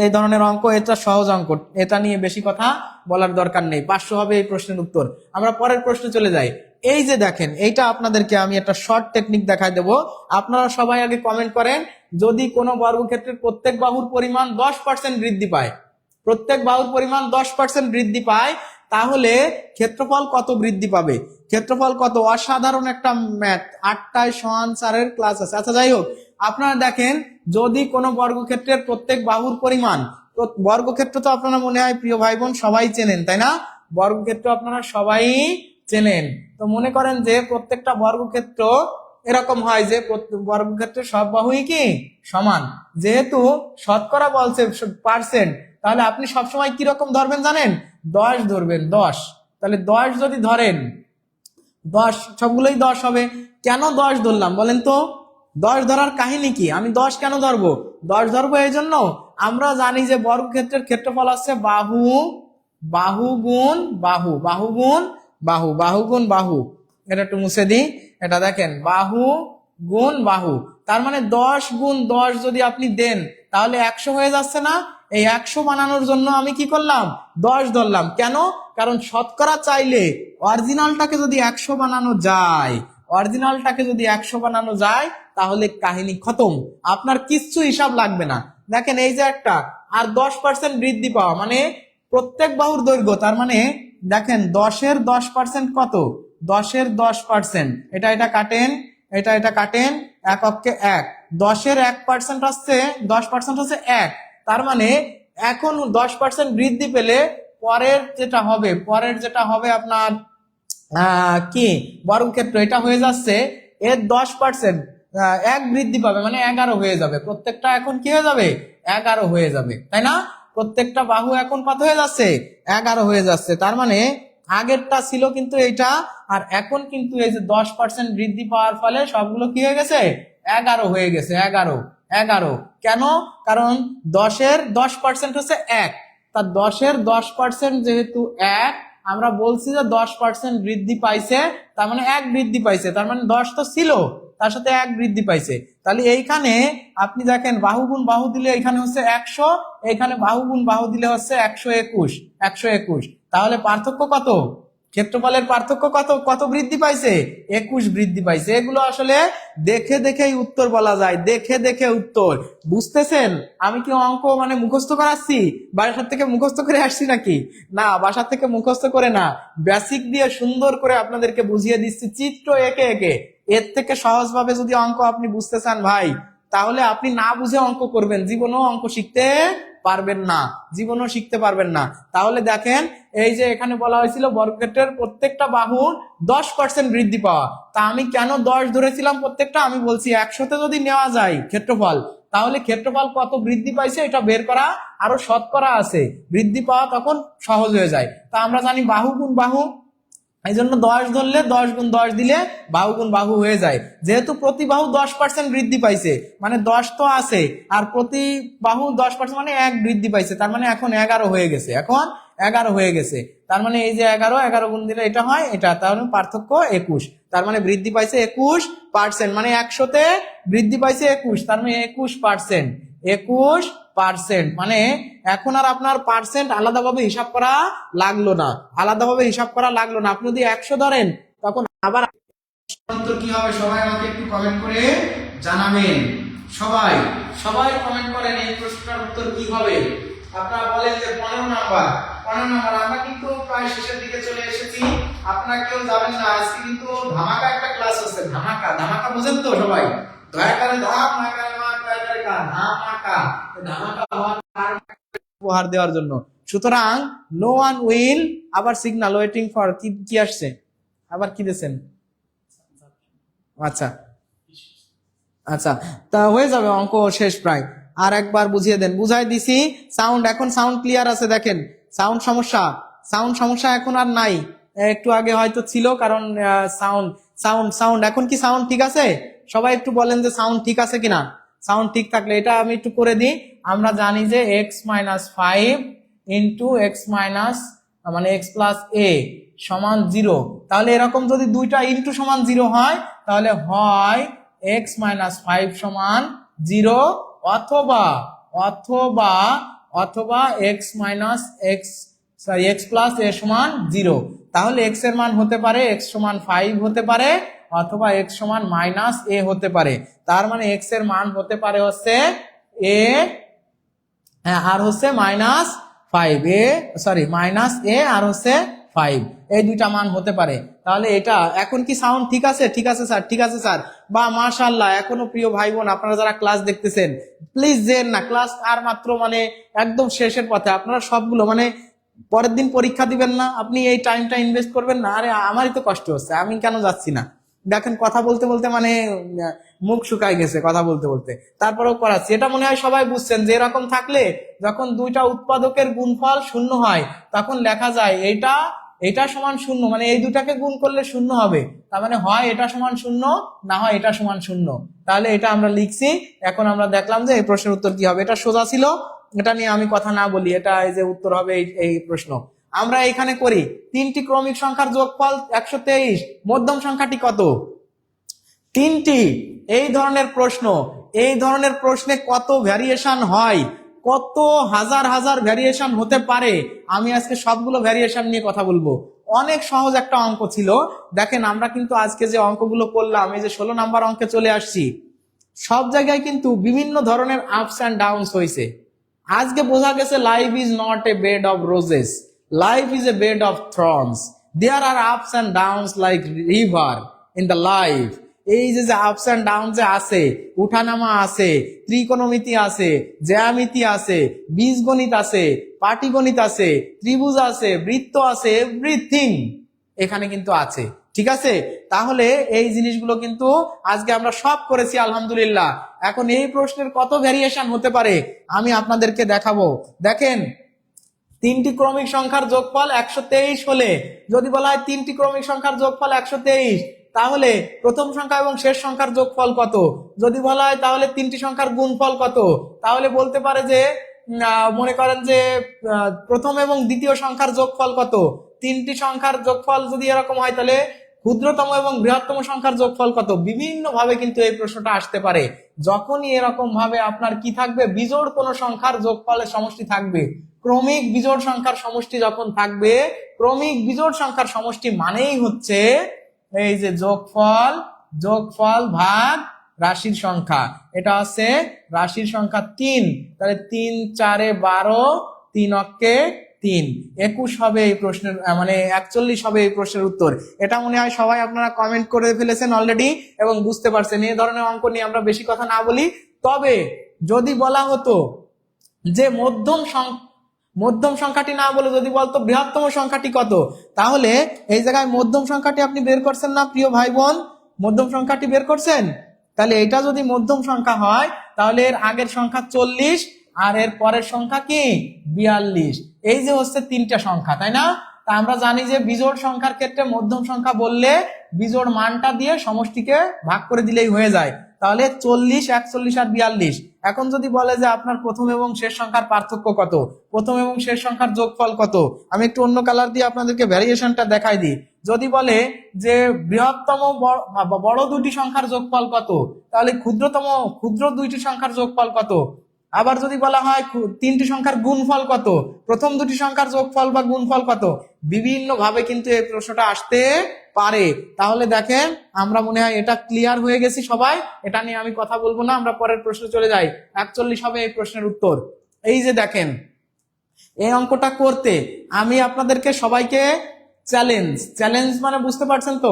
এই ধরনের অঙ্ক, এটা সহজ অঙ্ক, এটা নিয়ে বেশি কথা বলার দরকার নেই। 500 হবে এই প্রশ্নের উত্তর। আমরা পরের প্রশ্নে চলে যাই। এই যে দেখেন, এইটা আপনাদেরকে আমি একটা শর্ট টেকনিক দেখাই দেবো। আপনারা সবাই আগে কমেন্ট করেন, যদি কোনো বর্গক্ষেত্রের প্রত্যেক বাহুর পরিমাণ 10% বৃদ্ধি পায়, প্রত্যেক বাহুর পরিমাণ 10% বৃদ্ধি পায়, তাহলে ক্ষেত্রফল কত বৃদ্ধি পাবে? ক্ষেত্রফল কত? অসাধারণ একটা ম্যাথ, 8টায় সমান 4-এর ক্লাস আছে। আচ্ছা যাই হোক, আপনারা দেখেন, যদি কোনো বর্গক্ষেত্রের প্রত্যেক বাহুর পরিমাণ, বর্গক্ষেত্র তো আপনারা মনে হয় প্রিয় ভাই বোন সবাই চেনেন, তাই না? বর্গক্ষেত্র আপনারা সবাই চেনেন। তো মনে করেন যে প্রত্যেকটা বর্গক্ষেত্র এরকম হয় যে বর্গক্ষেত্রের সব বাহুই কি সমান। যেহেতু শতকরা বলছে পার্সেন্ট, তাহলে আপনি সবসময় কিরকম ধরবেন জানেন? 10 ধরবেন, 10। তাহলে 10 যদি ধরেন, 10 সবগুলোই 10 হবে। কেন 10 ধরলাম বলেন তো? 10 ধরার কাহিনী কি? আমি 10 কেন ধরবো? 10 ধরবো এই জন্য, আমরা জানি যে বর্গক্ষেত্রের ক্ষেত্রফল হচ্ছে বাহু, বাহু গুণ বাহু, বাহু গুণ বাহু, বাহু গুণ বাহু। এটা একটু মুছে দিই। এটা দেখেন, বাহু গুণ বাহু, তার মানে 10 গুণ 10 যদি আপনি দেন তাহলে 100 হয়ে যাচ্ছে না? এই 100 বানানোর জন্য আমি কি করলাম? 10 ধরলাম। কেন? কারণ শতকরা চাইলে অরিজিনালটাকে যদি 100 বানানো যায়, অরিজিনালটাকে যদি 100 বানানো যায়, তাহলে কাহিনী খতম, আপনার কিচ্ছু হিসাব লাগবে না। দেখেন এই যে একটা, আর 10% বৃদ্ধি পাওয়া মানে প্রত্যেক বাহুর দৈর্ঘ্য, তার মানে দেখেন 10-এর 10% কত? 10-এর 10%, এটা কাটেন, এটা কাটেন, এক অক্ষে 1। 10-এর 1% হচ্ছে 10% হচ্ছে 1, তার মানে এখন 10% বৃদ্ধি পেলে পরের যেটা হবে আপনার কি বর্গক্ষেত্র, এটা হয়ে যাচ্ছে এর 10%, 1 বৃদ্ধি পাবে মানে 11 হয়ে যাবে। প্রত্যেকটা এখন কি হয়ে যাবে? 11 হয়ে যাবে, তাই না? প্রত্যেকটা বাহু এখন কত হয়ে যাচ্ছে? 11 হয়ে যাচ্ছে। তার মানে আগেরটা ছিল কিন্তু এইটা, আর এখন কিন্তু এই যে 10% বৃদ্ধি পাওয়ার ফলে সবগুলো কি হয়ে গেছে? 11 হয়ে গেছে। 11 কেন? কারণ 10-এর 10% হচ্ছে 1, তা 10-এর 10% যেহেতু 1, আমরা বলছি যে 10% বৃদ্ধি পাইছে, তার মানে 1 বৃদ্ধি পাইছে, তার মানে 10 তো ছিল, তার সাথে 1 বৃদ্ধি পাইছে। তাহলে এইখানে আপনি দেখেন, বাহু গুণ বাহু দিলে এখানে হচ্ছে 100, এইখানে বাহু গুণ বাহু দিলে হচ্ছে 121। তাহলে পার্থক্য কত? ক্ষেত্রফলের পার্থক্য কত? কত বৃদ্ধি পাইছে? 21 বৃদ্ধি পাইছে। এগুলো আসলে দেখে দেখেই উত্তর বলা যায়, দেখে দেখে উত্তর। বুঝতেছেন? আমি কি অঙ্ক মানে মুখস্থ করাচ্ছি? বাসার থেকে মুখস্থ করে আসছি নাকি? না, বাসার থেকে মুখস্থ করে না, বেসিক দিয়ে সুন্দর করে আপনাদেরকে বুঝিয়ে দিচ্ছি, চিত্র এঁকে এঁকে। এর থেকে সহজভাবে যদি অঙ্ক আপনি বুঝতে চান ভাই, তাহলে আপনি না বুঝে অঙ্ক করবেন, জীবনেও অঙ্ক শিখতে পারবেন না, জীবনও শিখতে পারবেন না। তাহলে দেখেন এই যে এখানে বলা হয়েছিল বর্গক্ষেত্রের প্রত্যেকটা বাহুর 10% বৃদ্ধি পাওয়া, তা আমি কেন 10 ধরেছিলাম প্রত্যেকটা, আমি বলছি 100তে যদি নেওয়া যায় ক্ষেত্রফল, তাহলে ক্ষেত্রফল কত বৃদ্ধি পাইছে এটা বের করা আরো শতকরা আছে, বৃদ্ধি পাওয়া তখন সহজ হয়ে যায়। তা আমরা জানি বাহু গুণ বাহু, এই জন্য 10 ধরলে 10 গুণ 10 দিলে বাহু গুণ বাহু হয়ে যায়। যেহেতু প্রতি বাহু 10% বৃদ্ধি পাইছে, মানে 10 তো আছে, আর প্রতি বাহু 10% মানে 1 বৃদ্ধি পাইছে, তার মানে এখন 11 হয়ে গেছে, এখন 11 হয়ে গেছে। তার মানে এই যে 11 গুণ দিলে এটা হয় এটা, তার মানে পার্থক্য 21, তার মানে বৃদ্ধি পাইছে 21%, মানে 100তে বৃদ্ধি পাইছে 21, তার মানে 21%, 21%, মানে এখন আর আপনার পার্সেন্ট আলাদাভাবে হিসাব করা লাগলো না, আলাদাভাবে হিসাব করা লাগলো না। আপনি যদি 100 ধরেন তখন আবার উত্তর কি হবে সবাই আমাকে একটু কমেন্ট করে জানাবেন। সবাই সবাই কমেন্ট করেন এই প্রশ্নটার উত্তর কি হবে। আপনারা বলেন যে 15 নাম্বার। আমরা কিন্তু প্রায় শেষের দিকে চলে এসেছি, আপনারা কেউ যাবেন না, আজকে কিন্তু ধামাকা একটা ক্লাস আছে। ধামাকা, ধামাকা বুঝেন তো সবাই? দয়া করে ধাম না করে মা দয়া করে কা ধামাকা, ধামাকা উপহার দেওয়ার জন্য। সুতরাং নো ওয়ান উইল, আবার সিগন্যাল ওয়েটিং ফর, কি আসছে আবার কি দিয়েছেন? আচ্ছা আচ্ছা, তা হয়ে যাবে, অঙ্ক শেষ প্রায়। আর একবার বুঝিয়ে দেন। বুঝাই দিছি। সাউন্ড, এখন সাউন্ড ক্লিয়ার আছে? দেখেন সাউন্ড সমস্যা এখন আর নাই, একটু আগে হয়তো ছিল, কারণ সাউন্ড সাউন্ড সাউন্ড এখন কি সাউন্ড ঠিক আছে? সবাই একটু বলেন যে সাউন্ড ঠিক আছে কিনা। সাউন্ড ঠিক থাকলে এটা আমি একটু করে দিই। আমরা জানি যে x-5 ইন্টু এক্স মাইনাস মানে x+a সমান 0, তাহলে এরকম যদি দুইটা ইন্টু সমান 0 হয়, তাহলে হয় x-5 সমান 0, অথবা অথবা অথবা x+a সমান 0। তাহলে x এর মান হতে পারে x সমান 5 হতে পারে, অথবা x সমান -a হতে পারে। তার মানে x এর মান হতে পারে হচ্ছে a, আর হচ্ছে -5a, সরি -a আর হচ্ছে 5, এই দুইটা মান হতে পারে। তাহলে এটা এখন কি সাউন্ড ঠিক আছে? ঠিক আছে স্যার, ঠিক আছে স্যার, বা মাশাআল্লাহ। এখনো প্রিয় ভাই বোন আপনারা যারা ক্লাস দেখতেছেন প্লিজ যেন না, ক্লাস আর মাত্র মানে একদম শেষের পথে। আপনারা সবগুলো মানে পরের দিন পরীক্ষা দিবেন না, আপনি এই টাইমটা ইনভেস্ট করবেন না। আরে আমারই তো কষ্ট হচ্ছে, আমি কেন যাচ্ছি না? দেখেন কথা বলতে বলতে মানে মুখ শুকায় গেছে কথা বলতে বলতে, তারপরেও করাচ্ছি। এটা মনে হয় সবাই বুঝছেন যে এরকম থাকলে যখন দুইটা উৎপাদকের গুণফল 0 হয়, তখন লেখা যায় এটা সমান 0, মানে এই দুটাকে গুণ করলে 0 হবে, তার মানে হয় এটা সমান 0, না হয় এটা সমান 0। তাহলে এটা আমরা লিখছি। এখন আমরা দেখলাম যে এই প্রশ্নের উত্তর কি হবে। এটা সোজা ছিল, এটা নিয়ে আমি কথা না বলি, এটা এই যে উত্তর হবে এই প্রশ্ন। আমরা এখানে করি 3টি ক্রমিক সংখ্যার যোগফল 123, মধ্যম সংখ্যাটি কত? 3টি। এই ধরনের প্রশ্নে কত ভ্যারিয়েশন হয়, কত হাজার হাজার ভ্যারিয়েশন হতে পারে, আমি আজকে সবগুলো ভ্যারিয়েশন নিয়ে কথা বলবো। অনেক সহজ একটা অঙ্ক ছিল। দেখেন আমরা কিন্তু আজকে যে অঙ্কগুলো করলাম, এই যে 16 নাম্বার অঙ্কে চলে আসছি, সব জায়গায় কিন্তু বিভিন্ন ধরনের আপস অ্যান্ড ডাউনস হয়েছে। আজকে বোঝা গেছে life is not a bed of roses, life is a bed of thorns, there are ups and downs like river in the life. এই যে আপস অ্যান্ড ডাউন যে আছে, উঠানামা আছে, ত্রিকোণমিতি আছে, জ্যামিতি আছে, বীজগণিত আছে, পাটিগণিত আছে, ত্রিভুজ আছে, বৃত্ত আছে, এভরিথিং এখানে কিন্তু আছে। ঠিক আছে, তাহলে এই জিনিসগুলো কিন্তু আজকে আমরা সব করেছি আলহামদুলিল্লাহ। এখন এই প্রশ্নের কত ভ্যারিয়েশন হতে পারে আমি আপনাদেরকে দেখাবো। দেখেন 3টি ক্রমিক সংখ্যার যোগফল 123 হলে, যদি বলা হয় 3টি ক্রমিক সংখ্যার যোগফল 123, তাহলে প্রথম সংখ্যা এবং শেষ সংখ্যার যোগফল কত? যদি বলা হয় তাহলে 3টি সংখ্যার গুণফল কত? তাহলে বলতে পারে যে মনে করেন যে প্রথম এবং দ্বিতীয় সংখ্যার যোগফল কত? 3টি সংখ্যার যোগফল যদি এরকম হয়, তাহলে ক্ষুদ্রতম এবং বৃহত্তম সংখ্যার যোগফল কত? বিভিন্ন ভাবে কিন্তু এই প্রশ্নটা আসতে পারে। যখনই এরকম ভাবে আপনার কি থাকবে, বিজোড় কোন সংখ্যার যোগফলের সমষ্টি থাকবে, ক্রমিক বিজোড় সংখ্যার সমষ্টি যখন থাকবে, ক্রমিক বিজোড় সংখ্যার সমষ্টি মানেই হচ্ছে এই যে যোগফল ভাগ রাশির সংখ্যা। এটা হচ্ছে রাশির সংখ্যা 3, তাহলে 3 4 12, 3 অক্কে 3, 21 হবে এই প্রশ্নের, মানে 41 হবে এই প্রশ্নের উত্তর। এটা মনে হয় সবাই আপনারা কমেন্ট করে ফেলেছেন অলরেডি এবং বুঝতে পারছেন। এই ধরনের অঙ্ক নিয়ে আমরা বেশি কথা না বলি। তবে যদি বলা হতো যে মধ্যম সংখ্যাটি না বলে যদি বলতো বৃহত্তম সংখ্যাটি কত, তাহলে এই জায়গায় মধ্যম সংখ্যাটি আপনি বের করছেন না প্রিয় ভাই বোন? মধ্যম সংখ্যাটি বের করছেন? তাহলে এটা যদি মধ্যম সংখ্যা হয় তাহলে এর আগের সংখ্যা 40 আর এর পরের সংখ্যা কি 42। এই যে হচ্ছে তিনটা সংখ্যা, তাই না? তা আমরা জানি যে বিজোড় সংখ্যার ক্ষেত্রে মধ্যম সংখ্যা বললে বিজোড় মানটা দিয়ে সমষ্টিকে ভাগ করে দিলেই হয়ে যায়। তাহলে 40, 41 আর 42। এখন যদি বলে যে আপনার প্রথম এবং শেষ সংখ্যার পার্থক্য কত, প্রথম এবং শেষ সংখ্যার যোগফল কত, আমি একটু অন্য কালার দিয়ে আপনাদেরকে ভ্যারিয়েশনটা দেখাই দিই। যদি বলে যে বৃহত্তম বড় দুটি সংখ্যার যোগফল কত, তাহলে ক্ষুদ্র দুইটি সংখ্যার যোগফল কত। আবার যদি বলা হয় তিনটি সংখ্যার গুণফল কত, প্রথম দুটি সংখ্যার যোগফল বা গুণফল কত। বিভিন্ন ভাবে কিন্তু এই প্রশ্নটা আসতে পারে। তাহলে দেখেন আমরা মনে হয় এটা ক্লিয়ার হয়ে গেছি সবাই, এটা নিয়ে আমি কথা বলবো না, আমরা পরের প্রশ্নে চলে যাই। 41 হবে এই প্রশ্নের উত্তর। এই যে দেখেন এই অঙ্কটা করতে আমি আপনাদেরকে সবাইকে চ্যালেঞ্জ মানে বুঝতে পারছেন তো?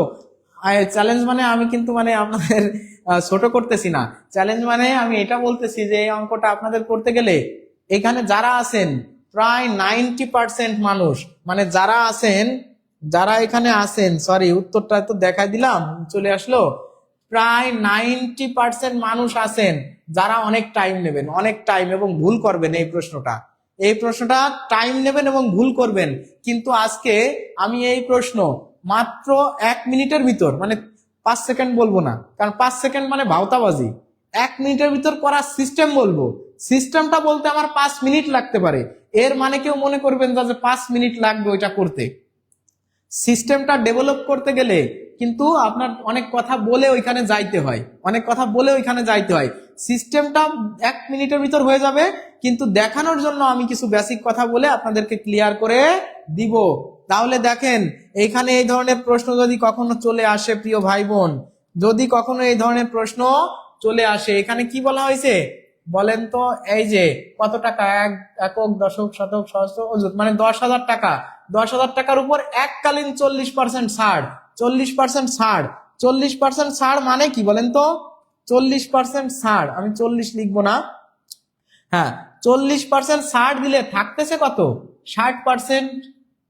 চ্যালেঞ্জ মানে আমি কিন্তু মানে আপনাদের ছোট করতেছি না। চ্যালেঞ্জ মানে আমি এটা বলতেছি যে এই অঙ্কটা আপনাদের করতে গেলে এখানে যারা আছেন প্রায় 90% মানুষ, মানে যারা এখানে আছেন, সরি উত্তরটা তো দেখাই দিলাম চলে আসলো, প্রায় 90% মানুষ আছেন যারা অনেক টাইম নেবেন, অনেক টাইম এবং ভুল করবেন। এই প্রশ্নটা টাইম নেবেন এবং ভুল করবেন। কিন্তু আজকে আমি এই প্রশ্ন মাত্র 1 মিনিটের ভিতর, মানে 5 সেকেন্ড বলবো না, কারণ 5 সেকেন্ড মানে ভাওতাবাজি। 1 মিনিটের ভিতর করার সিস্টেম বলবো। সিস্টেমটা বলতে আমার 5 মিনিট লাগতে পারে। এর মানে কেউ মনে করবেন যে 5 মিনিট লাগবে ওইটা করতে। সিস্টেমটা ডেভেলপ করতে গেলে কিন্তু আপনার অনেক কথা বলে ওইখানে যাইতে হয়। সিস্টেমটা 1 মিনিটের ভিতর হয়ে যাবে, কিন্তু দেখানোর জন্য আমি কিছু বেসিক কথা বলে আপনাদেরকে ক্লিয়ার করে দিব। তাহলে দেখেন এইখানে এই ধরনের প্রশ্ন যদি কখনো চলে আসে প্রিয় ভাই বোন, যদি কখনো এই ধরনের প্রশ্ন চলে আসে, এখানে কি বলা হয়েছে বলেন তো? এই যে কত টাকা, একক, দশক, শতক, সহস্র, অযুত, মানে 10,000 টাকা। 10,000 টাকার উপর এককালীন 40% ছাড়। 40% ছাড়, 40% ছাড় মানে কি বলেন তো? 40% ছাড়, আমি 40 লিখবো না, হ্যাঁ 40% ছাড় দিলে থাকতেছে কত? 60%।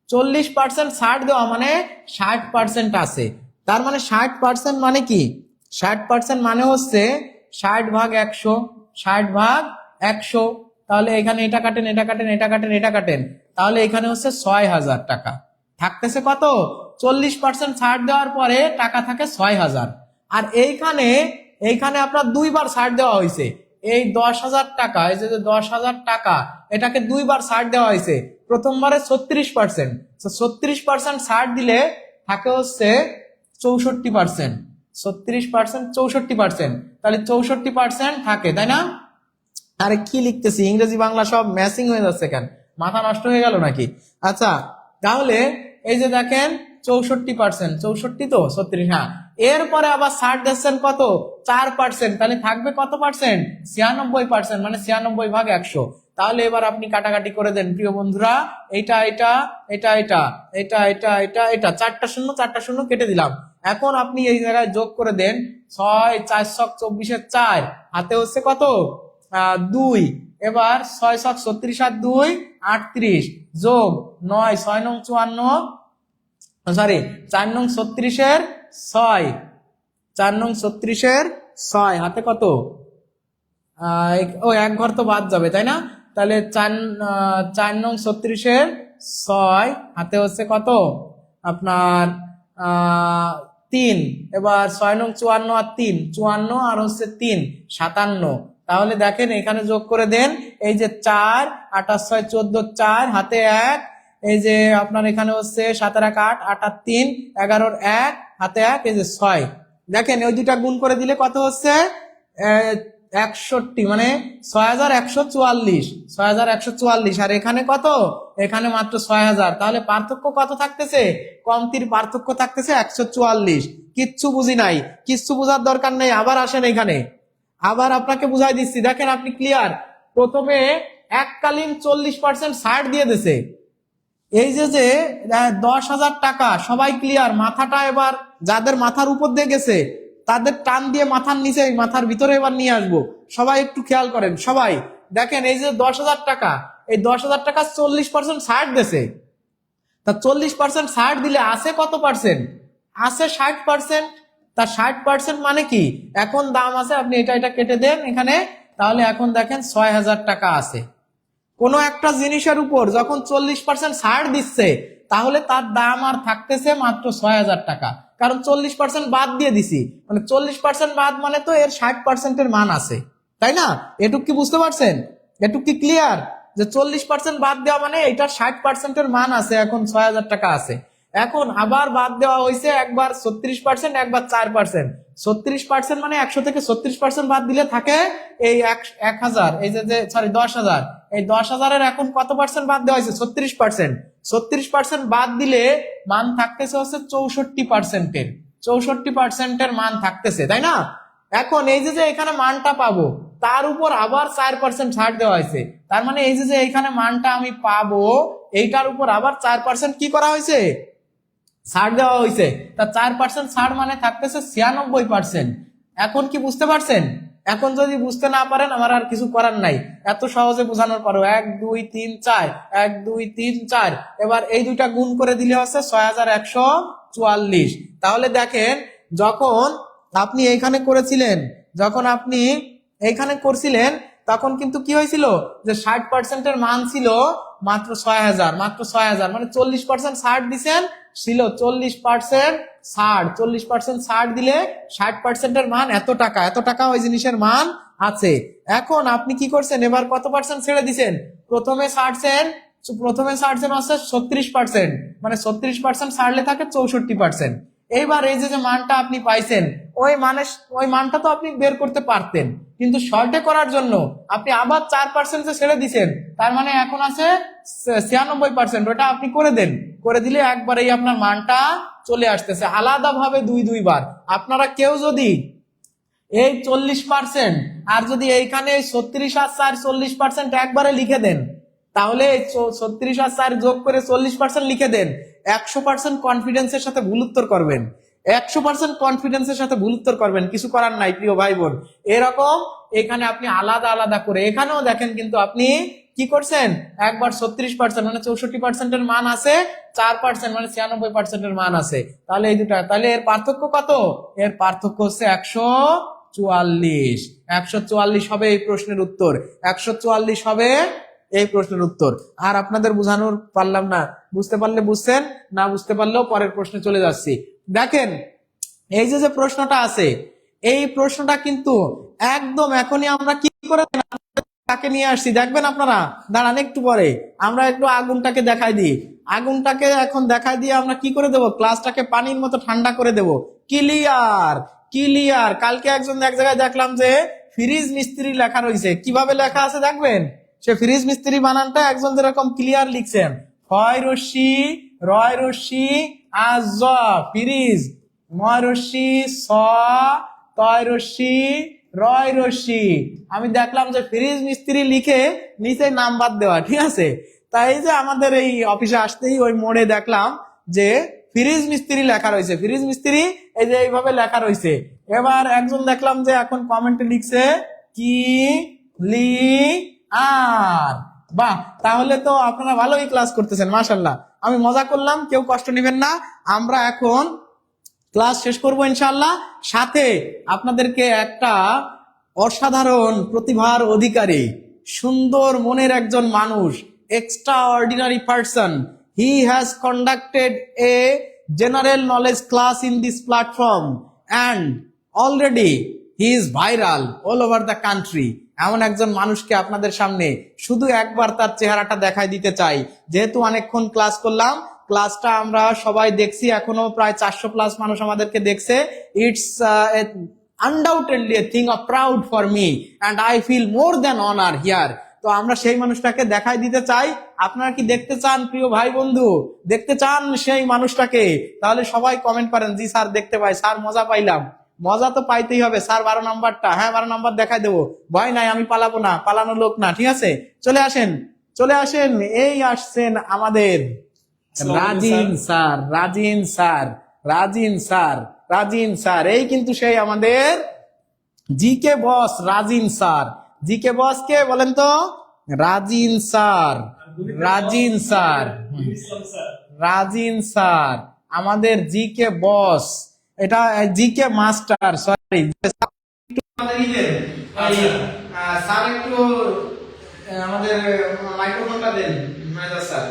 40% ছাড় দেওয়া মানে 60% আছে। তার মানে 60% মানে কি? 60% মানে হচ্ছে 60 ভাগ 100, 60 ভাগ 100। তাহলে এখানে এটা কাটেন, এটা কাটেন, এটা কাটেন, এটা কাটেন, তাহলে এখানে হচ্ছে 6,000 টাকা। থাকতেছে কত? 40% ছাড় দেওয়ার পরে টাকা থাকে 6,000। আর এইখানে আপনার 2 বার ছাড় দেওয়া হয়েছে। এই 10,000 টাকা, এই যে 10,000 টাকা, এটাকে 2 বার ছাড় দেওয়া হয়েছে। প্রথমবারে 36%, 36% ছাড় দিলে থাকে হচ্ছে 64%। 36%, 64%, তাহলে 64% থাকে, তাই না? আরে কি লিখতেছি, ইংরেজি বাংলা সব ম্যাচিং হয়ে যাচ্ছে, কেন মাথা নষ্ট হয়ে গেল নাকি? আচ্ছা তাহলে এই যে দেখেন 64%, 64 তো 36, হ্যাঁ। এরপরে আবার ছাড় দিচ্ছেন কত? 4%, তাহলে থাকবে কত পার্সেন্ট? 96%, মানে 96 ভাগ 100। তাহলে এবার আপনি কাটাকাটি করে দেন প্রিয় বন্ধুরা, এটা এটা এটা এটা এটা এটা এটা এটা 4টা শূন্য 4টা শূন্য কেটে দিলাম। এখন আপনি এই জায়গায় যোগ করে দেন 6 4 ছক 24 4, হাতে হচ্ছে কত? 2। এবার 6 ছক 36 আর 2 38, যোগ 9 6 নং 54, সরি 4 নং 36 6, 4 নং 36 6, হাতে কত? ও এক ঘর তো বাদ যাবে, তাই না? তাহলে 4 নং 36 6, হাতে হচ্ছে কত আপনার 3। এবার 6 নং 54 আর 3, 54 আর হচ্ছে 3 57। তাহলে দেখেন এখানে যোগ করে দেন, এই যে 4 8 6 14 4, হাতে 1, এই যে আপনার এখানে হচ্ছে 7 1 8 8 আর 3 11 1, হাতে 1, এই যে 6। দেখেন ওই দুইটা গুণ করে দিলে কত হচ্ছে? 61, মানে 6,144, 6,144। আর এখানে কত? এখানে মাত্র 6,000। তাহলে পার্থক্য কত থাকতেছে? কমতির পার্থক্য থাকতেছে 144। কিচ্ছু বুঝি নাই, কিচ্ছু বোঝার দরকার নেই। আবার আসেন এখানে, আবার আপনাকে বুঝাই দিচ্ছি। দেখেন আপনি ক্লিয়ার। প্রথমে এককালীন 40% ছাড় দিয়ে দিছে। এই যে 10,000 টাকা, সবাই ক্লিয়ার? মাথাটা এবার যাদের মাথার উপর দিয়ে গেছে তাদের টান দিয়ে মাথার নিচে, মাথার ভিতরে এবার নিয়ে আসবো। সবাই একটু খেয়াল করেন, সবাই দেখেন এই যে 10,000 টাকা, এই 10,000 টাকা 40% ছাড় দিছে। তা 40% ছাড় দিলে আছে কত পার্সেন্ট? আছে 60%। তা 60% মানে কি, এখন দাম আছে, আপনি এটা কেটে দেন এখানে, তাহলে এখন দেখেন 6,000 টাকা আছে। কোন একটা জিনিসের উপর যখন 40% ছাড় দিচ্ছে, তাহলে তার দাম আর থাকতেছে মাত্র 6,000 টাকা, কারণ 40% বাদ দিয়ে দিছি, মানে 40% বাদ মানে তো এর 60%-এর মান আছে, তাই না? এটুক কি বুঝতে পারছেন? এটুক কি ক্লিয়ার যে 40% বাদ দেওয়া মানে এটার 60%-এর মান আছে, এখন 6,000 টাকা আছে। এখন আবার বাদ দেওয়া হয়েছে একবার 36%, একবার 4%। 36% মানে 100 থেকে 36% বাদ দিলে থাকে এই 1,000, এই যে সরি 10,000, এই 10,000-এর এখন কত পার্সেন্ট বাদ দেওয়া হয়েছে? 36%। 36% বাদ দিলে মান থাকতেছে হচ্ছে 64%-এর, 64%-এর মান থাকতেছে, তাই না? এখন এই যে এখানে মানটা পাবো, তার উপর আবার 4% ছাড় দেওয়া হয়েছে, তার মানে এই যে এইখানে মানটা আমি পাবো, এইটার উপর আবার 4% কি করা হয়েছে? ছাড় দেওয়া হয়েছে। তা 4% ছাড় মানে থাকতেছে 96%। এখন কি বুঝতে পারছেন? এখন যদি বুঝতে না পারেন আমার আর কিছু করার নাই, এত সহজে বোঝানোর পারো। 1 2 3 4, 1 2 3 4, এবার এই দুইটা গুণ করে দিলে হচ্ছে 6,144। তাহলে দেখেন, যখন আপনি এইখানে করেছিলেন, যখন আপনি এইখানে করছিলেন, তখন কিন্তু কি হয়েছিল যে 60%-এর মান ছিল মাত্র 6,000, মাত্র 6,000, মানে 40% ছাড় দিছেন, ছিল 40% ছাড়। 40% ছাড় দিলে 60%-এর মান এত টাকা, এত টাকা ওই জিনিসের মান আছে। এখন আপনি কি করছেন, এবার কত পার্সেন্ট ছেড়ে দিছেন? প্রথমে ছাড়ছেন হচ্ছে 36%, মানে 36% ছাড়লে থাকে 64%। এইবার এই যে মানটা আপনি পাইছেন, ওই মানটা তো আপনি বের করতে পারতেন, কিন্তু শর্টে করার জন্য আপনি আবার 4% ছেড়ে দিছেন, তার মানে এখন আছে 96%। ওটা আপনি করে দেন, করে দিলে একবারেই আপনার মানটা চলে আসতেছে। আলাদাভাবে 2 বার আপনারা কেউ যদি এই 40% আর যদি এইখানে 36 আর 4 40% একবারে লিখে দেন, তাহলে 36 আর 4 যোগ করে 40% লিখে দেন, 100% কনফিডেন্সের সাথে ভুল উত্তর করবেন। 100% কনফিডেন্সের সাথে ভুল উত্তর করবেন, কিছু করার নাই প্রিয় ভাই বোন। এরকম এখানে আপনি আলাদা আলাদা করে, এখানেও দেখেন কিন্তু আপনি কি করছেন, একবার 36% মানে 64%-এর মান আছে, 4% মানে 96%-এর মান আছে, তাহলে এই দুটা, তাহলে এর পার্থক্য কত? এর পার্থক্য হচ্ছে 144। 144 হবে এই প্রশ্নের উত্তর, 144 হবে এই প্রশ্নের উত্তর। আর আপনাদের বোঝানোর পারলাম না, বুঝতে পারলে বুঝছেন, না বুঝতে পারলেও পরের প্রশ্নে চলে যাচ্ছি। দেখেন এই যে প্রশ্নটা আছে, এই প্রশ্নটা কিন্তু একদম এখনই আমরা কি করে তাকে নিয়ে আসছি, দেখবেন আপনারা, দাঁড়ান একটু পরে আমরা একটু আগুনটাকে দেখাই দিই। আগুনটাকে এখন দেখাই দিয়ে আমরা কি করে দেব, ক্লাসটাকে পানির মতো ঠান্ডা করে দেব। Clear, clear. কালকে এক জায়গায় দেখলাম যে ফ্রিজ মিস্ত্রি লেখা রয়েছে, কিভাবে লেখা আছে দেখবেন। সে ফ্রিজ মিস্ত্রি বানানটা একজন যেরকম ক্লিয়ার লিখছেন, হয় রশ্মি, রয় রশ্মি, আজ ফ্রিজ, ময় রশ্মি, স তয় রশ্মি, রয় রশ্মি। আমি দেখলাম যে ফ্রিজ মিস্ত্রি লিখে নিচে নাম্বার দেওয়া, ঠিক আছে। তাই যে আমাদের এই অফিসে আসতেই ওই মোড়ে দেখলাম যে ফ্রিজ মিস্ত্রি লেখা রয়েছে, ফ্রিজ মিস্ত্রি এই যে এইভাবে লেখা রয়েছে। এবার একজন দেখলাম যে এখন কমেন্টে লিখছে কি লি আর, বাহ, তাহলে তো আপনারা ভালোই ক্লাস করতেছেন, মাশাআল্লাহ। আমি মজা করলাম, কেউ কষ্ট নেবেন না। আমরা এখন ক্লাস শেষ করবো ইনশাআল্লাহ। সাথে আপনাদেরকে একটা অসাধারণ প্রতিভার অধিকারী, সুন্দর মনের একজন মানুষ, extra ordinary person, he has conducted a general knowledge class in this platform and already he is viral all over the country. এমন একজন মানুষকে আপনাদের সামনে শুধু একবার তার চেহারাটা দেখাই দিতে চাই। যেহেতু অনেকক্ষণ ক্লাস করলাম, ক্লাসটা আমরা সবাই দেখছি, এখনো প্রায় 400+ মানুষ আমাদেরকে দেখছে। It's undoubtedly a thing of proud for me and I feel more than honour here. তো আমরা সেই মানুষটাকে দেখাই দিতে চাই। আপনারা কি দেখতে চান প্রিয় ভাই বন্ধু, দেখতে চান সেই মানুষটাকে? তাহলে সবাই কমেন্ট করেন, জি স্যার দেখতে পাই, স্যার মজা পাইলাম। মজা তো পাইতেই হবে স্যার, 12 নাম্বারটা, হ্যাঁ 12 নাম্বার দেখাই দেবো, ভয় নাই, আমি পালাবো না, পালানো লোক না, ঠিক আছে। চলে আসেন, চলে আসেন, এই আসছেন আমাদের Rajin sir, Rajin sir, Rajin sir, Rajin sir, এই কিন্তু সেই আমাদের জিকে বস রাজিন স্যার। জিকে বস কে বলেন তো? Rajin sir. Rajin sir. Rajin sir আমাদের জিকে বস। এটা জিকে মাস্টার, সরি। স্যার একটু আমাদের মাইক্রোফোনটা দেন মেজর স্যার।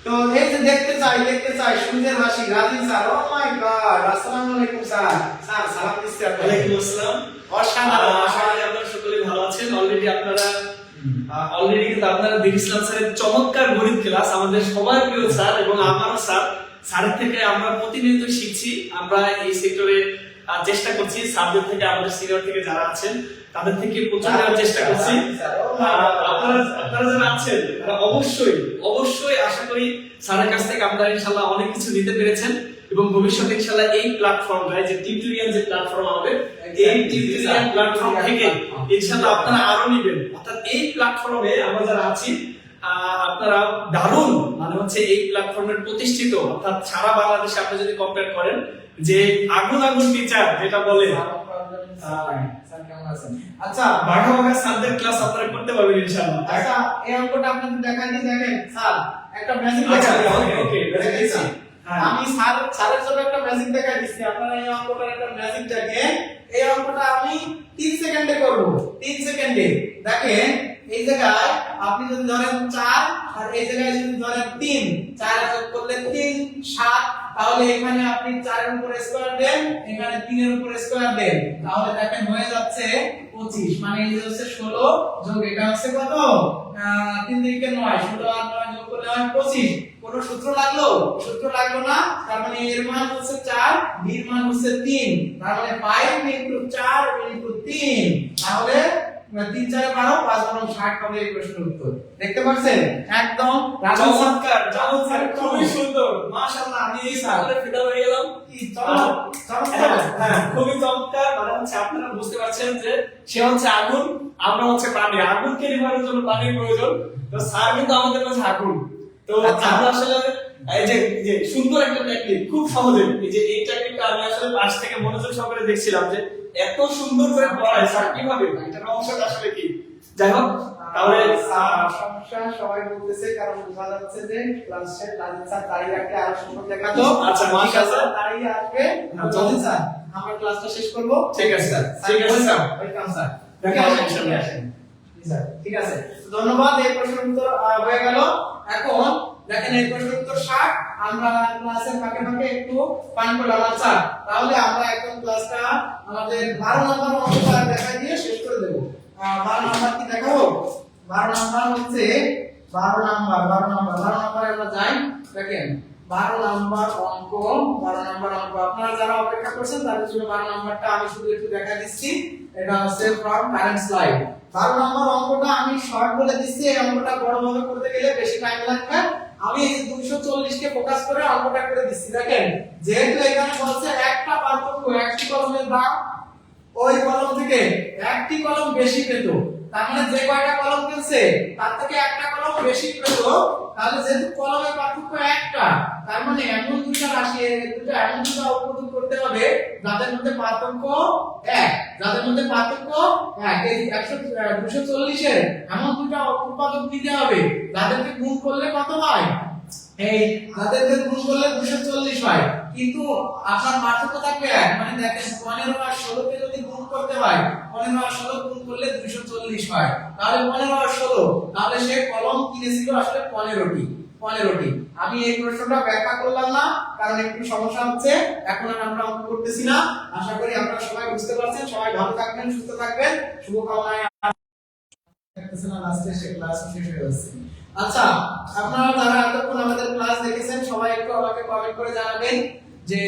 তো এই যে দেখতে চাই সূর্যের হাসি রাজিন স্যার। ও মাই গড, আসসালামু আলাইকুম স্যার। স্যার সালাম দিচ্ছি আপনাকে। ওয়ালাইকুম আসসালাম। অসাধারণ। আশা করি আপনারা সকলে ভালো আছেন। অলরেডি কিন্তু আপনারা দেখেছিলান স্যারের চমৎকার গণিত ক্লাস, আমাদের সবার প্রিয় স্যার এবং আমারও স্যার। স্যারের থেকে আমরা প্রতিনিয়ত শিখছি। আমরা এই সেক্টরে চেষ্টা করছি স্যারদের থেকে, আমাদের সিনিয়র থেকে যারা আছেন তাদের থেকে প্রচুর নেওয়ার চেষ্টা করছি। আপনারা যারা আছেন তারা অবশ্যই আশা করি স্যারের কাছ থেকে আপনারা ইনশাআল্লাহ অনেক কিছু নিতে পেরেছেন এবং ভবিষ্যতে ইনশাআল্লাহ এই প্ল্যাটফর্মটায় যে টিউটোরিয়াল যে প্ল্যাটফর্ম আমাদের, এই টিউটোরিয়াল প্ল্যাটফর্ম থেকে ইনশাআল্লাহ আপনারা আরো নেবেন। অর্থাৎ এই প্ল্যাটফর্মে আমরা যারা আছি আপনারা দারুণ, মানে হচ্ছে এই প্ল্যাটফর্মের প্রতিষ্ঠিত, অর্থাৎ সারা বাংলাদেশে আপনি যদি কম্পেয়ার করেন যে আগুন টিচার যেটা বলে, আচ্ছা বাঘা স্যারদের ক্লাস আপনারা করতে পারবেন ইনশাআল্লাহ। আচ্ছা এই অঙ্কটা আপনাদের দেখাই দিই, দেখেন স্যার একটা ম্যাজিক আচ্ছা, দেখাই। ওকে দেখাইছি। হ্যাঁ। আমি স্যারের জন্য একটা ম্যাজিক দেখাই দিচ্ছি। আপনারা এই অঙ্কটার একটা ম্যাজিক দেখেন। এই অঙ্কটা আমি 3 সেকেন্ডে করব। 3 সেকেন্ডে দেখেন। এই জায়গায় আপনি যদি ধরেন 4 আর এই জায়গায় যদি ধরেন 3, 4 যোগ করলে 3 7, তাহলে এখানে আপনি 4 এর উপর স্কয়ার দেন, এখানে 3 এর উপর স্কয়ার দেন, তাহলে দেখেন হয়ে যাচ্ছে 25। মানে এই যে হচ্ছে 16 যোগ এটা হচ্ছে কত? 3 দিকে 9, 16 আর 9 যোগ করলে হয় 25। কোন সূত্র লাগলো? সূত্র লাগলো না। তার মানে এর মান হচ্ছে 4, b এর মান হচ্ছে 3। তার মানে 5 * 4 * 3, তাহলে 3 4 12, 5 12 60 হবে এই প্রশ্নের উত্তর। দেখতে পাচ্ছেন? একদম চমৎকার, খুবই সুন্দর, মাশাআল্লাহ। আমি এই স্যারের ফিদা হয়ে গেলাম। কি চমৎকার। হ্যাঁ, খুবই চমৎকার। মানে হচ্ছে আপনারা বুঝতে পারছেন যে সে হচ্ছে আগুন, আমরা হচ্ছে পানি। আগুনকে নিভানোর জন্য পানির প্রয়োজন, তো স্যার কিন্তু আমাদের কাছে আগুন। তো আমরা আসলে এই যে সুন্দর একটা টেকনিক, খুব সহজে এই টেকনিকটা আমি আসলে পাশ থেকে মনোযোগ সহকারে দেখছিলাম যে এত সুন্দর করে পড়ায় স্যার, কিভাবে এটা রহস্যটা আসলে কি। যাই হোক, তাহলে সমস্যা সবাই বলতেছে, কারণ বোঝা যাচ্ছে যে ক্লাস শেষ লাজিত স্যার দাঁড়িয়ে রাখলে আরো সুন্দর দেখাতো। আচ্ছা, মাশাআল্লাহ, দাঁড়িয়ে আসবে। লাজিত স্যার আমরা ক্লাসটা শেষ করব। ঠিক আছে স্যার, ঠিক আছে স্যার, ওয়েলকাম স্যার। ঠিক আছে, ধন্যবাদ। এই প্রশ্নের উত্তর হয়ে গেল। এখন দেখেন এই প্রশ্নের উত্তর 60। আমরা ক্লাসের ফাঁকে ফাঁকে একটু পান করলাম। আচ্ছা, তাহলে আমরা এখন ক্লাসটা আমাদের 12 নম্বর অঙ্কটা দেখাই দিয়ে শেষ করে দেব। 12 নাম্বার কি দেখাবো? 12 নাম্বার হচ্ছে 12 নাম্বার আমরা যাই। দেখেন 12 নাম্বার অঙ্ক আপনারা যারা অপেক্ষা করছেন তাদের জন্য 12 নাম্বারটা আমি শুধু একটু দেখা দিচ্ছি। এটা হচ্ছে ফ্রম কারেন্ট স্লাইড। 12 নাম্বার অঙ্কটা আমি শর্ট বলে দিচ্ছি। এই অঙ্কটা বড় ভাবে করতে গেলে বেশি টাইম লাগবে। আমি এই 240 কে ফোকাস করে অঙ্কটা করে দিচ্ছি। দেখেন যেহেতু এখানে বলছে একটা পার্থক্য, একটি কলমের দাম ওই কলম থেকে একটি কলম বেশি পেত, তার মানে যে কয়টা কলম পেয়েছে তার থেকে একটা কলম বেশি পেত। তাহলে যেহেতু কলমের পার্থক্য একটা, তার মানে এমন দুটো রাশি, এমন দুটো উৎপাদন করতে হবে যাদের মধ্যে পার্থক্য 1, এই 240 এর এমন দুটো উৎপাদক নিতে হবে যাদেরকে গুণ করলে কত হয়? এই যাদেরকে গুণ করলে 240 হয়, কিন্তু আপনার পার্থক্য থাকবে 1। মানে দেখেন 15 আর 16 কে যদি গুণ করতে হয়, 15 আর 16 গুণ করলে 240 হয়। তাহলে 15 আর 16, তাহলে সে কলম কিনেছিল আসলে 15টি। আমি এই প্রশ্নটা ব্যাখ্যা করলাম না, কারণ একটু সমস্যা হচ্ছে। এখন আর আমরা অঙ্ক করতেছি না। আশা করি আপনারা সবাই বুঝতে পারছেন। সবাই ভালো থাকবেন, সুস্থ থাকবেন, শুভকামনায়। লাস্টে সে ক্লাস শেষ হয়ে যাচ্ছে। আচ্ছা, আপনারা যারা এতক্ষণ আমাদের ক্লাস দেখেছেন সবাই একটু আমাকে কমেন্ট করে জানাবেন যে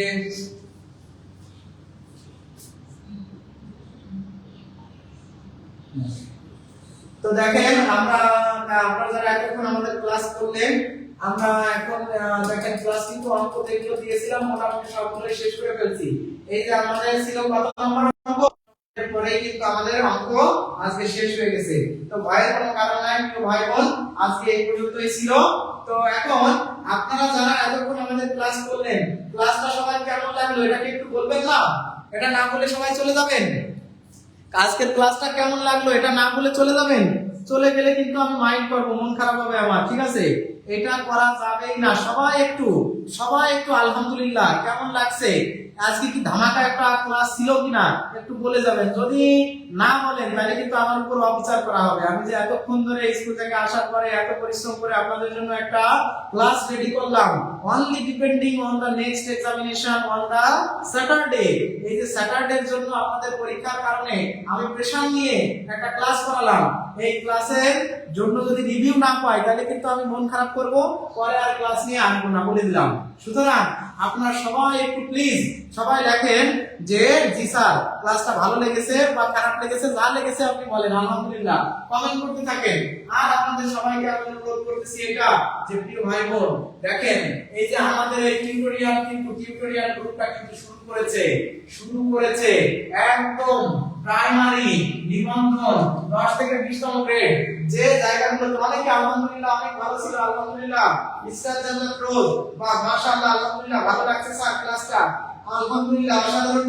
তো দেখেন আপনারা যারা এতক্ষণ আমাদের ক্লাস করলেন, আমরা এখন দেখেন ক্লাস কিন্তু অঙ্ক যেগুলো দিয়েছিলাম মোটামুটি সবগুলো শেষ করে ফেলছি। এই যে আমাদের ছিল কত নম্বর অঙ্ক, এরপরে কিন্তু আমাদের অঙ্ক আজকে শেষ হয়ে গেছে। তো ভয়ের কোনো কারণ নাই প্রিয় ভাই বোন, আজকে এই পর্যন্তই ছিল। তো এখন আপনারা যারা এতক্ষণ আমাদের ক্লাস করলেন, ক্লাসটা সবাই কেমন লাগলো এটা কি একটু বলবেন না? এটা না বলে সবাই চলে যাবেন। আজকের ক্লাসটা কেমন লাগলো এটা না বলে চলে যাবেন। চলে গেলে কিন্তু আমি মাইন্ড করবো, মন খারাপ হবে আমার, ঠিক আছে? এটা করা যাবেই না। সবাই একটু আলহামদুলিল্লাহ কেমন লাগছে, আজকে কি ধামাকা একটা ক্লাস ছিল কিনা একটু বলে যাবেন। যদি না বলেন তাহলে কিন্তু আমার উপর অবিচার করা হবে। আমি যে এতক্ষণ ধরে স্কুল থেকে আসার পরে এত পরিশ্রম করে আপনাদের জন্য একটা ক্লাস রেডি করলাম, only depending on the next examination on the Saturday. এই যে স্যাটারডের জন্য আপনাদের পরীক্ষার কারণে আমি প্রেশার নিয়ে একটা ক্লাস করালাম। এই ক্লাসের জন্য যদি রিভিউ না পাই তাহলে কিন্তু আমি মন খারাপ করব, পরে আর ক্লাস নিয়ে আসবো না, বলে দিলাম। সুতরাং আপনারা সবাই একটু প্লিজ সবাই লেখেন যে জি স্যার ক্লাসটা ভালো লেগেছে বা খারাপ লেগেছে, যা লেগেছে আপনি বলেন আলহামদুলিল্লাহ, কমেন্ট করতে থাকেন। আর আপনাদের সবাইকে আমি অনুরোধ করতেছি এটা যে প্রিয় ভাই বোন দেখেন, এই যে আমাদের এই টিউটোরিয়াল গ্রুপটা কিন্তু শুরু করেছে একদম প্রাইমারি নিবন্ধন 10 থেকে 20তম গ্রেড যে জায়গাগুলো অনেকে আলহামদুলিল্লাহ অনেক ভালো ছিল, আলহামদুলিল্লাহ ইসরাত জান্নাত রোজ বা মাশাআল্লাহ আলহামদুলিল্লাহ ভালো লাগছে স্যার ক্লাসটা, আলহামদুলিল্লাহ অসাধারণ